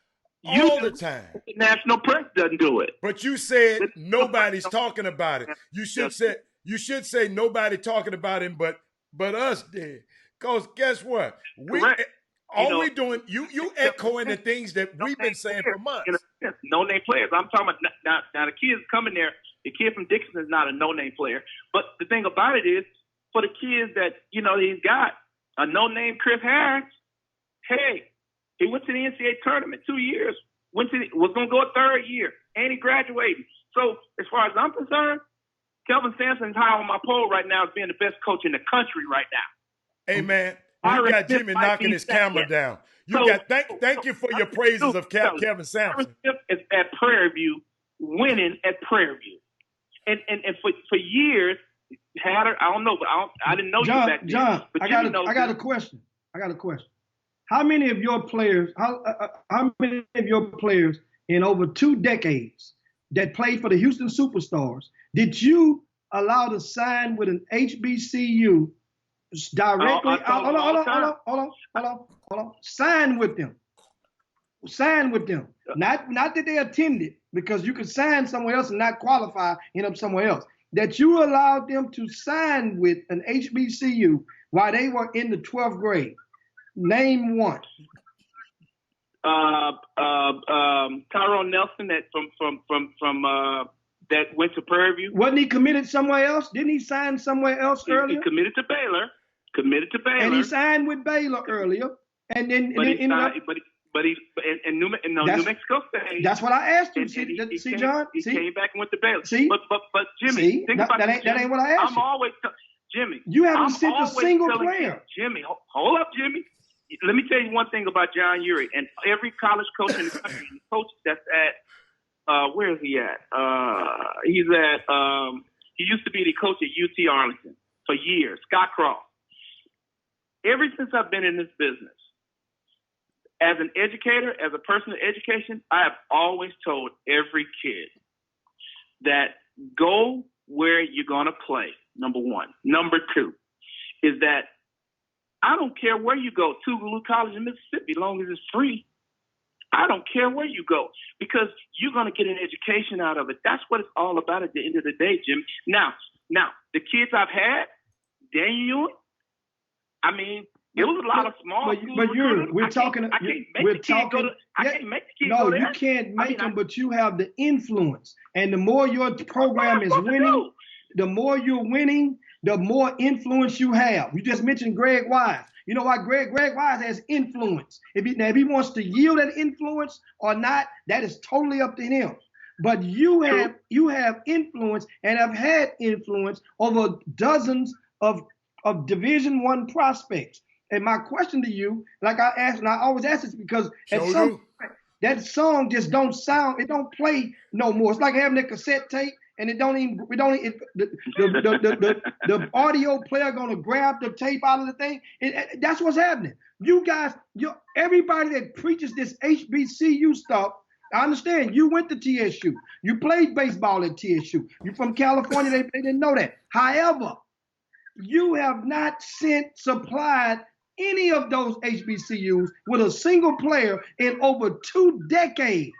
all the time. The national press doesn't do it. But you said nobody's talking about it. You should say nobody talking about him, but us did. Because guess what? We doing you echoing the things that we've been saying for months. No name players. I'm talking about now the kids coming there. The kid from Dixon is not a no name player. But the thing about it is, for the kids that he's got a no name Chris Harris. Hey, he went to the NCAA tournament 2 years. Was going to go a third year, and he graduated. So as far as I'm concerned, Kelvin Sampson is high on my poll right now as being the best coach in the country right now. Hey man, you got Jimmy knocking his camera down. Thank you for your praises of Kelvin Sampson. Is at Prairie View, winning at Prairie View, and for years. I don't know, but I didn't know John, you back then. John, I got a question. How many of your players? How many of your players in over 2 decades that played for the Houston Superstars did you allow to sign with an HBCU directly? Hold on. Sign with them. Not that they attended, because you could sign somewhere else and not qualify, end up somewhere else. That you allowed them to sign with an HBCU while they were in the 12th grade. Name one. Tyrone Nelson that from that went to Prairie View. Wasn't he committed somewhere else? Didn't he sign somewhere else earlier? He committed to Baylor. And he signed with Baylor earlier. And then New Mexico State. That's what I asked you. See, John? He came back and went to Baylor. See? But Jimmy, think about that. That ain't what I asked you. I'm always Jimmy. You haven't sent a single player. Jimmy, hold up, Jimmy. Let me tell you one thing about John Urie and every college coach in the country. Coach that's at where is he at? He's at he used to be the coach at UT Arlington for years. Scott Cross. Ever since I've been in this business, as an educator, as a person of education, I have always told every kid that go where you're going to play, number one. Number two is that I don't care where you go, Tougaloo College in Mississippi, as long as it's free. I don't care where you go, because you're going to get an education out of it. That's what it's all about at the end of the day, Jim. Now, the kids I've had, Daniel, I mean, it was a lot of small schools. But we're talking. I can't make the kids go there. No, you can't make them, but you have the influence. And the more your program is winning, the more you're winning, the more influence you have. You just mentioned Greg Wise. You know why Greg Wise has influence. If he wants to yield that influence or not, that is totally up to him. But you have influence and have had influence over dozens of Division I prospects. And my question to you, like I asked, and I always ask this because that song just don't sound, it don't play no more. It's like having a cassette tape and the audio player gonna grab the tape out of the thing. That's what's happening. You guys, everybody that preaches this HBCU stuff, I understand you went to TSU. You played baseball at TSU. You're from California, they didn't know that. However, you have not supplied any of those HBCUs with a single player in over 2 decades.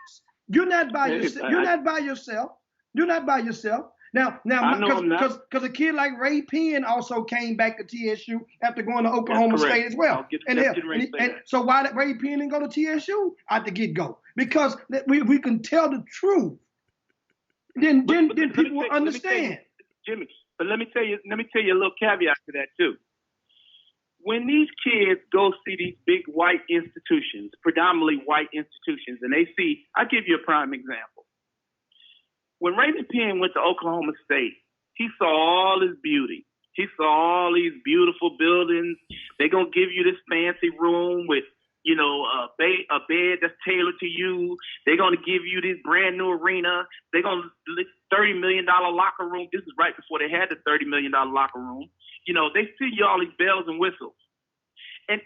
You're not by yourself. You're not by yourself. You're not by yourself. Now, because a kid like Ray Penn also came back to TSU after going to Oklahoma State as well. So why did Ray Penn didn't go to TSU at the get-go? Because we can tell the truth. Then people will understand. Jimmy, but let me tell you a little caveat to that too. When these kids go see these big white institutions, predominantly white institutions, and they see, I'll give you a prime example. When Raymond Penn went to Oklahoma State, he saw all this beauty. He saw all these beautiful buildings. They're going to give you this fancy room with, a bed that's tailored to you. They're going to give you this brand new arena. They're going to $30 million locker room. This is right before they had the $30 million locker room. They see you all these bells and whistles. And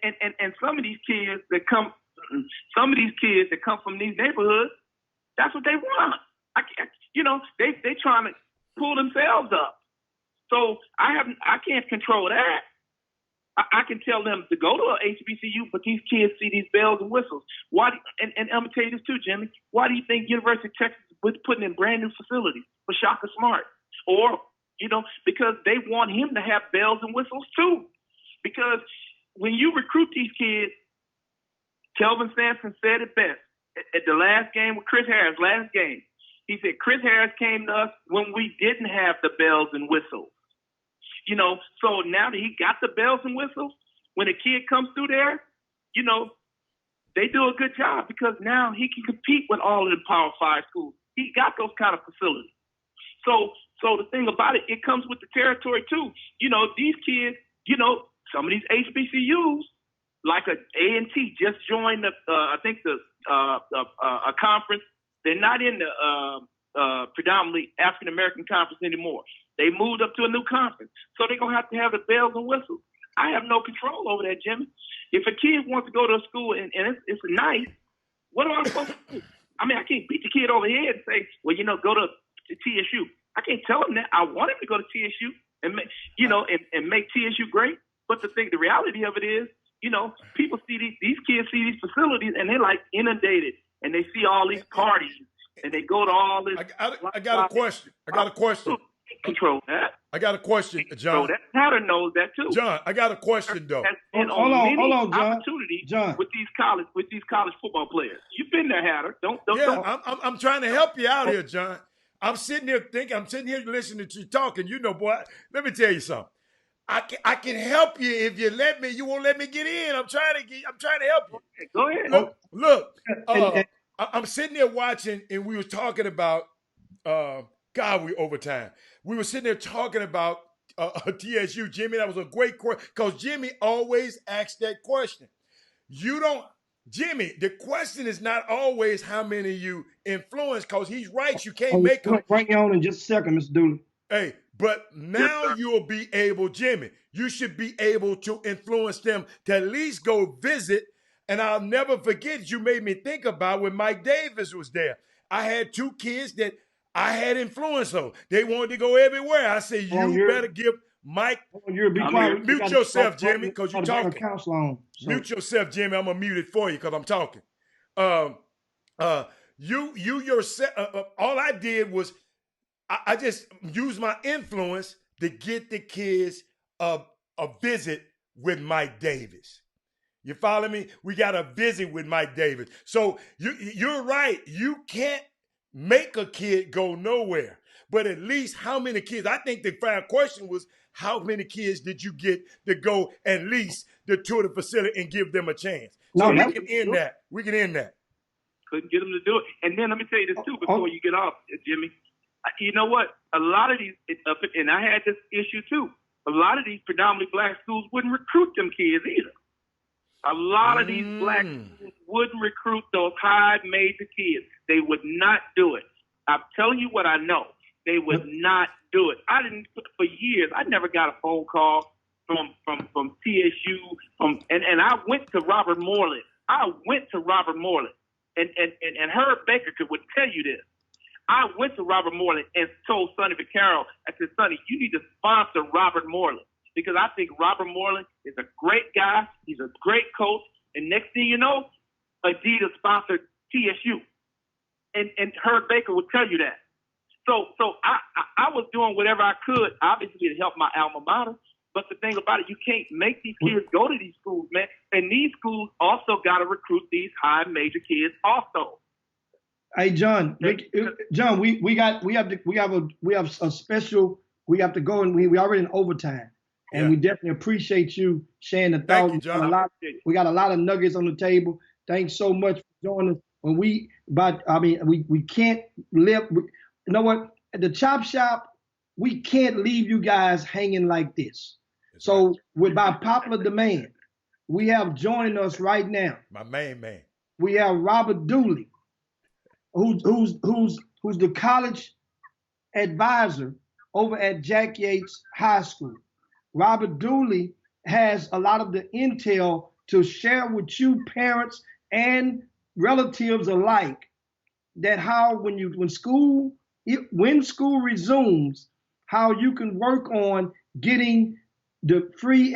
some of these kids that come from these neighborhoods, that's what they want. They trying to pull themselves up. So I can't control that. I can tell them to go to a HBCU, but these kids see these bells and whistles. Why? And I'm gonna tell you this too, Jimmy. Why do you think University of Texas is putting in brand new facilities for Shaka Smart? Or because they want him to have bells and whistles too. Because when you recruit these kids, Kelvin Sampson said it best at the last game with Chris Harris. Last game, he said Chris Harris came to us when we didn't have the bells and whistles. So now that he got the bells and whistles, when a kid comes through there, they do a good job because now he can compete with all of the Power 5 schools. He got those kind of facilities. So the thing about it, it comes with the territory too. These kids, some of these HBCUs, like a A&T, just joined a conference. They're not in the predominantly African American conference anymore. They moved up to a new conference, so they're gonna have to have the bells and whistles. I have no control over that, Jimmy. If a kid wants to go to a school and it's nice, what am I supposed to do? I mean, I can't beat the kid over the head and say, well, go to TSU. I can't tell him that. I want him to go to TSU and make TSU great. But the reality of it is, people see these kids see these facilities and they're like inundated, and they see all these parties and they go to all this. I got a question. Control that. I got a question, John. So that Hatter knows that too. John, I got a question though. Hold on, John. With these college football players. You've been there, Hatter. Don't. I'm trying to help you out here, John. I'm sitting here listening to you talking. Boy, let me tell you something. I can help you if you let me. You won't let me get in. I'm trying to help you. Okay, go ahead. Look, I'm sitting there watching, and we were talking about. We overtime. We were sitting there talking about TSU, Jimmy. That was a great question because Jimmy always asks that question. Jimmy, the question is not always how many you influence because he's right. You can't make them. Bring you on in just a second, Mr. Dooley. Hey, but now you'll be able, Jimmy, you should be able to influence them to at least go visit. And I'll never forget, you made me think about when Mike Davis was there. I had two kids that I had influence on. They wanted to go everywhere. I said, you better give Mike. Mute yourself, Jimmy, because you're talking. Mute yourself, Jimmy. I'm going to mute it for you because I'm talking. You yourself, all I did was I just used my influence to get the kids a visit with Mike Davis. You follow me? We got a visit with Mike Davis. So you're right. You can't make a kid go nowhere. But at least how many kids? I think the final question was, how many kids did you get to go at least to tour the facility and give them a chance? So we can end that. Couldn't get them to do it. And then let me tell you this too before you get off, Jimmy. You know what? A lot of these, and I had this issue too, a lot of these predominantly black schools wouldn't recruit them kids either. A lot of these black schools wouldn't recruit those high major kids. They would not do it. I'm telling you what I know. They would not do it. For years, I never got a phone call from TSU, and I went to Robert Moreland. And Herb Baker would tell you this. I went to Robert Moreland and told Sonny Vaccaro, I said, Sonny, you need to sponsor Robert Moreland because I think Robert Moreland is a great guy. He's a great coach. And next thing you know, Adidas sponsored TSU. And Herb Baker would tell you that. So I was doing whatever I could, obviously, to help my alma mater. But the thing about it, you can't make these kids go to these schools, man. And these schools also got to recruit these high major kids also. Hey, John, we have a special. We have to go, and we already in overtime, and we definitely appreciate you sharing the thoughts. Thank you, John. We got a lot of nuggets on the table. Thanks so much for joining us. We can't live. You know what? At the Chop Shop, we can't leave you guys hanging like this. So, by popular demand, we have joining us right now. My main man. We have Robert Dooley, who's the college advisor over at Jack Yates High School. Robert Dooley has a lot of the intel to share with you parents and relatives alike that how when school resumes, how you can work on getting the free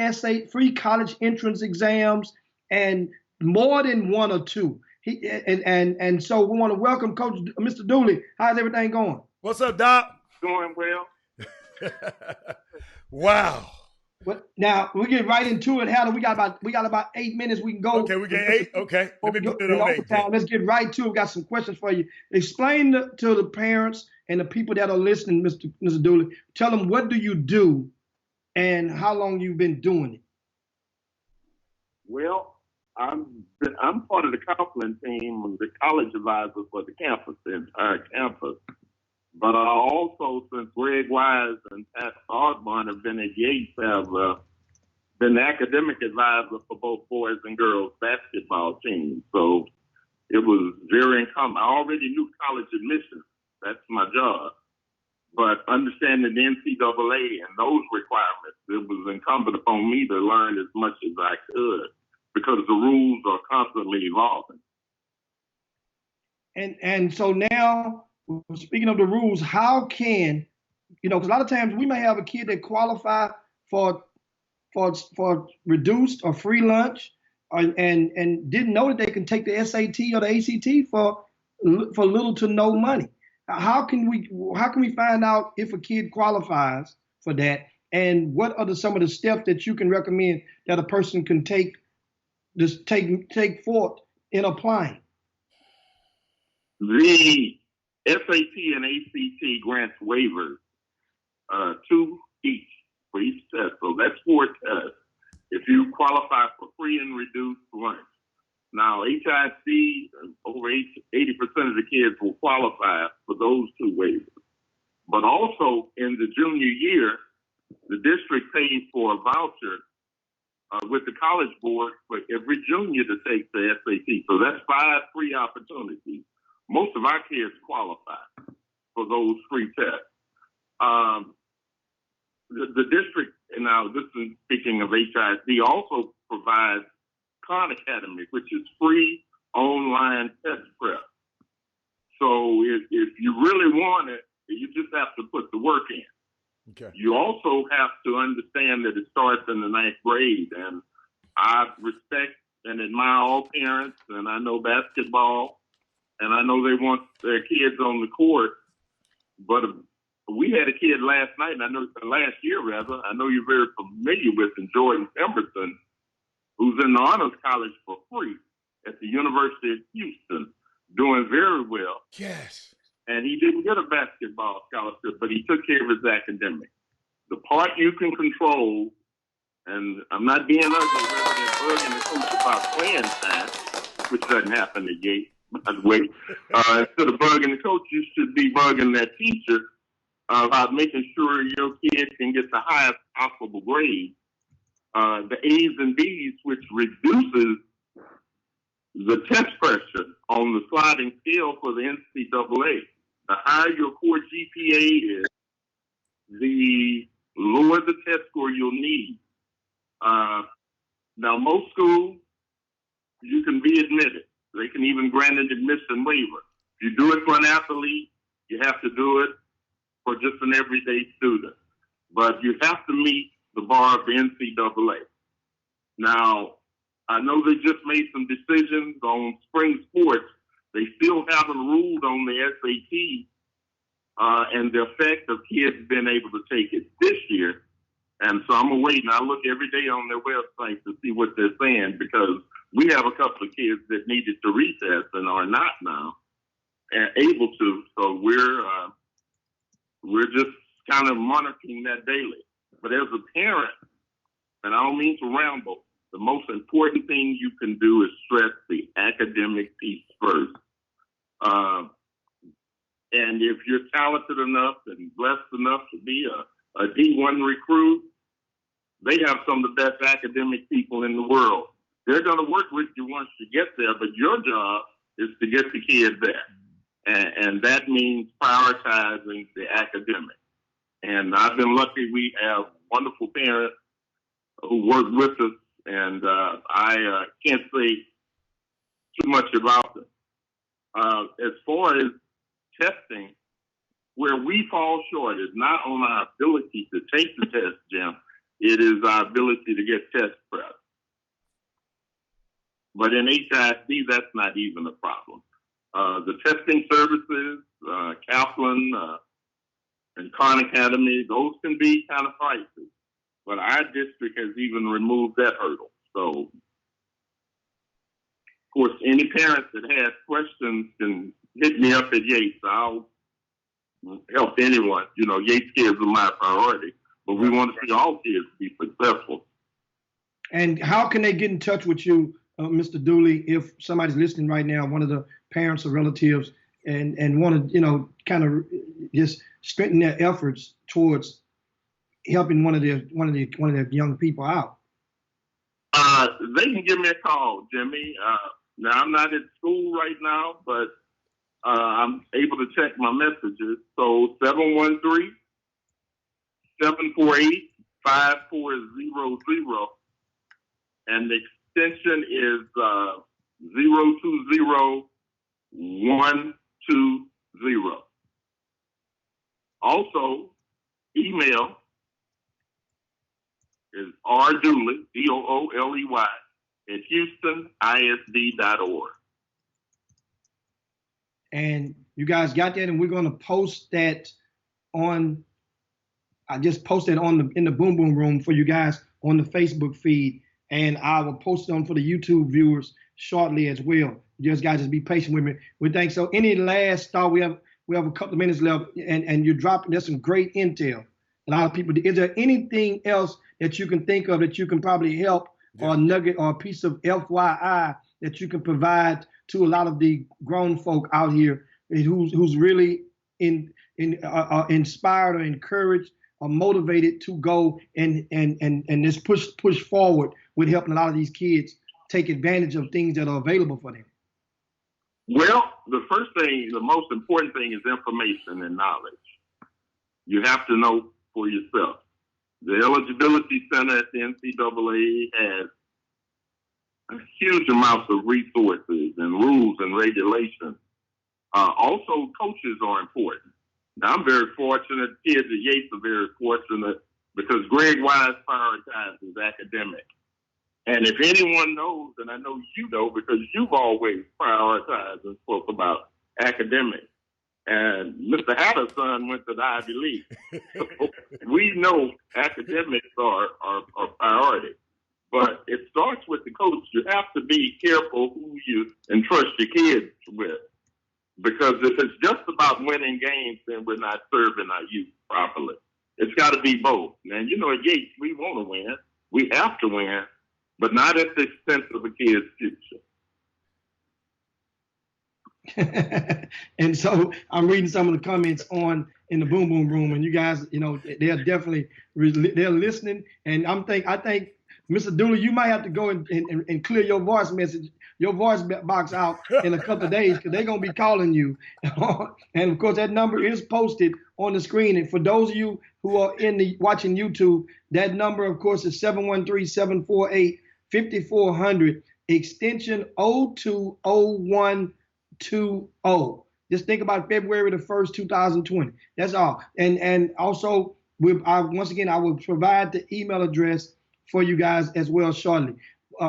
free college entrance exams, and more than one or two. And so we want to welcome Coach Mr. Dooley. How's everything going? What's up, Doc? Doing well. Wow. But now we get right into it, Howard. We got about 8 minutes. We can go. Okay, we get 8. Okay, let me put it on 8. Let's get right to it. We got some questions for you. Explain to the parents and the people that are listening, Mr. Dooley. Tell them, what do you do and how long you've been doing it? Well, I'm part of the counseling team of the college advisor for the campus, the entire campus. But I also, since Greg Wise and Pat Osborne have been at Yates, have been the academic advisor for both boys and girls basketball teams. So it was very incumbent. I already knew college admissions. That's my job. But understanding the NCAA and those requirements, it was incumbent upon me to learn as much as I could because the rules are constantly evolving. And so now, speaking of the rules, how can, because a lot of times we may have a kid that qualify for reduced or free lunch, and didn't know that they can take the SAT or the ACT for little to no money. How can we find out if a kid qualifies for that, and what are some of the steps that you can recommend that a person can take forth in applying? The SAT and ACT grants waivers, 2 each for each test. So that's 4 tests if you qualify for free and reduced lunch. Now, HIC, over 80% of the kids will qualify for those 2 waivers. But also in the junior year, the district pays for a voucher with the College Board for every junior to take the SAT. So that's 5 free opportunities. Most of our kids qualify for those free tests. The district, and now this is speaking of HIC, also provides Khan Academy, which is free online test prep. So if you really want it, you just have to put the work in. Okay. You also have to understand that it starts in the 9th grade, and I respect and admire all parents, and I know basketball, and I know they want their kids on the court, but we had a kid last year, I know you're very familiar with him, Jordan Emerson, who's in the honors college for free at the University of Houston, doing very well. Yes. And he didn't get a basketball scholarship, but he took care of his academics. The part you can control, and I'm not being ugly, rather than bugging the coach about playing time, which doesn't happen at Yates, by the way. Instead of bugging the coach, you should be bugging that teacher about making sure your kid can get the highest possible grade. The A's and B's, which reduces the test pressure on the sliding scale for the NCAA. The higher your core GPA is, the lower the test score you'll need. Now, most schools, you can be admitted. They can even grant an admission waiver. If you do it for an athlete, you have to do it for just an everyday student. But you have to meet the bar of the NCAA. Now, I know they just made some decisions on spring sports. They still haven't ruled on the SAT and the effect of kids being able to take it this year. And so I'm waiting. I look every day on their website to see what they're saying, because we have a couple of kids that needed to retest and are not now and able to. So we're just kind of monitoring that daily. But as a parent, and I don't mean to ramble, the most important thing you can do is stress the academic piece first. And if you're talented enough and blessed enough to be a D1 recruit, they have some of the best academic people in the world. They're going to work with you once you get there, but your job is to get the kid there. And that means prioritizing the academic. And I've been lucky we have wonderful parents who work with us, and I can't say too much about them. As far as testing, where we fall short is not on our ability to take the test, Jim. It is our ability to get test prep. But in HISD, that's not even a problem. The testing services, Kaplan and Khan Academy, those can be kind of pricey. But our district has even removed that hurdle. So, of course, any parents that has questions can hit me up at Yates. I'll help anyone. You know, Yates kids are my priority. But we want to see all kids be successful. And how can they get in touch with you, Mr. Dooley, if somebody's listening right now, one of the parents or relatives, and want to, you know, kind of just strengthen their efforts towards helping one of their young people out? They can give me a call, Jimmy. Now I'm not at school right now, but I'm able to check my messages. So 713-748-5400, and the extension is 020120. Also, email is rdooley, DOOLEY, at HoustonISD.org. And you guys got that, and we're going to post that on. I just posted in the Boom Boom Room for you guys on the Facebook feed, and I will post it on for the YouTube viewers shortly as well. You guys just be patient with me. We thank so. Any last thought? We have a couple of minutes left, and you're dropping. There's some great intel. A lot of people. Is there anything else that you can think of that you can probably help, or a nugget or a piece of FYI that you can provide to a lot of the grown folk out here who's really inspired or encouraged or motivated to go and just push forward with helping a lot of these kids take advantage of things that are available for them? Well, the first thing, the most important thing is information and knowledge. You have to know for yourself. The Eligibility Center at the NCAA has a huge amounts of resources and rules and regulations. Also, coaches are important. Now, I'm very fortunate. Kids at Yates are very fortunate because Greg Wise prioritizes academic. And if anyone knows, and I know you know because you've always prioritized and spoke about academics, and Mr. Hatter's son went to the Ivy League. So we know academics are priority. But it starts with the coach. You have to be careful who you entrust your kids with. Because if it's just about winning games, then we're not serving our youth properly. It's got to be both. And, you know, at Yates, we want to win. We have to win, but not at the expense of a kid's future. And so I'm reading some of the comments in the Boom Boom Room, and you guys, you know, they're definitely they're listening. And I think Mr. Dooley, you might have to go and clear your voice box out in a couple of days because they're going to be calling you. And of course, that number is posted on the screen. And for those of you who are watching YouTube, that number, of course, is 713-748-5400, extension 020120. Just think about February the 1st, 2020. That's all. And also, once again, I will provide the email address for you guys as well shortly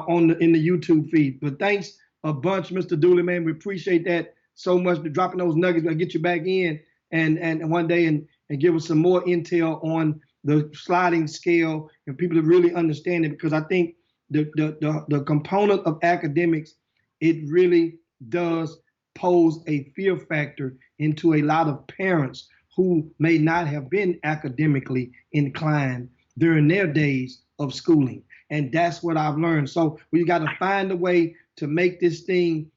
in the YouTube feed. But thanks a bunch, Mr. Dooley, man. We appreciate that so much for dropping those nuggets. We'll get you back in and one day and give us some more intel on the sliding scale and people to really understand it, because I think the component of academics, it really does pose a fear factor into a lot of parents who may not have been academically inclined during their days of schooling. And that's what I've learned. So we got to find a way to make this thing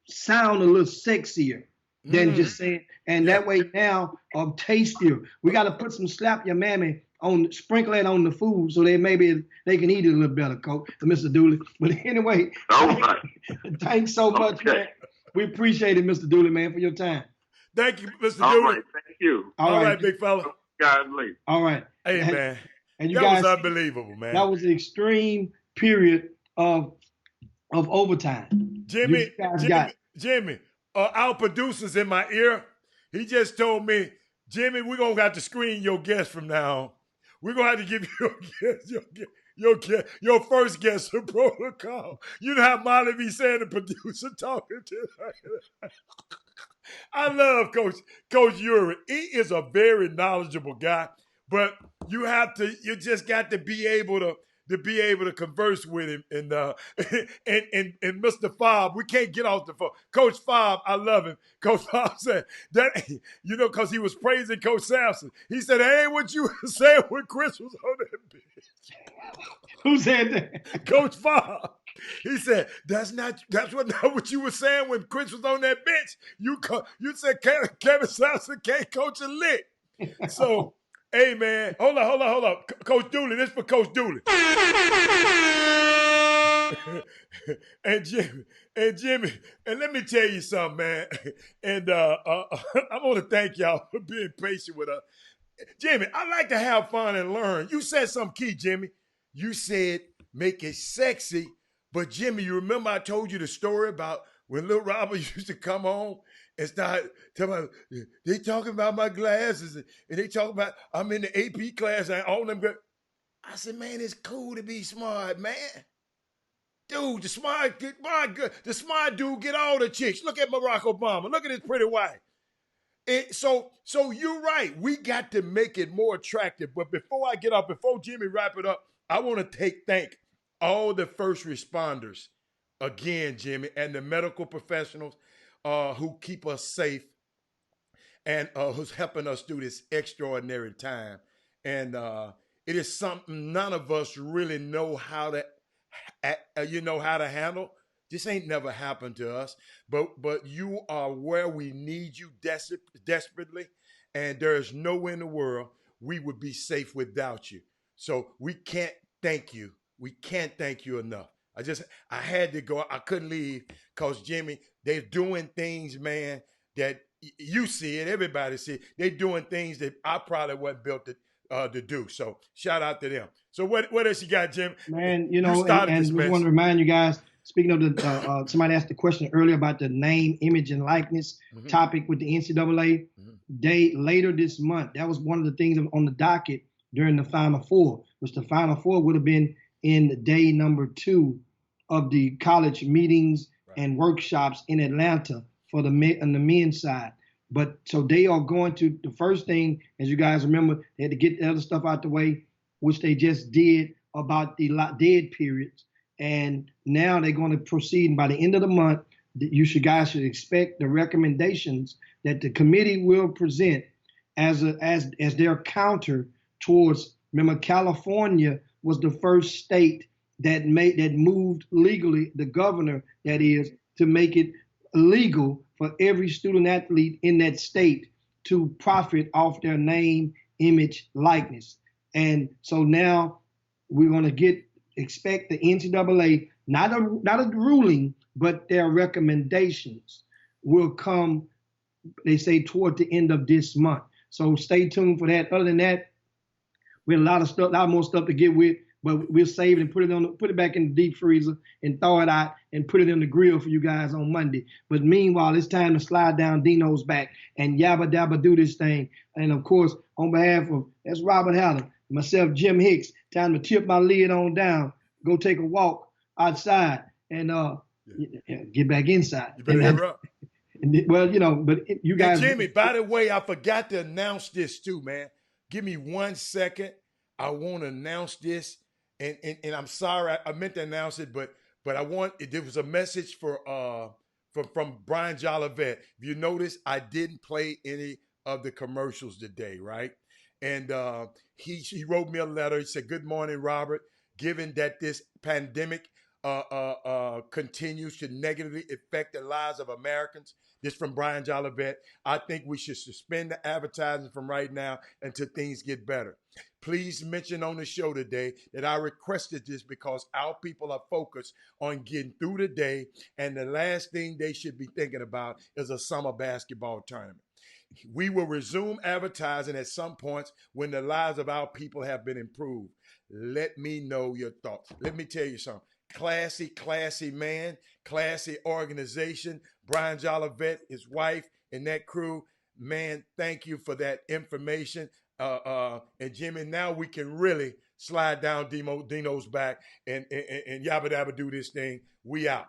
sound a little sexier than just saying, and that way now tastier. We got to put some slap your mammy sprinkle it on the food so maybe they can eat it a little better, Coach, Mr. Dooley. But anyway, thanks so much, man. We appreciate it, Mr. Dooley, man, for your time. Thank you, Mr. All Dooley. right, thank you. All right, big fella. God bless. All right. Hey, man. And you that guys, was unbelievable, man. That was an extreme period of overtime. Jimmy, our producer's in my ear. He just told me, Jimmy, we're going to have to screen your guests from now on. we're gonna have to give you your first guest a protocol. You know how Molly be saying the producer talking to her. I love Coach Uri. He is a very knowledgeable guy, but you just got to be able to converse with him. And and Mr. Fobb, we can't get off the phone. Coach Fobb, I love him. Coach Fobb said that, because he was praising Coach Sampson. He said, "Hey, what you were saying when Chris was on that bench." Who said that? Coach Fobb. He said, that's not what you were saying when Chris was on that bench. You said Kevin Sampson can't coach a lick. So, hey, man, hold on. Coach Dooley, this for Coach Dooley. and Jimmy, and let me tell you something, man. And I want to thank y'all for being patient with us. Jimmy, I like to have fun and learn. You said something key, Jimmy. You said make it sexy. But Jimmy, you remember I told you the story about when Little Robert used to come home and start talking about, they talking about my glasses and they talking about I'm in the AP class and all them good. I said, man, it's cool to be smart, man. Dude, the smart dude get all the chicks. Look at Barack Obama. Look at his pretty wife. And so you're right. We got to make it more attractive. But before Jimmy wrap it up, I want to thank all the first responders again, Jimmy, and the medical professionals who keep us safe and who's helping us through this extraordinary time. And it is something none of us really know how to handle. This ain't never happened to us, but you are where we need you desperately, and there is nowhere in the world we would be safe without you. So we can't thank you. We can't thank you enough. I had to go. I couldn't leave because, Jimmy, they're doing things, man, that you see it, everybody see it. They're doing things that I probably wasn't built to do. So shout out to them. So what else you got, Jim? Man, and we want to remind you guys, speaking of the, somebody asked the question earlier about the name, image, and likeness topic with the NCAA. Later this month, that was one of the things on the docket during the Final Four, which the Final Four would have been in day number 2 of the college meetings and workshops in Atlanta for the men's side. But so they are going to, the first thing, as you guys remember, they had to get the other stuff out the way, which they just did about the dead periods. And now they're going to proceed. And by the end of the month, guys should expect the recommendations that the committee will present as their counter towards, remember, California was the first state that moved legally, the governor, that is, to make it illegal for every student athlete in that state to profit off their name, image, likeness. And so now we're going to expect the NCAA, not a ruling, but their recommendations will come, they say, toward the end of this month. So stay tuned for that. Other than that, we have a lot more stuff to get with, but we'll save it and put it back in the deep freezer and thaw it out and put it in the grill for you guys on Monday. But meanwhile, it's time to slide down Dino's back and yabba dabba do this thing. And of course, on behalf of, that's Robert Haller, myself, Jim Hicks, time to tip my lid on down, go take a walk outside and get back inside. You better hurry up. But you guys. Hey, Jimmy, by the way, I forgot to announce this too, man. Give me 1 second. I want to announce this. And I'm sorry, I meant to announce it, but there was a message from Brian Jolivet. If you notice, I didn't play any of the commercials today, right? And he wrote me a letter. He said, "Good morning, Robert. Given that this pandemic continues to negatively affect the lives of Americans," this from Brian Jolivet, "I think we should suspend the advertising from right now until things get better. Please mention on the show today that I requested this because our people are focused on getting through the day, and the last thing they should be thinking about is a summer basketball tournament. We will resume advertising at some points when the lives of our people have been improved. Let me know your thoughts." Let me tell you something. Classy man, classy organization. Brian Jolivet, his wife, and that crew, man, thank you for that information. and Jimmy, now we can really slide down Dino's back and yabba dabba do this thing. We out.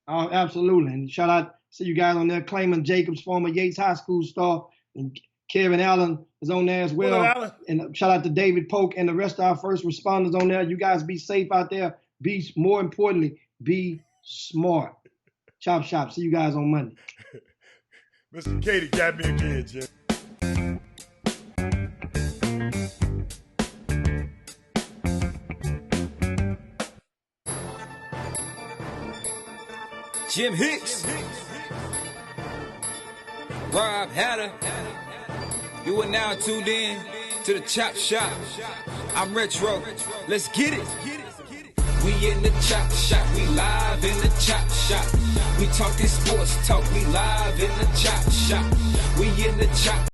Absolutely. And shout out to you guys on there. Clayman Jacobs, former Yates High School star, and Kevin Allen is on there as well. Allen. And shout out to David Polk and the rest of our first responders on there. You guys be safe out there. More importantly, be smart. Chop shop. See you guys on Monday. Mr. Katie got me again, Jim. Jim Hicks, Rob Hatter. You are now tuned in to the Chop Shop. I'm Retro. Let's get it. We in the Chop Shop. We live in the Chop Shop. We talking sports talk. We live in the Chop Shop. We in the Chop.